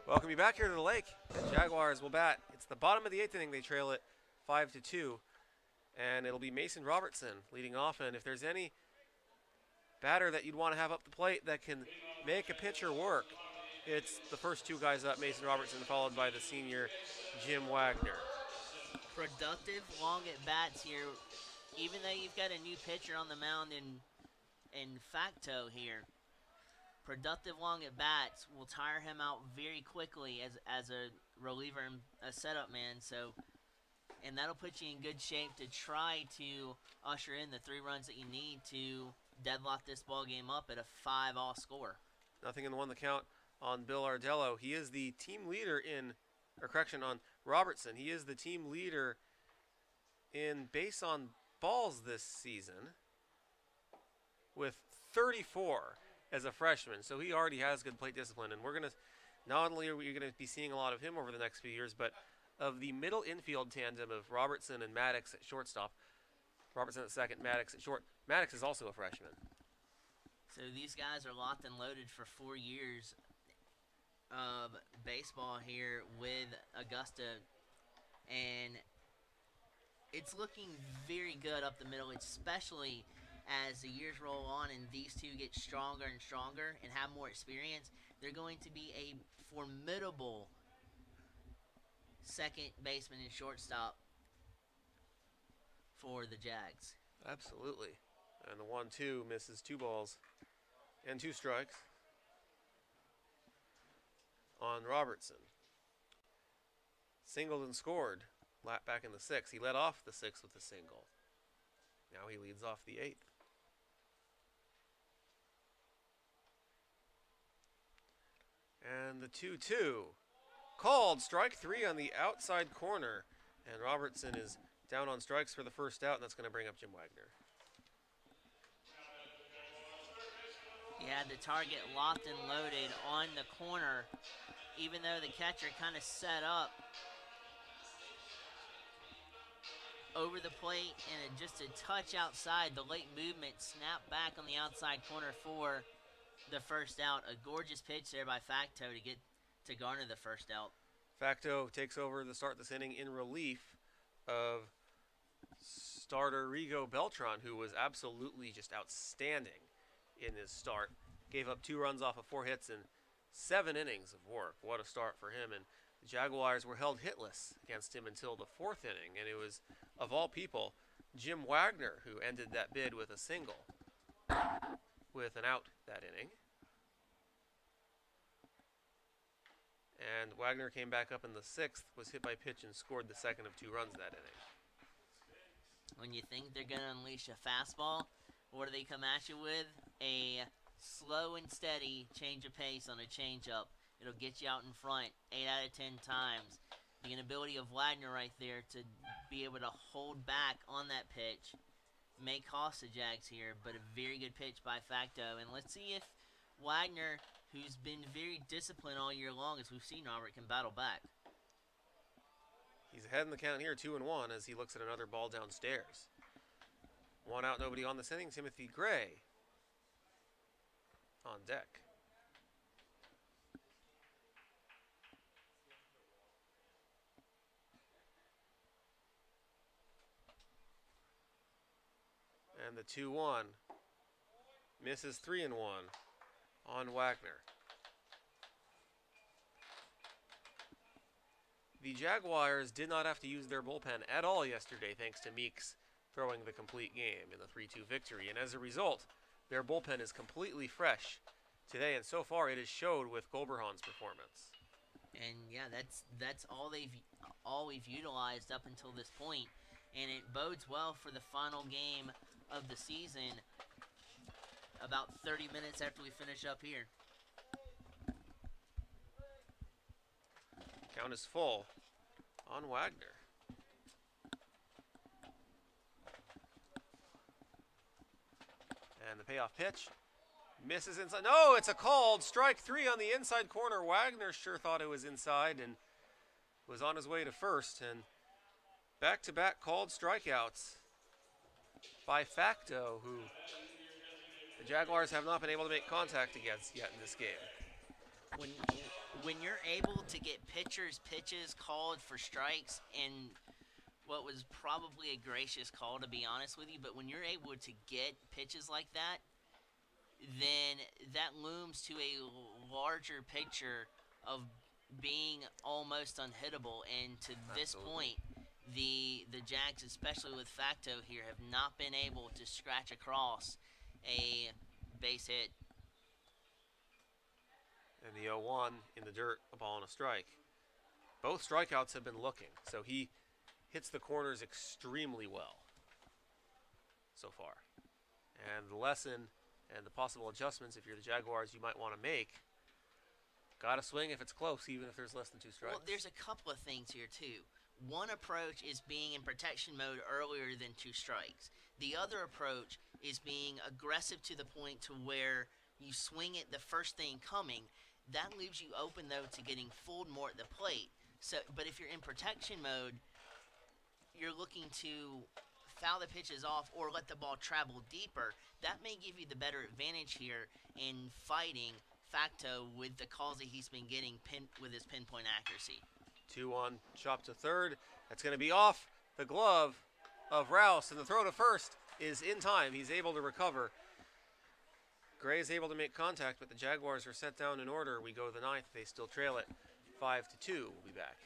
Welcome you back here to the lake. The Jaguars will bat. It's the bottom of the 8th inning. They trail it 5-2. And it'll be Mason Robertson leading off. And if there's any batter that you'd want to have up the plate that can make a pitcher work, it's the first two guys up, Mason Robertson, followed by the senior Jim Wagner. Productive long at bats here. Even though you've got a new pitcher on the mound in Facto here, productive long at bats will tire him out very quickly as a reliever and a setup man. So, and that'll put you in good shape to try to usher in the 3 runs that you need to deadlock this ball game up at a 5-all score. Nothing in the 1 the count on Bill Ardello. He is the team leader on Robertson. He is the team leader in base on balls this season with 34 as a freshman. So he already has good plate discipline. And we're going to, not only are we going to be seeing a lot of him over the next few years, but of the middle infield tandem of Robertson and Maddox at shortstop. Robertson at second, Maddox at short. Maddox is also a freshman. So these guys are locked and loaded for 4 years of baseball here with Augusta, and it's looking very good up the middle, especially as the years roll on and these two get stronger and stronger and have more experience. They're going to be a formidable second baseman and shortstop for the Jags. Absolutely. And the 1-2 misses 2 balls and 2 strikes on Robertson. Singled and scored back in the 6th. He led off the 6th with a single. Now he leads off the 8th. And the 2-2. Called strike 3 on the outside corner. And Robertson is down on strikes for the first out, and that's going to bring up Jim Wagner. He had the target locked and loaded on the corner, even though the catcher kind of set up over the plate and just a touch outside. The late movement snapped back on the outside corner for the first out. A gorgeous pitch there by Facto to garner the first out. Facto takes over the start this inning in relief of starter Rigo Beltran, who was absolutely just outstanding in his start. Gave up 2 runs off of 4 hits and 7 innings of work. What a start for him. And the Jaguars were held hitless against him until the 4th inning. And it was, of all people, Jim Wagner who ended that bid with a single with an out that inning. And Wagner came back up in the 6th, was hit by pitch, and scored the 2nd of 2 runs that inning. When you think they're going to unleash a fastball, what do they come at you with? A slow and steady change of pace on a changeup. It'll get you out in front 8 out of 10 times. The inability of Wagner right there to be able to hold back on that pitch may cost the Jags here, but a very good pitch by Facto. And let's see if Wagner, who's been very disciplined all year long, as we've seen Robert, can battle back. He's ahead in the count here, 2-1, as he looks at another ball downstairs. 1 out, nobody on this inning. Timothy Gray on deck. And the 2-1 misses 3-1 on Wagner. The Jaguars did not have to use their bullpen at all yesterday thanks to Meeks throwing the complete game in the 3-2 victory. And as a result, their bullpen is completely fresh today, and so far it has showed with Golberhan's performance. And yeah, that's all we've utilized up until this point, and it bodes well for the final game of the season about 30 minutes after we finish up here. Count is full on Wagner. And the payoff pitch misses inside. No, it's a called strike 3 on the inside corner. Wagner sure thought it was inside and was on his way to first. And back-to-back called strikeouts by Facto, who the Jaguars have not been able to make contact against yet in this game. when you're able to get pitchers' pitches called for strikes and what was probably a gracious call, to be honest with you, but when you're able to get pitches like that, then that looms to a larger picture of being almost unhittable. And to this Absolutely. point, the Jags, especially with Facto here, have not been able to scratch across a base hit. And the 0-1 in the dirt, a ball and a strike. Both strikeouts have been looking, so he hits the corners extremely well so far. And the lesson and the possible adjustments, if you're the Jaguars, you might want to make. Got to swing if it's close, even if there's less than 2 strikes. Well, there's a couple of things here, too. One approach is being in protection mode earlier than 2 strikes. The other approach is being aggressive to the point to where you swing it the first thing coming. That leaves you open, though, to getting fooled more at the plate. So, but if you're in protection mode, you're looking to foul the pitches off or let the ball travel deeper. That may give you the better advantage here in fighting Facto with the calls that he's been getting with his pinpoint accuracy. 2-1, chop to third. That's going to be off the glove of Rouse, and the throw to first is in time. He's able to recover. Gray is able to make contact, but the Jaguars are set down in order. We go to the ninth. They still trail it 5-2. We'll be back.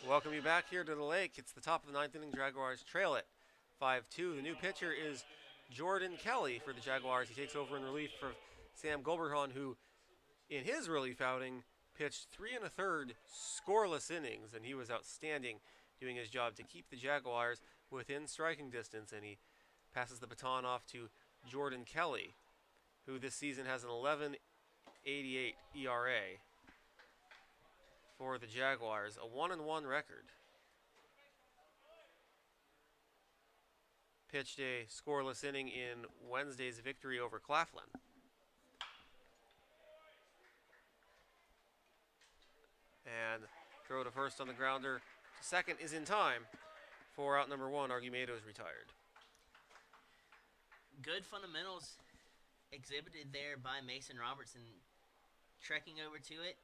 Welcome you back here to the lake. It's the top of the ninth inning. Jaguars trail it 5-2. The new pitcher is Jordan Kelly for the Jaguars. He takes over in relief for Sam Gulberhan, who in his relief outing pitched 3 1/3 scoreless innings, and he was outstanding doing his job to keep the Jaguars within striking distance. And he passes the baton off to Jordan Kelly, who this season has an 11.88 ERA for the Jaguars, a 1-1 record. Pitched a scoreless inning in Wednesday's victory over Claflin. And throw to first on the grounder to second is in time for out number 1. Argumedo is retired. Good fundamentals exhibited there by Mason Robertson, trekking over to it,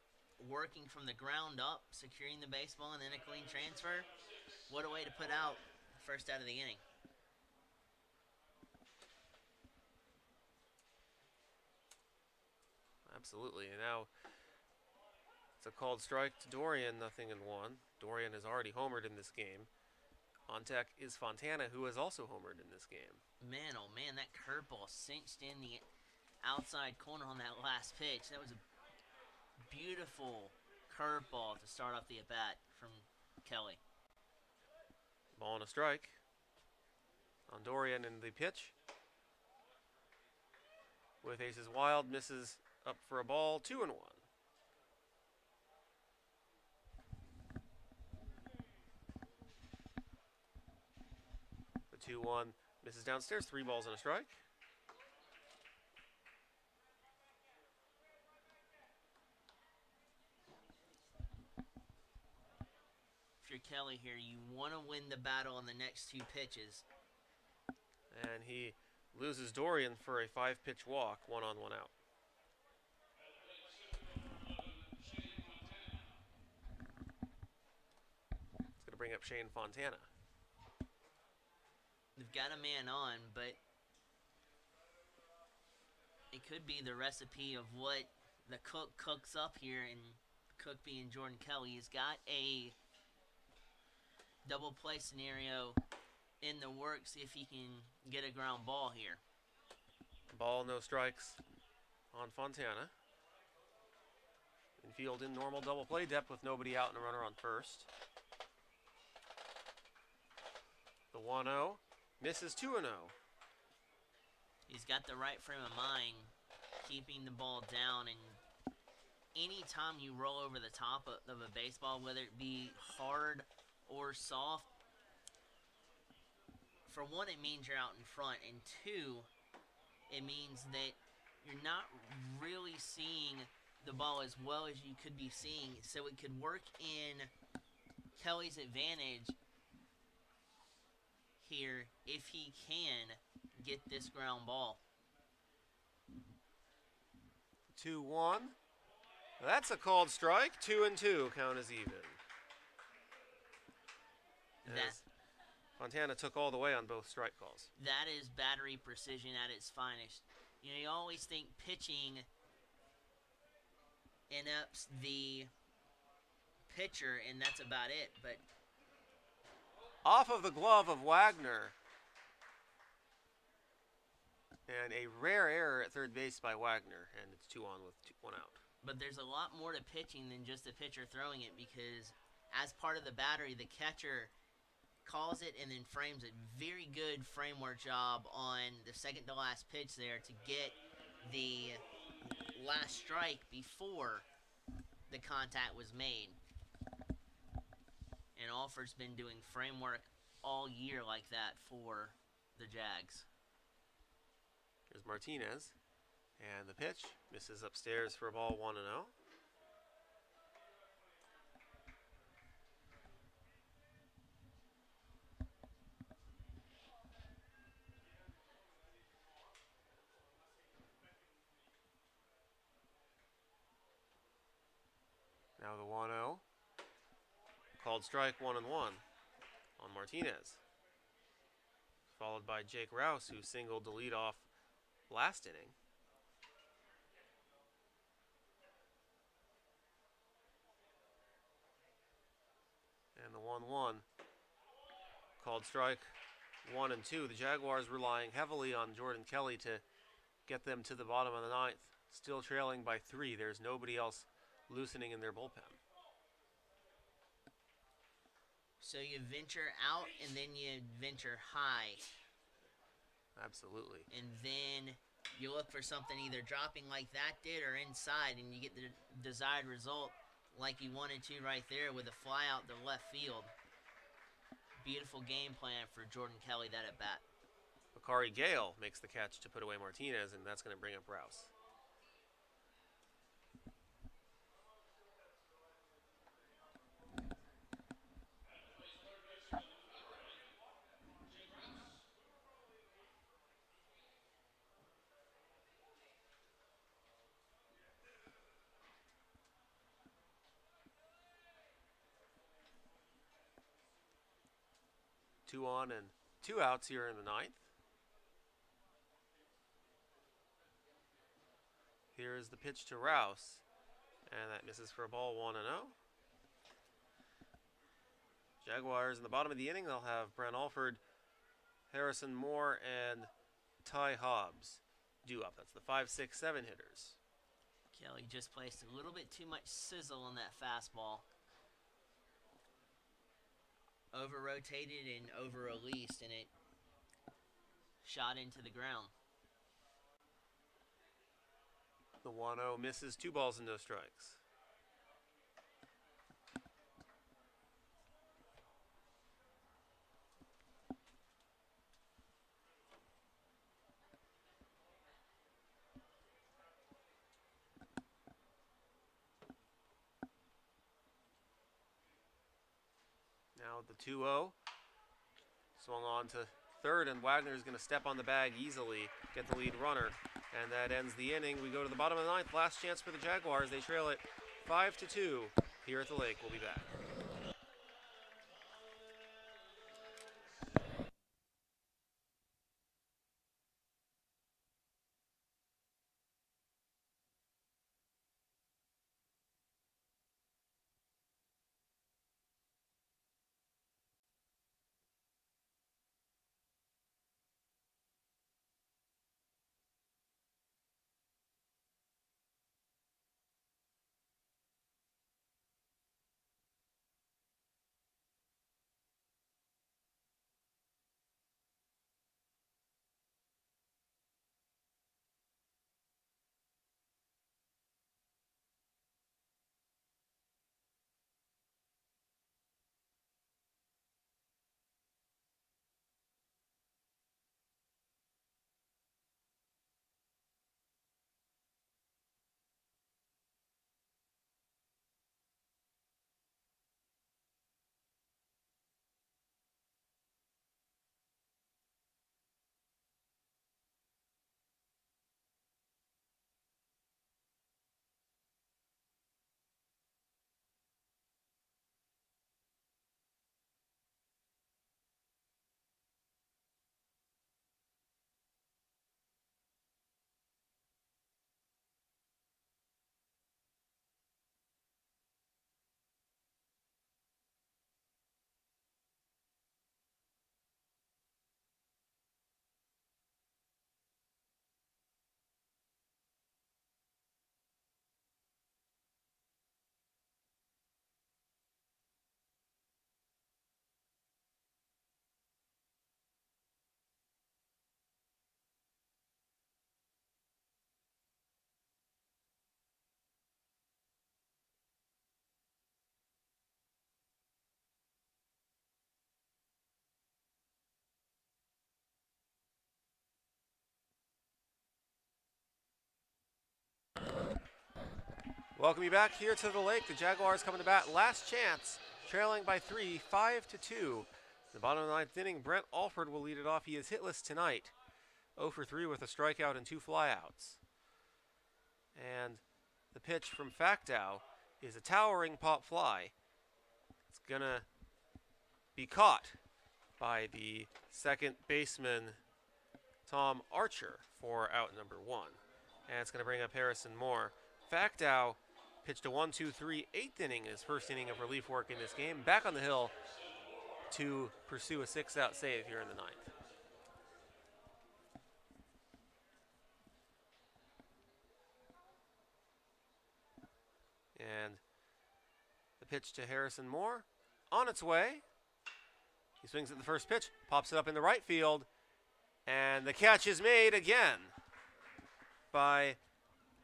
working from the ground up, securing the baseball, and then a clean transfer. What a way to put out first out of the inning. Absolutely. And now it's a called strike to Dorian, 0-1. Dorian has already homered in this game. On deck is Fontana, who has also homered in this game. Man, oh man, that curveball cinched in the outside corner on that last pitch. That was a beautiful curveball to start off the at-bat from Kelly. Ball and a strike. On Dorian in the pitch. With aces wild, misses up for a ball, 2-1. The 2-1 misses downstairs, 3 balls and a strike. If you're Kelly here, you want to win the battle on the next 2 pitches. And he loses Dorian for a 5-pitch walk, 1 on, 1 out. It's going to bring up Shane Fontana. They've got a man on, but it could be the recipe of what the cook cooks up here, and cook being Jordan Kelly. He's got a double play scenario in the works if he can get a ground ball here. Ball, no strikes on Fontana. Infield in normal double play depth with nobody out and a runner on first. The 1-0 misses, 2-0. He's got the right frame of mind, keeping the ball down, and anytime you roll over the top of a baseball, whether it be hard or soft, for one, it means you're out in front, and 2, it means that you're not really seeing the ball as well as you could be seeing, so it could work in Kelly's advantage here if he can get this ground ball. 2-1. That's a called strike. 2-2. Count is even. As Fontana took all the way on both strike calls. That is battery precision at its finest. You know, you always think pitching inepts the pitcher, and that's about it. But off of the glove of Wagner. And a rare error at third base by Wagner, and it's 2 on with 1 out. But there's a lot more to pitching than just the pitcher throwing it, because as part of the battery, the catcher calls it and then frames it. Very good framework job on the second to last pitch there to get the last strike before the contact was made. And Alford's been doing framework all year like that for the Jags. Here's Martinez. And the pitch misses upstairs for a ball, 1-0. Now the 1-0. Called strike, 1-1 on Martinez. Followed by Jake Rouse, who singled the leadoff last inning. And the 1-1. Called strike, 1 and 2. The Jaguars relying heavily on Jordan Kelly to get them to the bottom of the ninth. Still trailing by 3. There's nobody else loosening in their bullpen. So you venture out and then you venture high. Absolutely. And then you look for something either dropping like that did or inside, and you get the desired result like you wanted to right there with a fly out to left field. Beautiful game plan for Jordan Kelly, that at bat. Bakari Gale makes the catch to put away Martinez, and that's going to bring up Rouse. Two on and 2 outs here in the ninth. Here is the pitch to Rouse, and that misses for a ball, 1-0. Jaguars in the bottom of the inning, they'll have Brent Alford, Harrison Moore, and Ty Hobbs due up. That's the 5, 6, 7 hitters. Kelly just placed a little bit too much sizzle on that fastball. Over-rotated and over-released, and it shot into the ground. The 1-0 misses, 2 balls and no strikes. Now the 2-0. Swung on to third, and Wagner is going to step on the bag easily, get the lead runner, and that ends the inning. We go to the bottom of the ninth. Last chance for the Jaguars. They trail it 5-2 here at the Lake. We'll be back. Welcome you back here to the Lake. The Jaguars coming to bat. Last chance, trailing by 3, 5-2. The bottom of the ninth inning, Brent Alford will lead it off. He is hitless tonight. 0 for 3 with a strikeout and 2 flyouts. And the pitch from Factow is a towering pop fly. It's going to be caught by the second baseman, Tom Archer, for out number 1. And it's going to bring up Harrison Moore. Factow pitched a 1-2-3 eighth inning, his first inning of relief work in this game, back on the hill to pursue a 6-out save here in the ninth. And the pitch to Harrison Moore on its way. He swings at the first pitch, pops it up in the right field, and the catch is made again by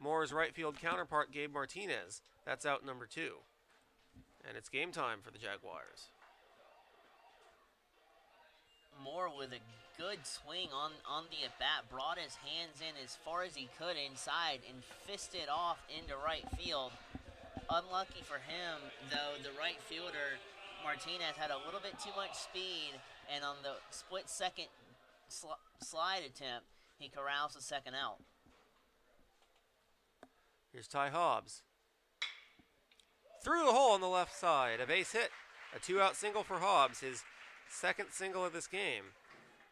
Moore's right field counterpart, Gabe Martinez. That's out number 2. And it's game time for the Jaguars. Moore with a good swing on the at-bat, brought his hands in as far as he could inside and fisted off into right field. Unlucky for him, though, the right fielder, Martinez, had a little bit too much speed, and on the split-second slide attempt, he corrals the second out. Here's Ty Hobbs. Through the hole on the left side. A base hit. A 2-out single for Hobbs, his second single of this game.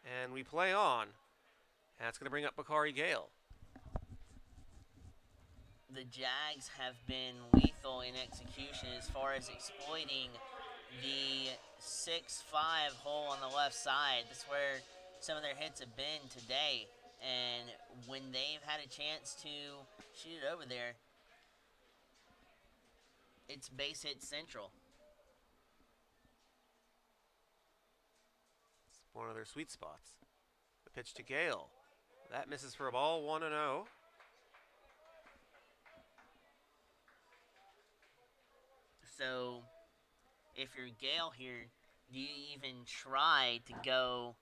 And we play on. And that's going to bring up Bakari Gale. The Jags have been lethal in execution as far as exploiting the 6-5 hole on the left side. That's where some of their hits have been today. And when they've had a chance to shoot it over there, it's base hit central. It's one of their sweet spots. The Pitch to Gale. That misses for a ball, 1-0. So, if you're Gale here, do you even try to go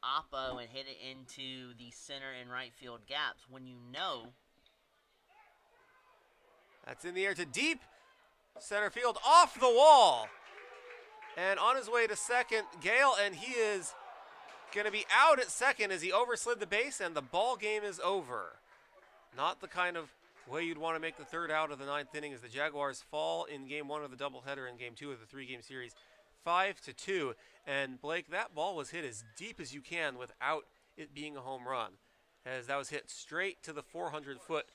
oppo and hit it into the center and right field gaps when you know? That's in the air to deep center field, off the wall. And on his way to second, Gale, and he is going to be out at second as he overslid the base, and the ball game is over. Not the kind of way you'd want to make the third out of the ninth inning, as the Jaguars fall in game one of the doubleheader and game two of the three-game series, 5-2. And Blake, that ball was hit as deep as you can without it being a home run, as that was hit straight to the 400-foot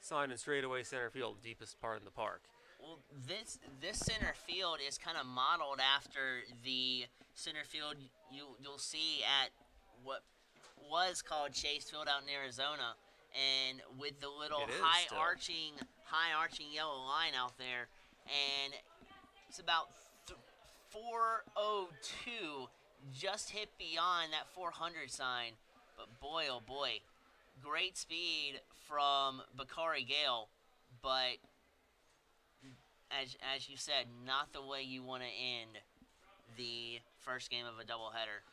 sign in straightaway center field, deepest part in the park. Well, this center field is kind of modeled after the center field you'll see at what was called Chase Field out in Arizona, and with the little high arching yellow line out there, and it's about 402, just hit beyond that 400 sign. But boy, oh boy, great speed from Bakari Gale, but as you said, not the way you want to end the first game of a doubleheader.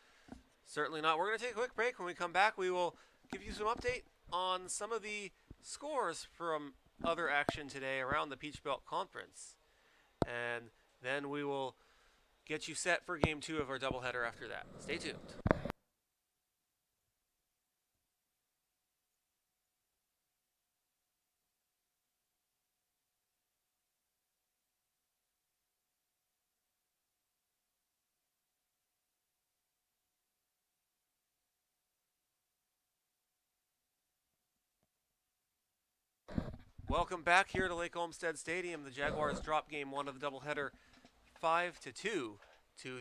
Certainly not. We're going to take a quick break. When we come back, we will give you some update on some of the scores from other action today around the Peach Belt Conference. And then we will get you set for game two of our doubleheader after that. Stay tuned. Welcome back here to Lake Olmsted Stadium. The Jaguars drop game one of the doubleheader 5-2 to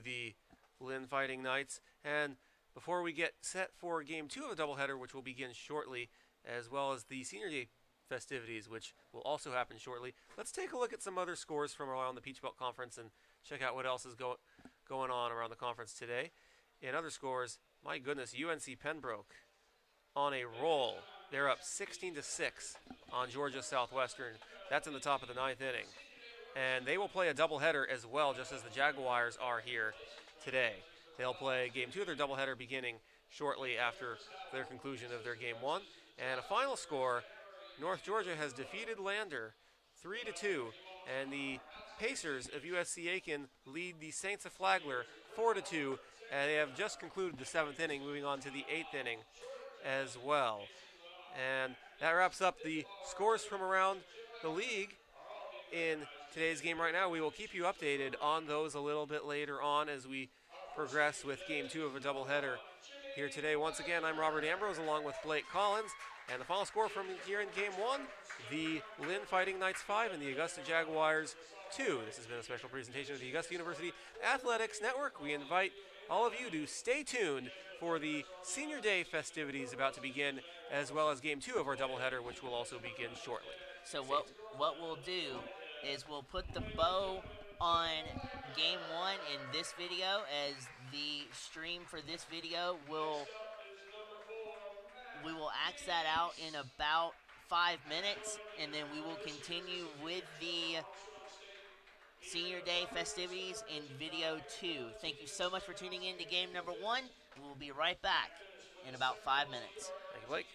the Lynn Fighting Knights. And before we get set for game two of the doubleheader, which will begin shortly, as well as the Senior Day festivities, which will also happen shortly, let's take a look at some other scores from around the Peach Belt Conference and check out what else is going on around the conference today. In other scores, my goodness, UNC Pembroke on a roll. They're up 16-6 on Georgia Southwestern. That's in the top of the ninth inning. And they will play a doubleheader as well, just as the Jaguars are here today. They'll play game two of their doubleheader beginning shortly after their conclusion of their game one. And a final score, North Georgia has defeated Lander 3-2. And the Pacers of USC Aiken lead the Saints of Flagler 4-2. And they have just concluded the seventh inning, moving on to the eighth inning as well. And that wraps up the scores from around the league in today's game right now. We will keep you updated on those a little bit later on as we progress with game two of a doubleheader here today. Once again, I'm Robert Ambrose along with Blake Collins. And the final score from here in game one, the Lynn Fighting Knights 5 and the Augusta Jaguars 2. This has been a special presentation of the Augusta University Athletics Network. We invite all of you to stay tuned for the Senior Day festivities about to begin, as well as game two of our doubleheader, which will also begin shortly. So what we'll do is we'll put the bow on game one in this video, as the stream for this video we will axe that out in about 5 minutes, and then we will continue with the Senior Day festivities in video 2. Thank you so much for tuning in to game number one. We'll be right back in about 5 minutes. Thank you, Blake.